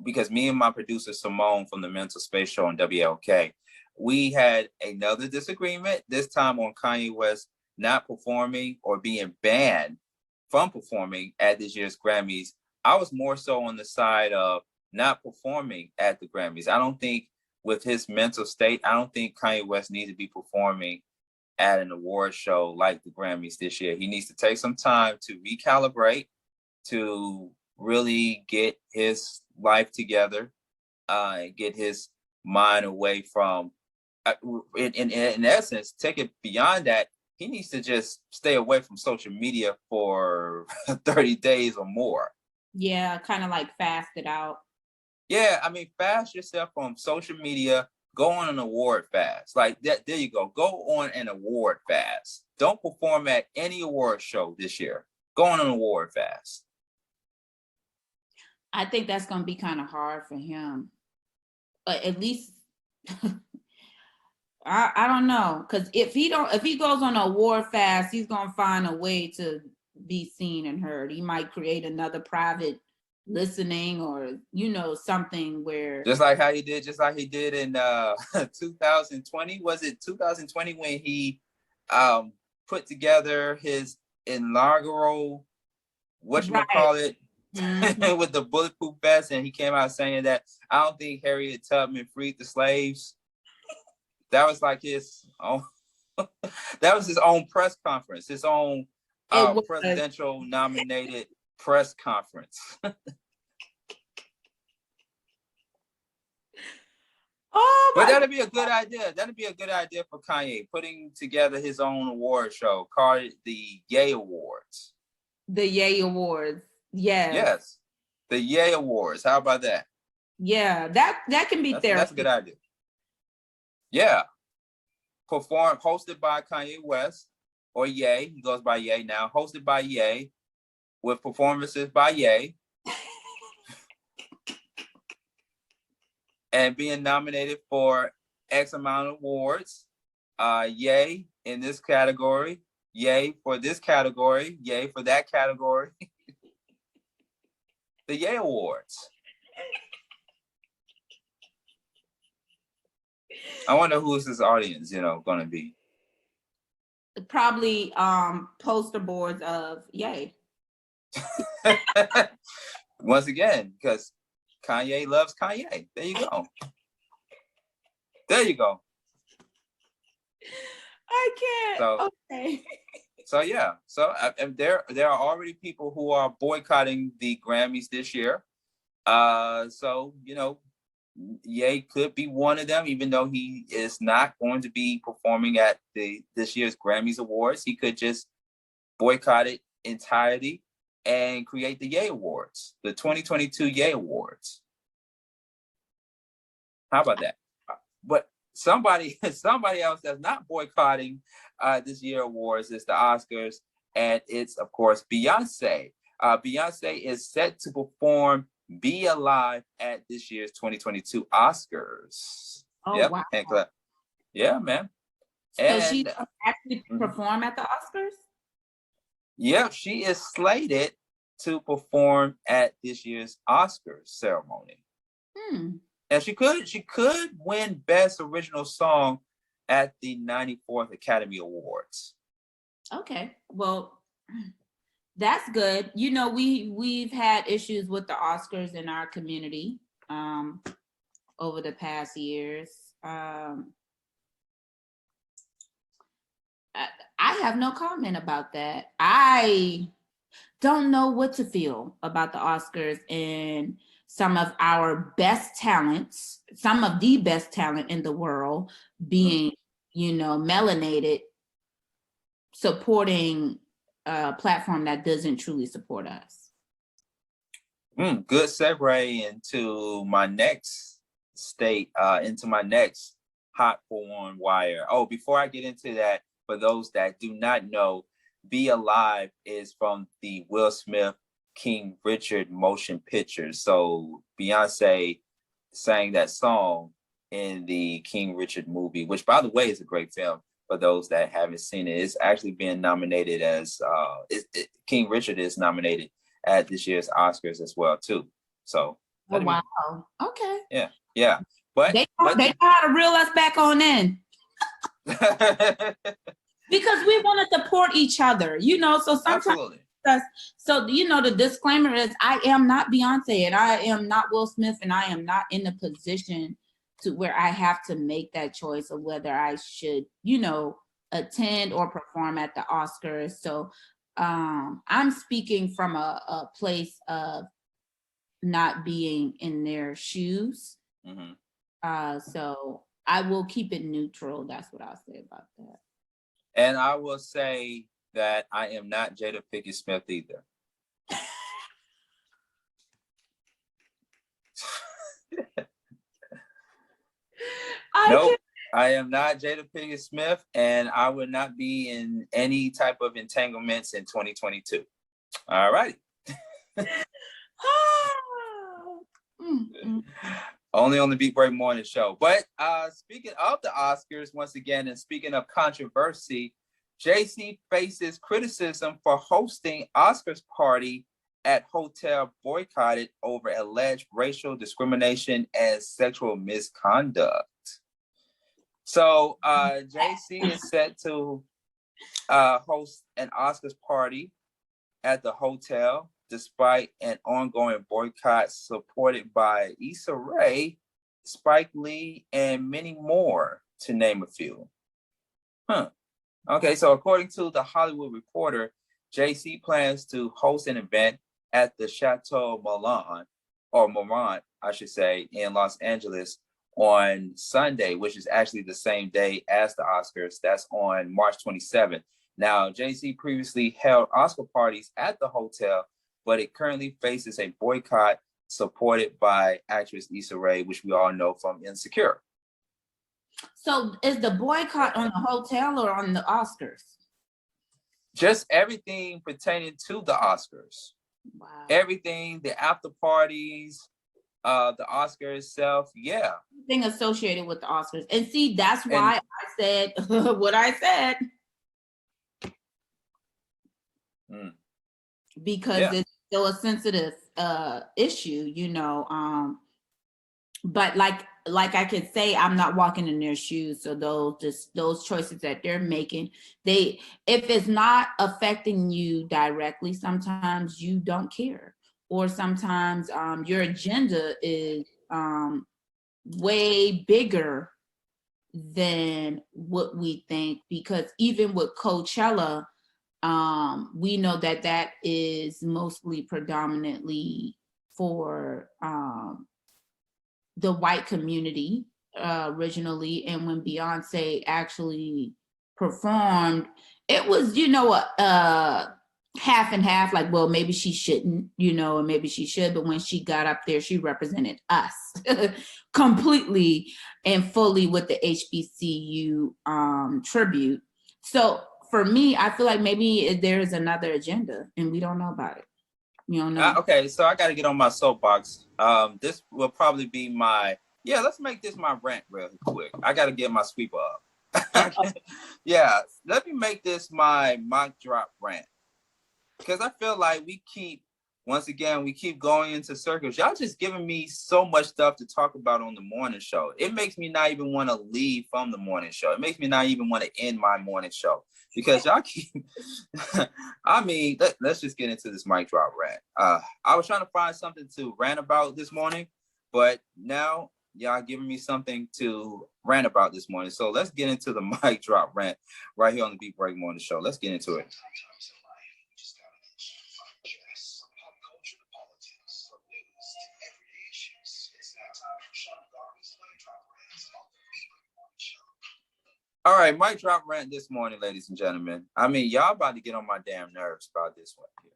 because me and my producer Simone from the Mental Space show on WLK, we had another disagreement, this time on Kanye West not performing or being banned from performing at this year's Grammys. I was more so on the side of not performing at the Grammys. I don't think with his mental state, I don't think Kanye West needs to be performing at an award show like the Grammys this year. He needs to take some time to recalibrate, to really get his life together, and get his mind away from, in essence, take it beyond that. He needs to just stay away from social media for 30 days or more. Yeah, kind of like fast it out. Yeah, I mean, fast yourself from social media. Go on an award fast. Like that. There you go. Go on an award fast. Don't perform at any award show this year. Go on an award fast. I think that's going to be kind of hard for him. But at least I don't know, because if he goes on an award fast, he's going to find a way to be seen and heard. He might create another private listening, or something where just like he did in 2020. Was it 2020 when he put together his inaugural with the bulletproof vest, and he came out saying that I don't think Harriet Tubman freed the slaves. That was like his own that was his own press conference, his own presidential nominated press conference. But that'd be a good idea. That'd be a good idea for Kanye, putting together his own award show, called it the Ye Awards. The Ye Awards. Yes. The Ye Awards. How about that? Yeah, that can be therapy. That's a good idea. Yeah. Hosted by Kanye West, or Ye. He goes by Ye now. Hosted by Ye, with performances by Ye. And being nominated for X amount of awards. Ye in this category. Ye for this category. Ye for that category. The Ye Awards. I wonder who's his audience, going to be. Probably poster boards of Ye. Once again, because Kanye loves Kanye. There you go. There you go. I can't. Okay. So yeah. So there are already people who are boycotting the Grammys this year. So Ye could be one of them, even though he is not going to be performing at this year's Grammys Awards. He could just boycott it entirely and create the Ye Awards, the 2022 Ye Awards. How about that? But somebody else that's not boycotting this year awards is the Oscars, and it's of course Beyonce. Beyonce is set to perform Be Alive at this year's 2022 Oscars. Oh, yep. wow. And yeah, man. So she And actually perform at the Oscars? yeah, she is slated to perform at this year's Oscars ceremony. And she could win Best Original Song at the 94th Academy Awards. Okay, well, that's good. You know, we've had issues with the Oscars in our community over the past years. I have no comment about that. I don't know what to feel about the Oscars and some of our best talents, some of the best talent in the world being, you know, melanated, supporting a platform that doesn't truly support us. Good segue into my next into my next hot on wire. Oh, before I get into that, for those that do not know, Be Alive is from the Will Smith King Richard motion picture. So Beyonce sang that song in the King Richard movie, which, by the way, is a great film. For those that haven't seen it, it's actually been nominated as King Richard is nominated at this year's Oscars as well too. So wow. Okay. Yeah. But they know how to reel us back on in. Because we want to support each other, you know. So sometimes, absolutely. So you know, the disclaimer is I am not Beyonce and I am not Will Smith and I am not in a position to where I have to make that choice of whether I should, you know, attend or perform at the Oscars. So I'm speaking from a place of not being in their shoes. So I will keep it neutral. That's what I'll say about that. And I will say that I am not Jada Pinkett Smith either. Nope, I am not Jada Pinkett Smith, and I would not be in any type of entanglements in 2022. All right. Only on the Beat Break Morning Show. But speaking of the Oscars, once again, and speaking of controversy, JC faces criticism for hosting Oscars party at hotel boycotted over alleged racial discrimination and sexual misconduct. So JC is set to host an Oscars party at the hotel, despite an ongoing boycott supported by Issa Rae, Spike Lee, and many more, to name a few. Okay, so according to the Hollywood Reporter, JC plans to host an event at the Chateau Marmont, I should say, in Los Angeles on Sunday, which is actually the same day as the Oscars. That's on March 27th. Now, JC previously held Oscar parties at the hotel, but it currently faces a boycott supported by actress Issa Rae, which we all know from Insecure. So is the boycott on the hotel or on the Oscars? Just everything pertaining to the Oscars. Wow. Everything, the after parties, the Oscar itself, yeah. Everything associated with the Oscars. And see, that's why I said what I said. Because it's still a sensitive issue, you know. But like I could say, I'm not walking in their shoes. So those choices that they're making, if it's not affecting you directly, sometimes you don't care, or sometimes your agenda is way bigger than what we think. Because even with Coachella, we know that is mostly predominantly for the white community originally, and when Beyonce actually performed, it was, you know, half and half, like, well, maybe she shouldn't, you know, and maybe she should, but when she got up there, she represented us completely and fully with the HBCU tribute. So for me, I feel like maybe there is another agenda and we don't know about it. You don't know. Okay, so I got to get on my soapbox. This will probably be let's make this my rant real quick. I got to get my sweeper up. Yeah, let me make this my mock drop rant. Because I feel like we keep going into circles. Y'all just giving me so much stuff to talk about on the morning show. It makes me not even want to leave from the morning show. It makes me not even want to end my morning show because y'all keep. I mean, let's just get into this mic drop rant. I was trying to find something to rant about this morning, but now y'all giving me something to rant about this morning. So let's get into the mic drop rant right here on the Beat Break Morning Show. Let's get into it. All right, mic drop rant this morning, ladies and gentlemen. I mean, y'all about to get on my damn nerves about this one here.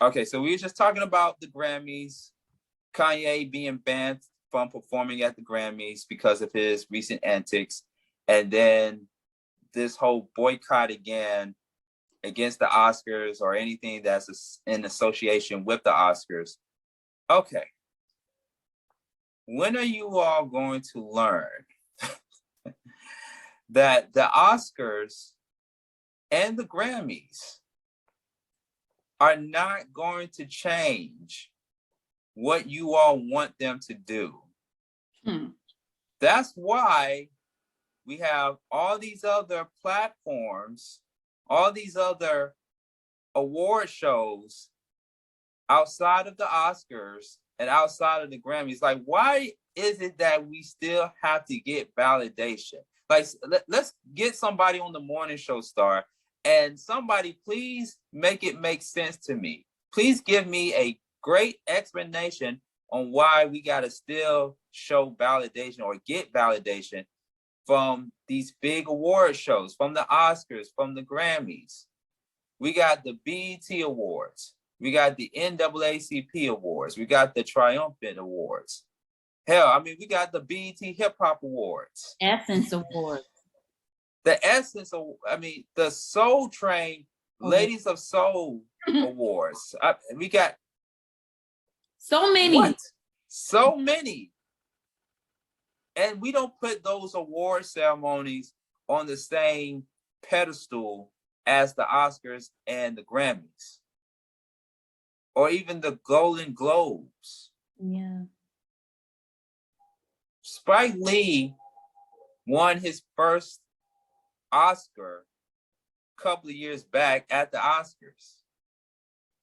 Okay, so we were just talking about the Grammys, Kanye being banned from performing at the Grammys because of his recent antics, and then this whole boycott again against the Oscars or anything that's in association with the Oscars. Okay. When are you all going to learn that the Oscars and the Grammys are not going to change what you all want them to do? That's why we have all these other platforms, all these other award shows outside of the Oscars and outside of the Grammys. Like, why is it that we still have to get validation? Like, let's get somebody on the morning show star, and somebody please make it make sense to me. Please give me a great explanation on why we got to still show validation or get validation from these big award shows, from the Oscars, from the Grammys. We got the BET Awards. We got the NAACP Awards. We got the Triumphant Awards. Hell, I mean, we got the BET Hip Hop Awards. Essence Awards. The Soul Train Ladies of Soul Awards. We got so many. What? So many. And we don't put those award ceremonies on the same pedestal as the Oscars and the Grammys. Or even the Golden Globes. Yeah. Spike Lee won his first Oscar a couple of years back at the Oscars.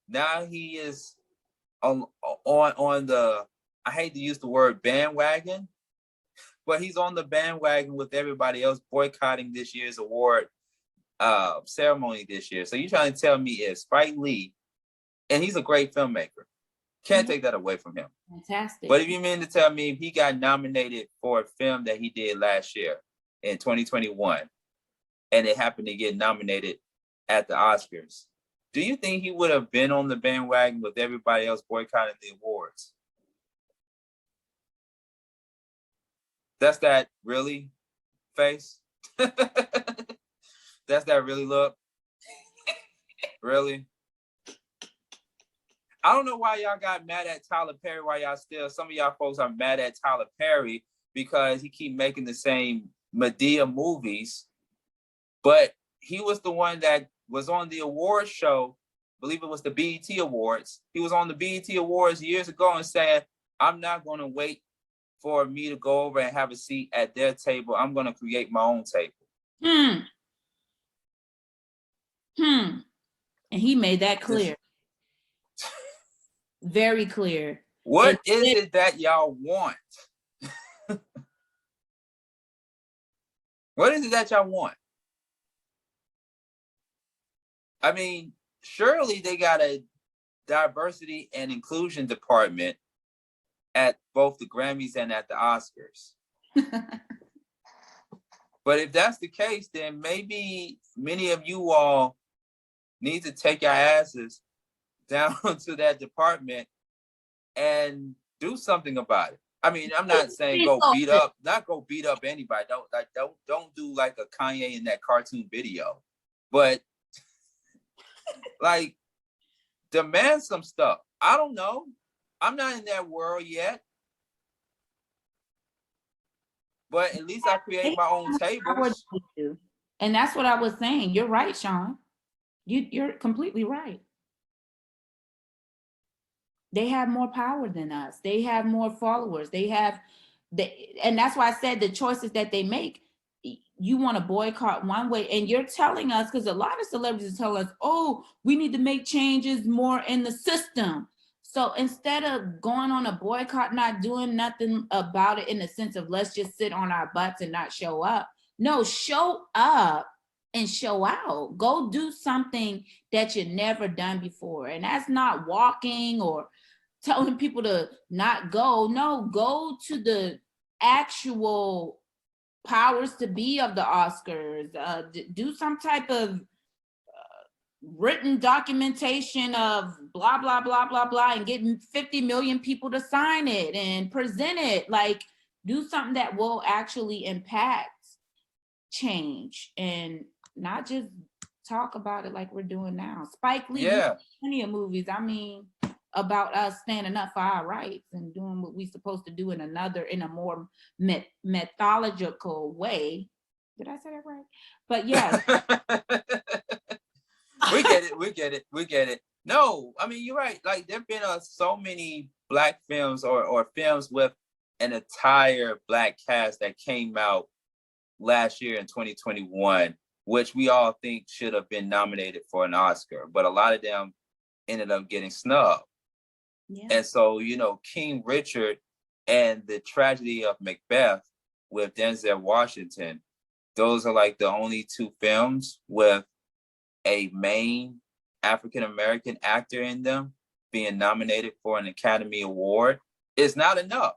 Now he is on the, I hate to use the word bandwagon, but he's on the bandwagon with everybody else boycotting this year's award ceremony this year. So you're trying to tell me if Spike Lee, and he's a great filmmaker, can't take that away from him. Fantastic. But if you mean to tell me he got nominated for a film that he did last year in 2021, and it happened to get nominated at the Oscars, do you think he would have been on the bandwagon with everybody else boycotting the awards? That's that really face? That's that really look? Really? I don't know why y'all got mad at Tyler Perry, some of y'all folks are mad at Tyler Perry because he keep making the same Madea movies, but he was the one that was on the award show, I believe it was the BET Awards. He was on the BET Awards years ago and said, I'm not going to wait for me to go over and have a seat at their table. I'm going to create my own table. And he made that clear. Very clear. What is it that y'all want? What is it that y'all want? I mean, surely they got a diversity and inclusion department at both the Grammys and at the Oscars. But if that's the case, then maybe many of you all need to take your asses down to that department and do something about it. I mean, I'm not saying go beat up anybody. Don't do like a Kanye in that cartoon video. But Like, demand some stuff. I don't know. I'm not in that world yet. But at least I create my own tables. And that's what I was saying. You're right, Sean. You're completely right. They have more power than us. They have more followers. And that's why I said the choices that they make. You want to boycott one way, and you're telling us, because a lot of celebrities tell us, oh, we need to make changes more in the system. So instead of going on a boycott, not doing nothing about it in the sense of let's just sit on our butts and not show up. No, show up and show out. Go do something that you've never done before. And that's not walking or telling people to not go. No, go to the actual powers to be of the Oscars. Do some type of written documentation of blah, blah, blah, blah, blah, and get 50 million people to sign it and present it. Like, do something that will actually impact change and not just talk about it like we're doing now. Spike Lee, plenty of movies, I mean, about us standing up for our rights and doing what we're supposed to do in a more methodological way. Did I say that right? But yeah. we get it. No, I mean, you're right. Like, there've been so many Black films or films with an entire Black cast that came out last year in 2021, which we all think should have been nominated for an Oscar, but a lot of them ended up getting snubbed. Yeah. And so, King Richard and The Tragedy of Macbeth with Denzel Washington, those are like the only two films with a main African-American actor in them being nominated for an Academy Award. It's not enough.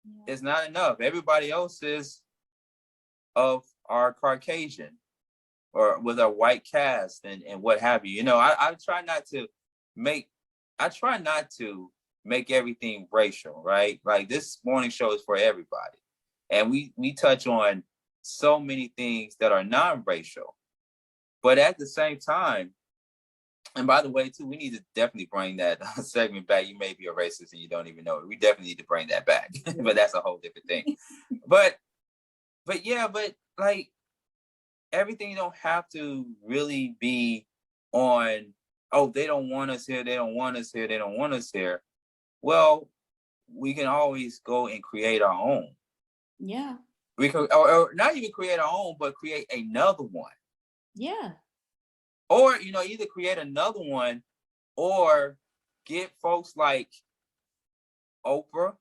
Yeah. It's not enough. Everybody else is of our Caucasian or with a white cast and what have you. I try not to make everything racial, right? Like, this morning show is for everybody. And we touch on so many things that are non-racial. But at the same time, and by the way, too, we need to definitely bring that segment back. You may be a racist and you don't even know it. We definitely need to bring that back. But that's a whole different thing. But like, everything don't have to really be on, oh, they don't want us here, they don't want us here, they don't want us here. Well, we can always go and create our own. Yeah. We can, or not even create our own, but create another one. Yeah. Or, either create another one or get folks like Oprah,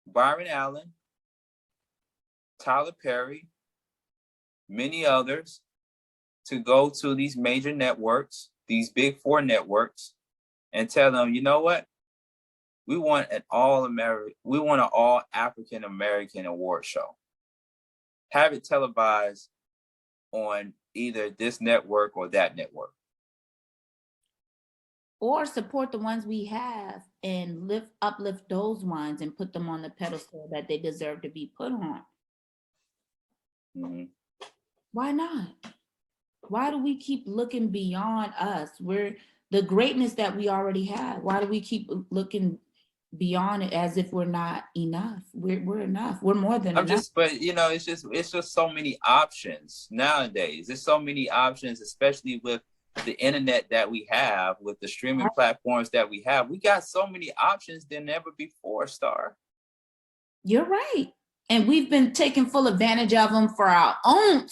Byron Allen, Tyler Perry, many others, to go to these major networks, these big four networks, and tell them, you know what? We want an all African American award show. Have it televised on either this network or that network. Or support the ones we have and uplift those ones and put them on the pedestal that they deserve to be put on. Mm-hmm. Why not? Why do we keep looking beyond us? We're the greatness that we already have. Why do we keep looking beyond it as if we're not enough? We're enough. We're more than enough. It's just so many options nowadays. There's so many options, especially with the internet that we have, with the streaming platforms that we have. We got so many options than ever before, Star. You're right. And we've been taking full advantage of them for our own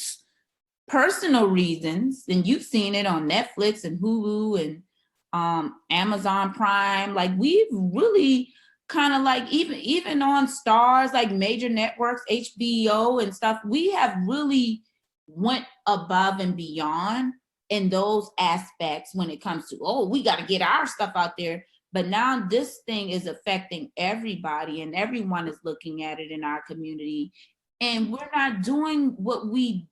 personal reasons. And you've seen it on Netflix and Hulu and Amazon Prime. Like, we've really kind of like, even on stars, like major networks, HBO and stuff, we have really went above and beyond in those aspects when it comes to, oh, we got to get our stuff out there. But now this thing is affecting everybody and everyone is looking at it in our community. And we're not doing what we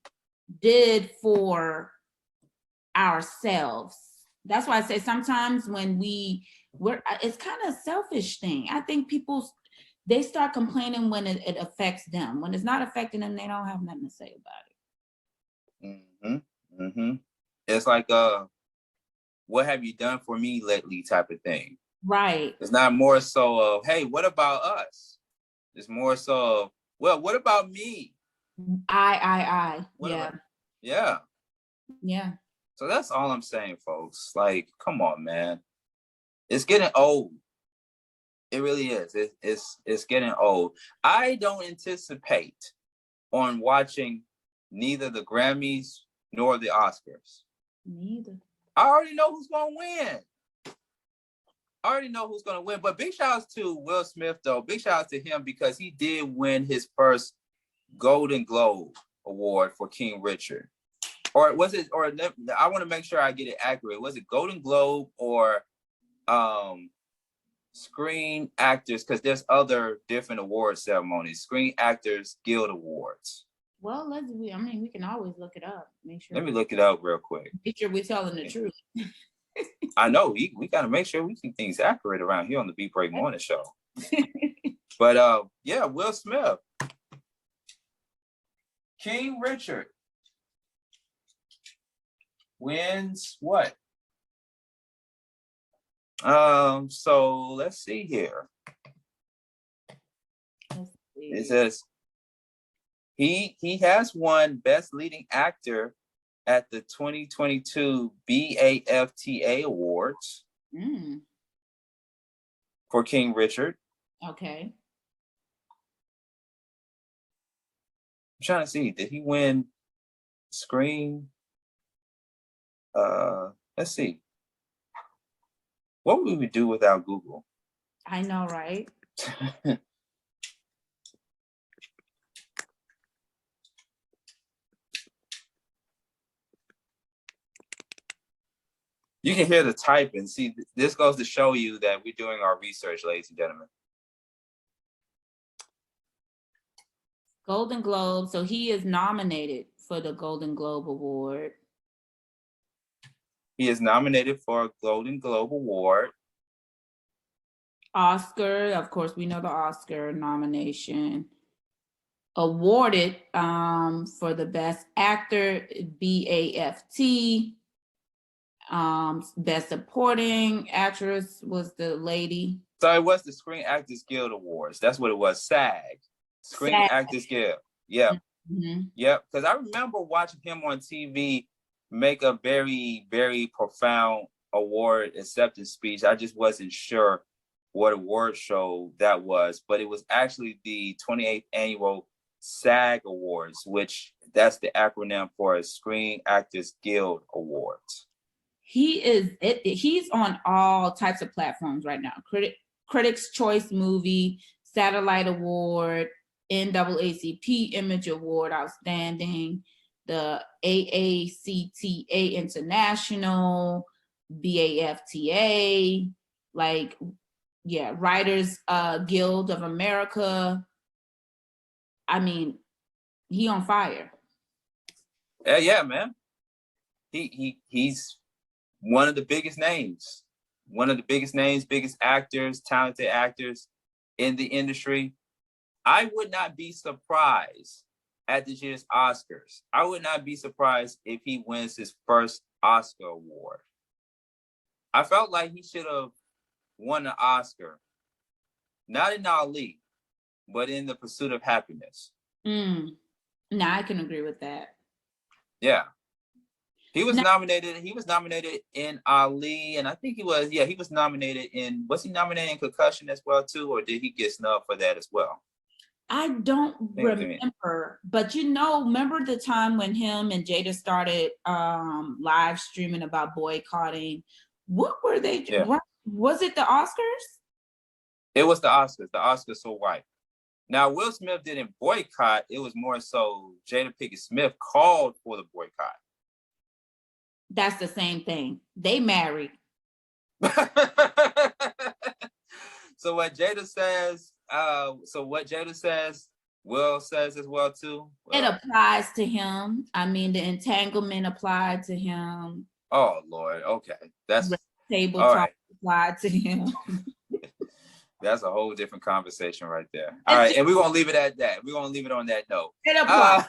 did for ourselves. That's why I say sometimes when it's kind of a selfish thing. I think they start complaining when it affects them. When it's not affecting them, they don't have nothing to say about it. Mm-hmm. Mm-hmm. It's like what have you done for me lately type of thing. Right. It's not more so of, hey, what about us? It's more so of, well, what about me? What Yeah. about, yeah. Yeah. So that's all I'm saying, folks. Like, come on, man. It's getting old. It really is. It's getting old. I don't anticipate on watching neither the Grammys nor the Oscars. Neither. I already know who's gonna win. But big shout outs to Will Smith, though. Big shout out to him because he did win his first Golden Globe Award for King Richard. Or was it, or I want to make sure I get it accurate. Was it Golden Globe or Screen Actors? Because there's other different award ceremonies. Screen Actors Guild Awards. Well, we can always look it up. Make sure. Let me look it up real quick. Make sure we're telling the truth. I know we got to make sure we keep things accurate around here on the Beat Break Morning Show. But yeah, Will Smith, King Richard wins what? So let's see here. It says he has won Best Leading Actor at the 2022 BAFTA Awards for King Richard. Okay. I'm trying to see, did he win Screen? Let's see. What would we do without Google? I know, right? You can hear the typing. See, this goes to show you that we're doing our research, ladies and gentlemen. Golden Globe. So he is nominated for the Golden Globe Award. He is nominated for a Golden Globe Award. Oscar, of course, we know the Oscar nomination. Awarded for the Best Actor, BAFT. Best Supporting Actress was the lady. So it was the Screen Actors Guild Awards. That's what it was. SAG. Screen Actors Guild. Yeah. Mm-hmm. Yep. Because I remember watching him on TV make a very, very profound award acceptance speech. I just wasn't sure what award show that was, but it was actually the 28th annual SAG Awards, which that's the acronym for Screen Actors Guild Awards. He's on all types of platforms right now. Critics' Choice Movie, Satellite Award, NAACP Image Award, Outstanding, the AACTA International, BAFTA, Writers Guild of America. I mean, he on fire. Yeah, man. He's one of the biggest names, biggest actors, talented actors in the industry. I would not be surprised at this year's Oscars. I would not be surprised if he wins his first Oscar award. I felt like he should have won an Oscar, not in Ali, but in The Pursuit of Happiness. No, I can agree with that. Yeah. He was nominated in Ali, and I think he was nominated was he nominated in Concussion as well too, or did he get snubbed for that as well? I don't remember, but remember the time when him and Jada started live streaming about boycotting? What were they? Yeah. Was it the Oscars? It was the Oscars. The Oscars so white. Now, Will Smith didn't boycott. It was more so Jada Pinkett Smith called for the boycott. That's the same thing. They married. So what Jada says, Will says as well too. It applies to him. I mean, the entanglement applied to him. Oh Lord, okay, that's table talk applied to him. That's a whole different conversation right there. All right, and we're gonna leave it at that. We're gonna leave it on that note. It applies.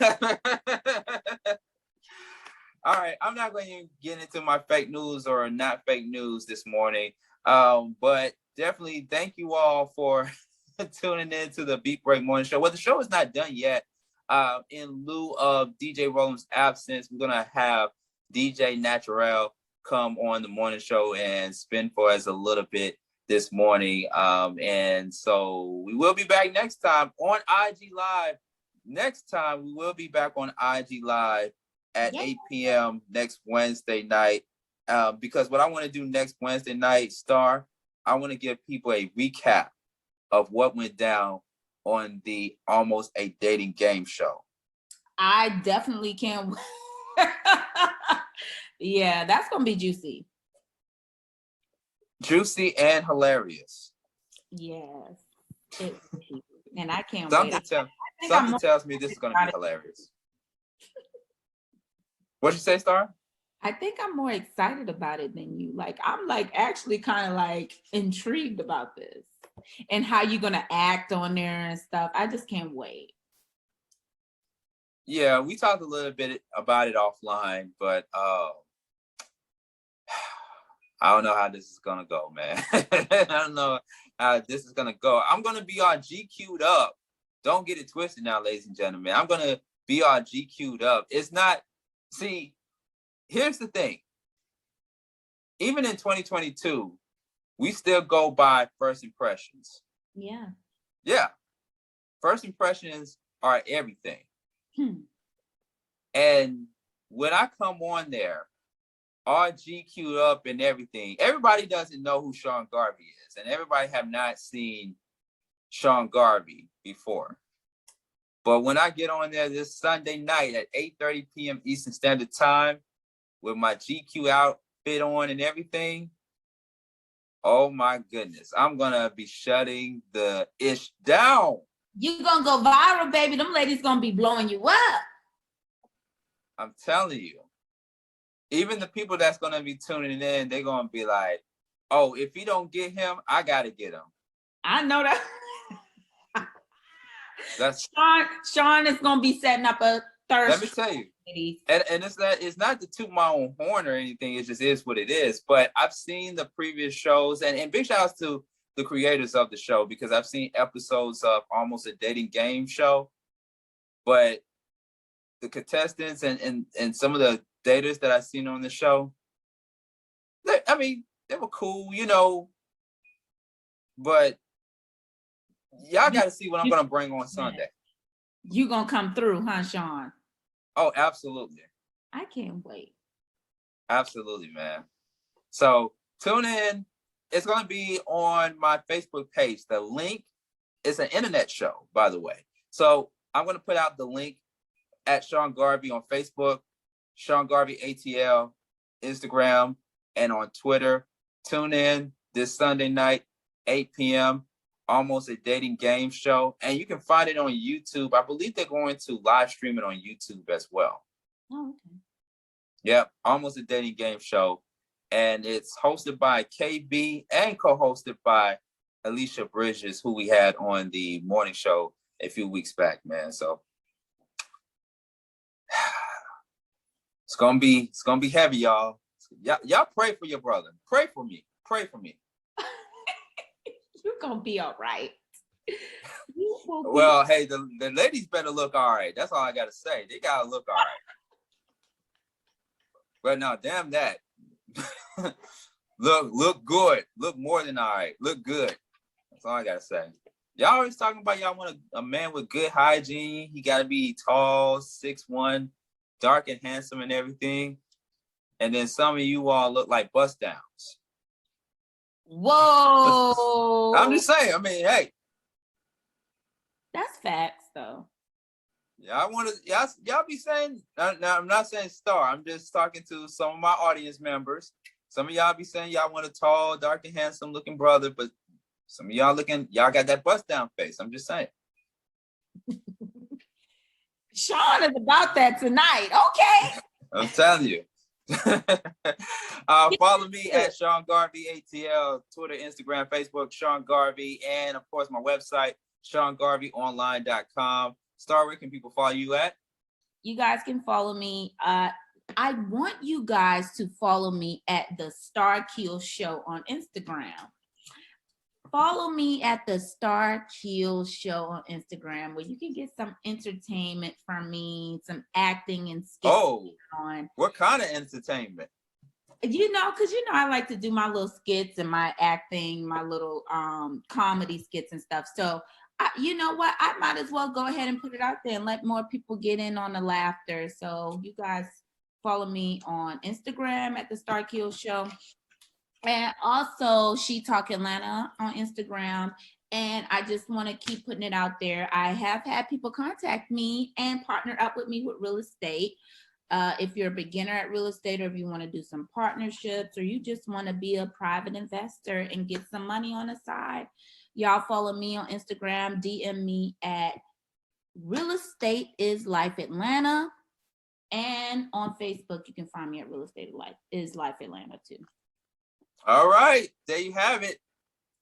All right, I'm not going to get into my fake news or not fake news this morning, but definitely thank you all for tuning in to the Beat Break Morning Show. Well, the show is not done yet. In lieu of DJ Roland's absence, we're going to have DJ Naturel come on the morning show and spin for us a little bit this morning. And so we will be back next time on IG Live. Next time, we will be back on IG Live at 8 p.m. next Wednesday night. Because what I want to do next Wednesday night, Star, I want to give people a recap of what went down on the Almost a Dating Game show. I definitely can't. Yeah, that's going to be juicy. Juicy and hilarious. Yes. And I can't Something wait. Something tells me this is going to be hilarious. What'd you say, Star? I think I'm more excited about it than you. Like, I'm like actually kind of like intrigued about this and how you're going to act on there and stuff. I just can't wait. Yeah, we talked a little bit about it offline, but I don't know how this is going to go, man. I don't know how this is going to go. I'm going to be all GQ'd up. Don't get it twisted now, ladies and gentlemen. I'm going to be all GQ'd up. It's not, see, here's the thing. Even in 2022, we still go by first impressions. Yeah. Yeah. First impressions are everything. And when I come on there, all GQ'd up and everything, everybody doesn't know who Sean Garvey is. And everybody have not seen Sean Garvey before. But when I get on there this Sunday night at 8:30 p.m. Eastern Standard Time with my GQ outfit on and everything, oh my goodness, I'm going to be shutting the ish down. You're going to go viral, baby. Them ladies going to be blowing you up. I'm telling you. Even the people that's going to be tuning in, they're going to be like, oh, if he don't get him, I got to get him. I know that. That's Sean is going to be setting up a thirst. Let me tell you. And it's not to toot my own horn or anything. It just is what it is. But I've seen the previous shows, and big shout outs to the creators of the show, because I've seen episodes of Almost a Dating Game show. But the contestants and some of the daters that I've seen on the show, they were cool, you know. But y'all got to see what I'm going to bring on Sunday. You going to come through, huh, Sean? Oh, absolutely. I can't wait. Absolutely, man. So tune in. It's going to be on my Facebook page. The link is an internet show, by the way. So I'm going to put out the link at Sean Garvey on Facebook, Sean Garvey ATL, Instagram, and on Twitter. Tune in this Sunday night, 8 p.m., Almost a Dating Game show. And you can find it on YouTube. I believe they're going to live stream it on YouTube as well. Oh, okay. Yep, Almost a Dating Game show. And it's hosted by KB and co-hosted by Alicia Bridges, who we had on the morning show a few weeks back, man. So it's gonna be heavy, y'all. Y'all pray for your brother. Pray for me. Pray for me. You're gonna be all right. Well, hey, the ladies better look all right. That's all I gotta say. They gotta look all right. But no, damn that. look good. Look more than all right. Look good. That's all I gotta say. Y'all always talking about y'all want a man with good hygiene. He gotta be tall, 6'1", dark and handsome and everything. And then some of you all look like bust downs. Whoa. I'm just saying, I mean, hey. That's facts though. Yeah, y'all be saying, now I'm not saying Star, I'm just talking to some of my audience members. Some of y'all be saying y'all want a tall, dark and handsome looking brother, but some of y'all got that bust down face. I'm just saying. Sean is about that tonight. Okay. I'm telling you. Follow me at Sean Garvey ATL, Twitter, Instagram, Facebook, Sean Garvey, and of course my website, SeanGarveyOnline.com. Star, where can people follow you at? You guys can follow me I want you guys to follow me at the Star Kill Show on Instagram. Follow me at the Star Kill Show on Instagram, where you can get some entertainment from me, some acting and skits on. What kind of entertainment? You know, because I like to do my little skits and my acting, my little comedy skits and stuff. So you know what? I might as well go ahead and put it out there and let more people get in on the laughter. So you guys follow me on Instagram at the Star Kill Show. And also She Talk Atlanta on Instagram. And I just want to keep putting it out there. I have had people contact me and partner up with me with real estate. If you're a beginner at real estate, or if you want to do some partnerships, or you just want to be a private investor and get some money on the side, y'all follow me on Instagram, DM me at Real Estate is Life Atlanta. And on Facebook, you can find me at Real Estate is Life Atlanta too. All right, there you have it.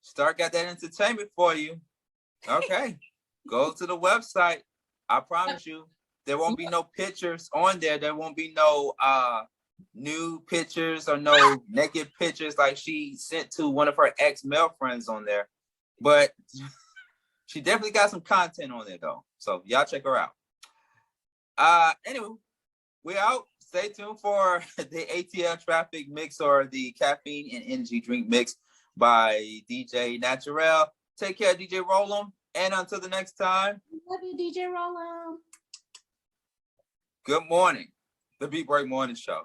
Star got that entertainment for you. Okay, go to the website. I promise you, there won't be no pictures on there. There won't be no nude pictures or no naked pictures like she sent to one of her ex-male friends on there. But she definitely got some content on there though. So y'all check her out. Anyway, we're out. Stay tuned for the ATL Traffic Mix, or the Caffeine and Energy Drink Mix by DJ Naturel. Take care, DJ Roll'em. And until the next time. Love you, DJ Roll'em. Good morning. The Beat Break Morning Show.